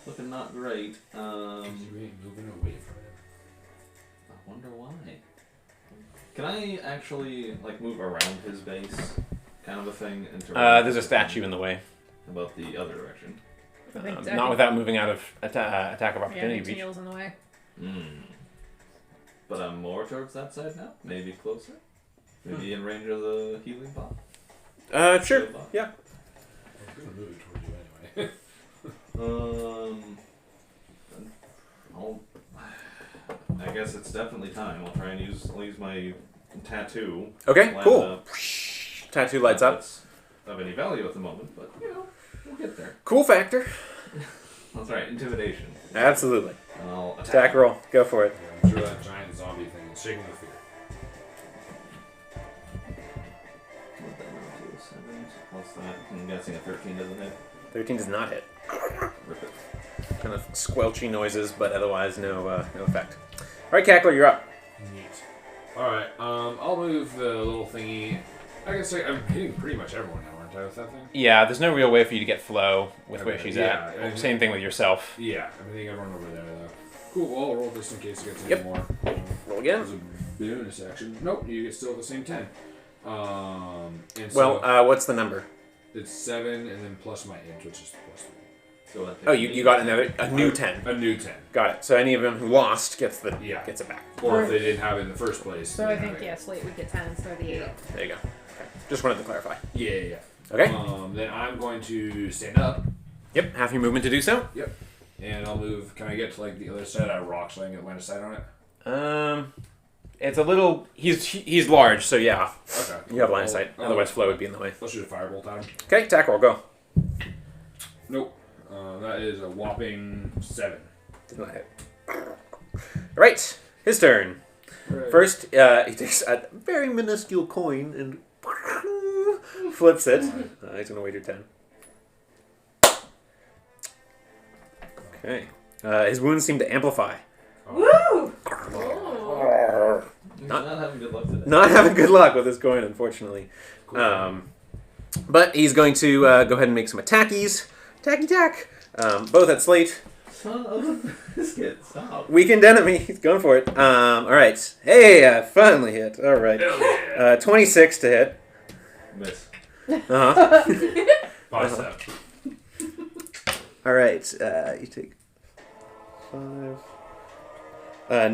[SPEAKER 4] Looking not great.
[SPEAKER 7] You ain't moving away from him.
[SPEAKER 4] I wonder why. Can I actually, like, move around his base? Kind of a thing?
[SPEAKER 2] There's a statue in the way.
[SPEAKER 4] About the other direction.
[SPEAKER 1] I think
[SPEAKER 2] Not without moving out of attack of
[SPEAKER 1] Yeah,
[SPEAKER 2] opportunity reach.
[SPEAKER 1] Tennille's in the way.
[SPEAKER 4] But I'm more towards that side now? Maybe closer? Maybe in range of the healing pot?
[SPEAKER 2] Sure.
[SPEAKER 4] Shield pot?
[SPEAKER 2] Yeah.
[SPEAKER 7] I was gonna move it towards you anyway.
[SPEAKER 4] I guess it's definitely time. I'll use my tattoo.
[SPEAKER 2] Okay,
[SPEAKER 4] Land
[SPEAKER 2] cool.
[SPEAKER 4] up.
[SPEAKER 2] Tattoo lights up.
[SPEAKER 4] That's of any value at the moment, but you know, we'll get there.
[SPEAKER 2] Cool factor.
[SPEAKER 4] That's right, intimidation.
[SPEAKER 2] Absolutely.
[SPEAKER 4] And I'll
[SPEAKER 2] Attack roll. Go for it.
[SPEAKER 7] Yeah, I'm sure that giant zombie thing is shaking with fear.
[SPEAKER 4] What that amount to? 7 plus that. I'm guessing a 13 doesn't hit.
[SPEAKER 2] 13 does not hit.
[SPEAKER 4] Rip it.
[SPEAKER 2] Kind of squelchy noises, but otherwise no effect. All right, Cackler, you're up.
[SPEAKER 7] Neat. Alright, I'll move the little thingy. I guess I'm hitting pretty much everyone now, aren't I, with that thing?
[SPEAKER 2] Yeah, there's no real way for you to get Flo with where
[SPEAKER 7] Okay,
[SPEAKER 2] she's
[SPEAKER 7] yeah,
[SPEAKER 2] at.
[SPEAKER 7] and-
[SPEAKER 2] Same thing with yourself.
[SPEAKER 7] Yeah, I'm hitting everyone over there, though. Cool, well, I'll roll this in case it gets any
[SPEAKER 2] Yep.
[SPEAKER 7] more.
[SPEAKER 2] Roll
[SPEAKER 7] There's
[SPEAKER 2] again.
[SPEAKER 7] a bonus action. Nope, you get still the same 10. And
[SPEAKER 2] Well,
[SPEAKER 7] so
[SPEAKER 2] what's the number?
[SPEAKER 7] it's 7 and then plus my int, which is plus 3.
[SPEAKER 4] So
[SPEAKER 2] Oh, you got a new 10.
[SPEAKER 7] A new 10.
[SPEAKER 2] Got it. So any of them who lost gets it back.
[SPEAKER 7] Or if they didn't have it in the first place.
[SPEAKER 1] So
[SPEAKER 7] they
[SPEAKER 1] I think,
[SPEAKER 7] have it.
[SPEAKER 1] yeah, Slate would get 10 instead of the 8.
[SPEAKER 2] There you go. Okay. Just wanted to clarify.
[SPEAKER 7] Yeah.
[SPEAKER 2] Okay.
[SPEAKER 7] Then I'm going to stand up.
[SPEAKER 2] Yep. Half your movement to do so.
[SPEAKER 7] Yep. And I'll move. Can I get to like the other side of that rock so I can get line of sight on it?
[SPEAKER 2] It's a little. He's large, so yeah.
[SPEAKER 7] Okay.
[SPEAKER 2] You have line of sight. Otherwise, Flo would be in the way.
[SPEAKER 7] Let's shoot a firebolt at him.
[SPEAKER 2] Okay, attack roll, go.
[SPEAKER 7] Nope. That is a whopping 7.
[SPEAKER 2] Did not hit. Right, his turn.
[SPEAKER 7] Right.
[SPEAKER 2] First, he takes a very minuscule coin and flips it. He's gonna wager 10. Okay. His wounds seem to amplify.
[SPEAKER 3] Woo!
[SPEAKER 4] Not having good luck today.
[SPEAKER 2] Not having good luck with his coin, unfortunately.
[SPEAKER 7] Cool.
[SPEAKER 2] But he's going to go ahead and make some attackies. Tacky-tack. Both at Slate.
[SPEAKER 4] Son of a biscuit, stop.
[SPEAKER 2] Weakened enemy. He's going for it. Alright. Hey, I finally hit. Alright.
[SPEAKER 7] Hell yeah.
[SPEAKER 2] 26 to hit.
[SPEAKER 4] Miss.
[SPEAKER 2] Uh-huh.
[SPEAKER 7] Bicep.
[SPEAKER 2] Alright. You take 5.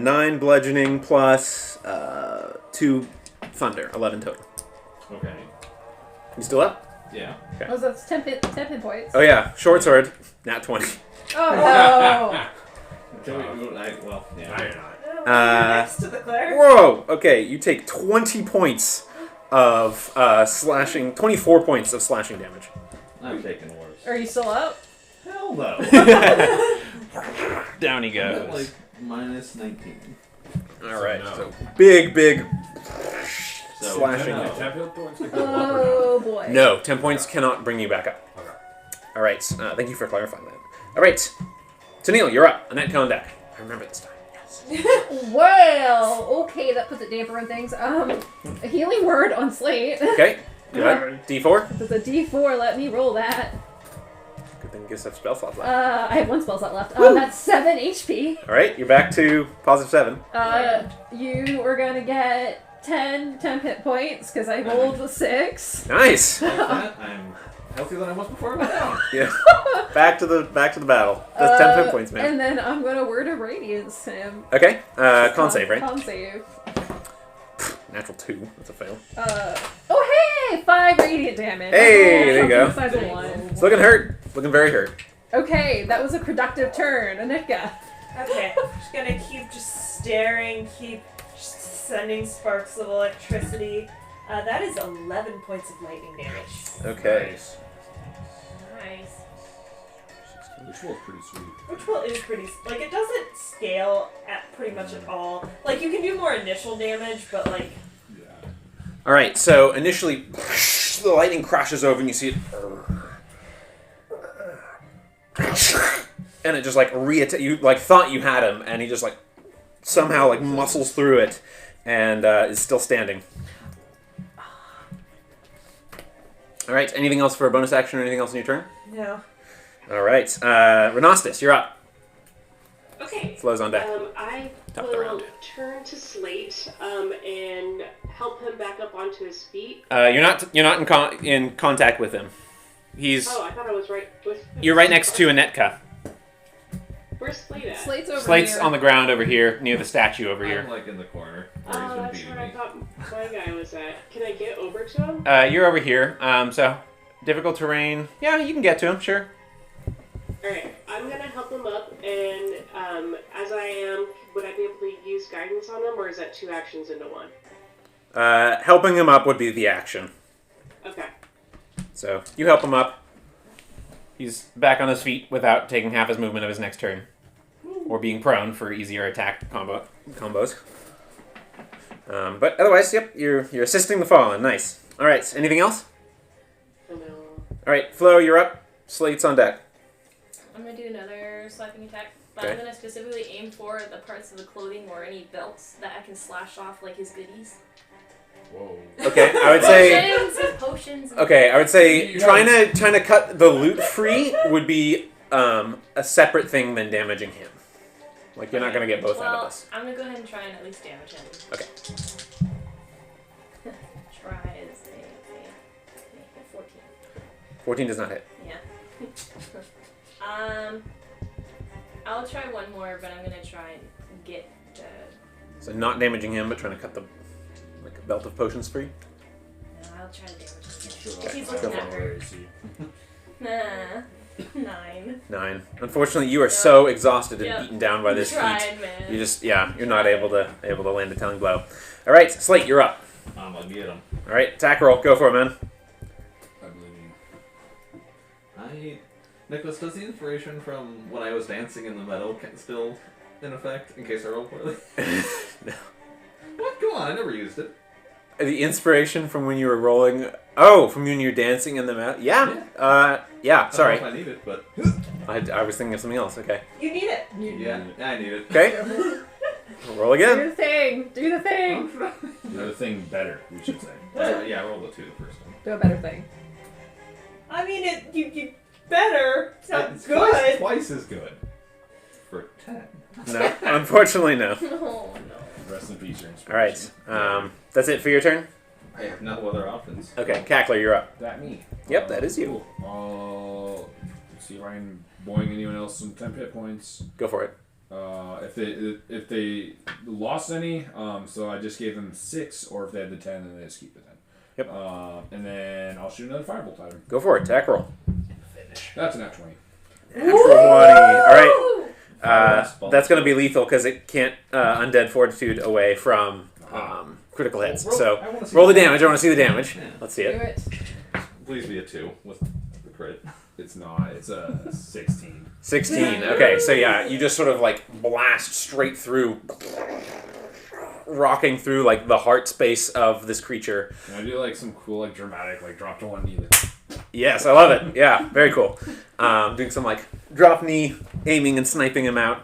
[SPEAKER 2] 9 bludgeoning plus 2 thunder. 11 total.
[SPEAKER 4] Okay.
[SPEAKER 2] You still up?
[SPEAKER 4] Yeah.
[SPEAKER 1] Oh, so that's 10 hit points.
[SPEAKER 2] Oh yeah. Short sword. Nat 20.
[SPEAKER 1] Oh, no.
[SPEAKER 4] Well, yeah.
[SPEAKER 6] No, you're not.
[SPEAKER 3] Next to the cleric.
[SPEAKER 2] Whoa! Okay, you take 20 points of slashing, 24 points of slashing damage.
[SPEAKER 4] I'm taking worse.
[SPEAKER 1] Are you still up?
[SPEAKER 4] Hell no.
[SPEAKER 2] Down he
[SPEAKER 4] I'm
[SPEAKER 2] goes.
[SPEAKER 4] at, like minus 19.
[SPEAKER 2] Alright,
[SPEAKER 7] no.
[SPEAKER 2] so big
[SPEAKER 4] So,
[SPEAKER 2] slashing.
[SPEAKER 4] no.
[SPEAKER 7] Tap heal points.
[SPEAKER 1] Oh boy.
[SPEAKER 2] No, 10 points cannot bring you back up.
[SPEAKER 6] Okay.
[SPEAKER 2] Alright, thank you for clarifying that. Alright, Tennille, you're up. Annette on deck. I remember this time. Yes.
[SPEAKER 1] Well, okay, that puts a damper on things. A healing word on Slate.
[SPEAKER 2] Okay, good. D4.
[SPEAKER 1] It's a D4. Let me roll that.
[SPEAKER 2] Good thing you guys have spell slots left.
[SPEAKER 1] I have one spell slot left. That's 7 HP.
[SPEAKER 2] Alright, you're back to positive 7.
[SPEAKER 1] You are gonna get 10 hit points because I rolled a 6.
[SPEAKER 2] Nice!
[SPEAKER 4] Like that, I'm healthier than I was before I went down.
[SPEAKER 2] Yeah. Back to the battle. That's 10 hit points, man.
[SPEAKER 1] And then I'm gonna word of radiance him.
[SPEAKER 2] Okay, con save, right?
[SPEAKER 1] Con save.
[SPEAKER 2] Natural 2. That's a fail.
[SPEAKER 1] Oh hey! 5 radiant damage.
[SPEAKER 2] Hey, there you go.
[SPEAKER 1] Besides the 1.
[SPEAKER 2] It's looking hurt. Looking very hurt.
[SPEAKER 1] Okay, that was a productive turn. Anika.
[SPEAKER 3] Okay, just gonna keep just staring, keep just sending sparks of electricity. That is 11 points of lightning damage.
[SPEAKER 2] Okay.
[SPEAKER 8] Nice.
[SPEAKER 7] Which was pretty sweet.
[SPEAKER 3] Which will is pretty, like, it doesn't scale at pretty much at all. Like, you can do more initial damage, but, like...
[SPEAKER 7] Yeah.
[SPEAKER 2] Alright, so initially, the lightning crashes over and you see it. And it just, like, you, like, thought you had him, and he just, like, somehow, like, muscles through it and is still standing. Alright, anything else for a bonus action or anything else in your turn?
[SPEAKER 3] No.
[SPEAKER 2] Alright, Renostis, you're up.
[SPEAKER 5] Okay.
[SPEAKER 2] Flo's on deck.
[SPEAKER 5] I
[SPEAKER 2] Top of the
[SPEAKER 5] will
[SPEAKER 2] round.
[SPEAKER 5] turn to Slate and help him back up onto his feet.
[SPEAKER 2] You're not in contact with him. He's
[SPEAKER 5] Oh, I thought I was right with him.
[SPEAKER 2] You're right next to Anetka.
[SPEAKER 5] Where's Slate at?
[SPEAKER 1] Slate's over
[SPEAKER 2] Slate's
[SPEAKER 1] here.
[SPEAKER 2] on the ground over here, near the statue over
[SPEAKER 4] I'm
[SPEAKER 2] here.
[SPEAKER 4] like in the corner
[SPEAKER 5] Oh,
[SPEAKER 4] where he's
[SPEAKER 5] that's
[SPEAKER 4] been
[SPEAKER 5] where I
[SPEAKER 4] beating me.
[SPEAKER 5] thought my guy was at. Can I get over to him?
[SPEAKER 2] You're over here, so difficult terrain. Yeah, you can get to him, sure.
[SPEAKER 5] Alright, I'm gonna help him up, and as I am, would I be able to use guidance on him, or is that 2 actions into 1?
[SPEAKER 2] Helping him up would be the action.
[SPEAKER 5] Okay.
[SPEAKER 2] So you help him up. He's back on his feet without taking half his movement of his next turn, or being prone for easier attack combos. But otherwise, yep, you're assisting the fallen. Nice. All right. Anything else?
[SPEAKER 5] I know.
[SPEAKER 2] All right, Flo, you're up. Slate's on deck.
[SPEAKER 8] I'm gonna do another slapping attack, but
[SPEAKER 2] Okay.
[SPEAKER 8] I'm gonna specifically aim for the parts of the clothing or any belts that I can slash off, like his goodies.
[SPEAKER 7] Whoa.
[SPEAKER 2] Okay, I would say.
[SPEAKER 8] Potions.
[SPEAKER 2] Okay, I would say trying to cut the loot free would be a separate thing than damaging him. Like you're not gonna get both out of this.
[SPEAKER 8] I'm gonna go ahead and try and at least damage him.
[SPEAKER 2] Okay.
[SPEAKER 8] Try is a 14.
[SPEAKER 2] 14 does not hit.
[SPEAKER 8] Yeah. I'll try one more, but I'm gonna try and get.
[SPEAKER 2] So not damaging him, but trying to cut the belt of potions free.
[SPEAKER 8] No, I'll try to damage him.
[SPEAKER 7] Sure,
[SPEAKER 8] He's
[SPEAKER 7] that's
[SPEAKER 8] looking
[SPEAKER 7] my
[SPEAKER 8] at her.
[SPEAKER 7] AC.
[SPEAKER 8] Nah. 9.
[SPEAKER 2] 9. Unfortunately, you are so exhausted and
[SPEAKER 8] Yep.
[SPEAKER 2] beaten down by this
[SPEAKER 8] Tried,
[SPEAKER 2] heat.
[SPEAKER 8] man.
[SPEAKER 2] You just you're not able to land a telling blow. All right, Slate, you're up.
[SPEAKER 4] I'm gonna get him.
[SPEAKER 2] All right, attack roll, go for it, man.
[SPEAKER 7] I believe you.
[SPEAKER 4] Nicholas, does the inspiration from when I was dancing in the meadow still in effect in case I roll poorly?
[SPEAKER 2] No.
[SPEAKER 4] What? Come on, I never used it.
[SPEAKER 2] The inspiration from when you were rolling. Oh, from when you were dancing in the mount. Yeah. Yeah. Sorry,
[SPEAKER 4] I don't know if I need it, but
[SPEAKER 2] I was thinking of something else. Okay.
[SPEAKER 3] You need it.
[SPEAKER 4] yeah, I need it.
[SPEAKER 2] Okay. Roll
[SPEAKER 1] Do
[SPEAKER 2] again.
[SPEAKER 1] the thing. Do the thing.
[SPEAKER 7] Another thing better, we should say.
[SPEAKER 4] Yeah, I rolled a 2 the first time.
[SPEAKER 1] Do a better thing.
[SPEAKER 3] I mean, you better. Sounds
[SPEAKER 4] It's
[SPEAKER 3] good.
[SPEAKER 4] Twice as good. For 10.
[SPEAKER 2] No, unfortunately, no.
[SPEAKER 8] Oh no.
[SPEAKER 7] Rest in peace, your
[SPEAKER 2] All right.
[SPEAKER 7] inspiration.
[SPEAKER 2] That's it for your turn.
[SPEAKER 4] I have no other options.
[SPEAKER 2] Okay, Cackler, you're up.
[SPEAKER 7] That me.
[SPEAKER 2] Yep, that is you.
[SPEAKER 7] Cool. Let's see if I can boing anyone else some 10 hit points.
[SPEAKER 2] Go for it.
[SPEAKER 7] If they lost any, so I just gave them 6, or if they had the 10, then they just keep the 10.
[SPEAKER 2] Yep.
[SPEAKER 7] And then I'll shoot another firebolt at him.
[SPEAKER 2] Go for it. Attack roll.
[SPEAKER 7] That's an at 20.
[SPEAKER 2] Natural 20. All right. That's going to be lethal because it can't undead fortitude away from critical hits. So roll the damage. I want to see the damage.
[SPEAKER 4] Yeah.
[SPEAKER 2] Let's see
[SPEAKER 1] Do
[SPEAKER 2] it.
[SPEAKER 1] it.
[SPEAKER 4] Please be a 2 with the crit.
[SPEAKER 7] It's not. It's a 16.
[SPEAKER 2] 16. Okay, so yeah, you just sort of like blast straight through, rocking through like the heart space of this creature.
[SPEAKER 7] Can I do like some cool, like dramatic, like drop to one knee?
[SPEAKER 2] Yes, I love it. Yeah, very cool. Doing some like drop knee aiming and sniping him out,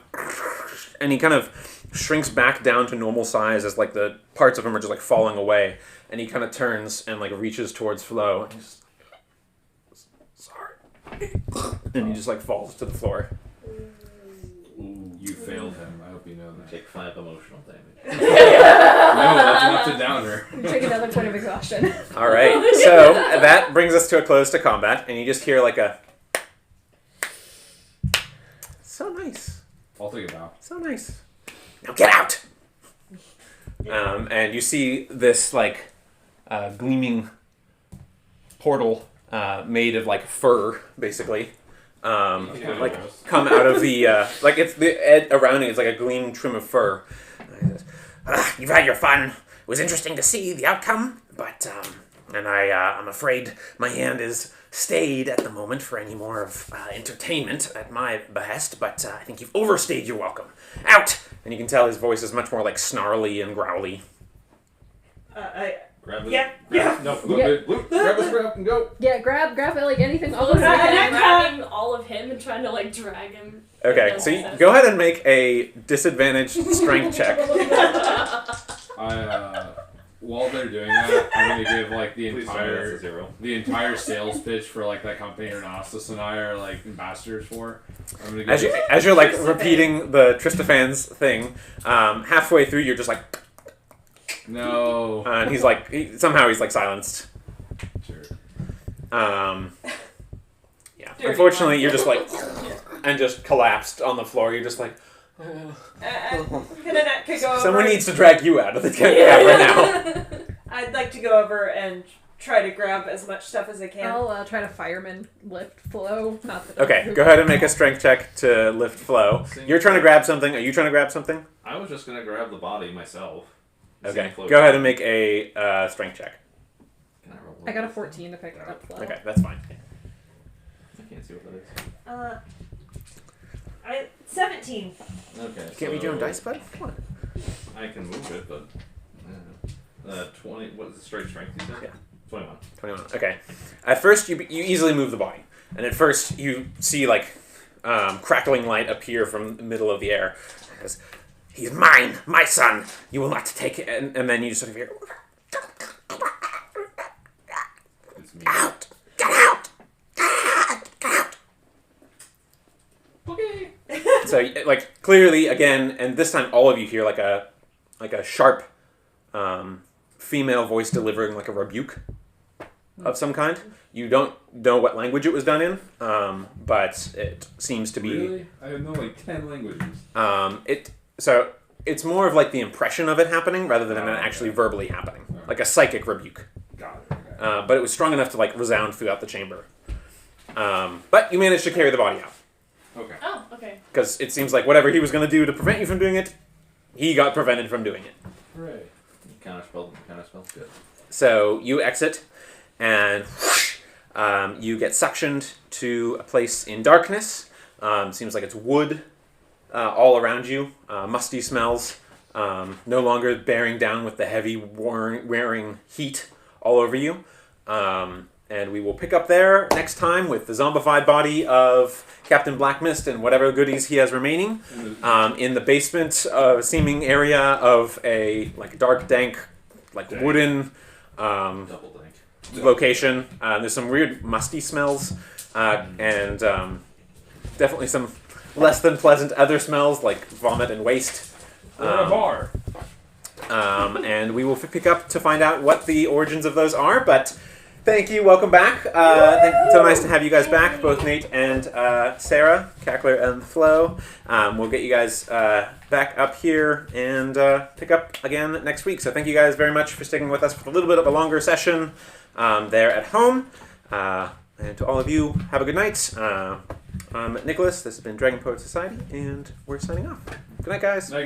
[SPEAKER 2] and he kind of shrinks back down to normal size as like the parts of him are just like falling away, and he kind of turns and like reaches towards Flo. And he's sorry, and he just like falls to the floor.
[SPEAKER 7] You failed him. I hope you know that.
[SPEAKER 4] Take 5 emotional damage.
[SPEAKER 7] No, that's enough to down her.
[SPEAKER 1] You take another point of exhaustion.
[SPEAKER 2] All right, so that brings us to a close to combat, and you just hear like a so nice.
[SPEAKER 7] I'll take a bow.
[SPEAKER 2] So nice. Now get out! And you see this like gleaming portal made of like fur, basically. Like come out of the like it's the ed around it is like a gleam trim of fur. And he says, you've had your fun. It was interesting to see the outcome, but and I'm afraid my hand is stayed at the moment for any more of entertainment at my behest. But I think you've overstayed your welcome. Out! And you can tell his voice is much more like snarly and growly.
[SPEAKER 4] Grab it.
[SPEAKER 3] Yeah.
[SPEAKER 7] No,
[SPEAKER 1] Yeah.
[SPEAKER 7] Luke, grab the scrap and go.
[SPEAKER 1] Yeah, grab it like anything.
[SPEAKER 8] Well,
[SPEAKER 1] Almost
[SPEAKER 8] I'm
[SPEAKER 3] I-
[SPEAKER 8] grabbing all of him and trying to like drag him.
[SPEAKER 2] Okay, so you go ahead and make a disadvantaged strength check.
[SPEAKER 7] While they're doing that, I'm gonna give like
[SPEAKER 4] Please tell me that's a 0.
[SPEAKER 7] the entire sales pitch for like that company Renostus and I are like ambassadors for. I'm gonna
[SPEAKER 2] As you're like repeating the Tristophan's thing, halfway through you're just like,
[SPEAKER 7] no.
[SPEAKER 2] and he's like somehow he's like silenced.
[SPEAKER 7] Sure.
[SPEAKER 2] Yeah.
[SPEAKER 3] Dirty
[SPEAKER 2] Unfortunately,
[SPEAKER 3] one.
[SPEAKER 2] you're just like and just collapsed on the floor. You're just like,
[SPEAKER 3] Cadet could go over.
[SPEAKER 2] someone needs to drag you out of the cab right now.
[SPEAKER 3] I'd like to go over and try to grab as much stuff as I can.
[SPEAKER 1] I'll try to fireman lift Flo. Not that
[SPEAKER 2] Okay, go ahead and make a strength check to lift Flo. You're trying to grab something. Are you trying to grab something?
[SPEAKER 4] I was just gonna grab the body myself.
[SPEAKER 2] Okay,
[SPEAKER 4] Seemed close.
[SPEAKER 2] go ahead and make a strength check.
[SPEAKER 4] Can I roll
[SPEAKER 1] I got a
[SPEAKER 4] one?
[SPEAKER 1] 14 to pick up Flo.
[SPEAKER 2] Okay, that's fine.
[SPEAKER 4] I can't see what that is.
[SPEAKER 3] 17.
[SPEAKER 4] Okay.
[SPEAKER 2] You can't read your own dice, bud? Come on.
[SPEAKER 4] I can move it, but 20. What is the straight strength you said?
[SPEAKER 2] Yeah.
[SPEAKER 4] 21.
[SPEAKER 2] 21. Okay. At first, you easily move the body, and at first you see like crackling light appear from the middle of the air. It goes, "He's mine, my son. You will not take it." And then you just sort of hear,
[SPEAKER 7] It's me.
[SPEAKER 2] "Out! Get out! Get out!"
[SPEAKER 3] Okay.
[SPEAKER 2] So like clearly again, and this time all of you hear like a sharp female voice delivering like a rebuke of some kind. You don't know what language it was done in, but it seems to be.
[SPEAKER 7] Really? I know like 10 languages.
[SPEAKER 2] So it's more of like the impression of it happening rather than it actually verbally happening, like a psychic rebuke.
[SPEAKER 7] Got it. Okay.
[SPEAKER 2] But it was strong enough to like resound throughout the chamber. But you managed to carry the body out
[SPEAKER 7] Okay.
[SPEAKER 8] Oh, okay.
[SPEAKER 2] because it seems like whatever he was going to do to prevent you from doing it, he got prevented from doing it.
[SPEAKER 7] Hooray.
[SPEAKER 4] Counterspell. Good.
[SPEAKER 2] So you exit, and you get suctioned to a place in darkness. Seems like it's wood all around you. Musty smells. No longer bearing down with the heavy wearing heat all over you. And we will pick up there next time with the zombified body of Captain Blackmist and whatever goodies he has remaining. In the basement seeming area of a like dark, dank, like wooden
[SPEAKER 4] Double dank.
[SPEAKER 2] location. There's some weird musty smells and definitely some less than pleasant other smells like vomit and waste.
[SPEAKER 7] We're at a bar.
[SPEAKER 2] And we will pick up to find out what the origins of those are. But thank you, welcome back. So nice to have you guys back, both Nate and Sarah, Cackler and Flo. We'll get you guys back up here and pick up again next week. So thank you guys very much for sticking with us for a little bit of a longer session there at home. And to all of you, have a good night. I'm Nicholas. This has been Dragon Poet Society, and we're signing off. Good night, guys.
[SPEAKER 7] Night, guys.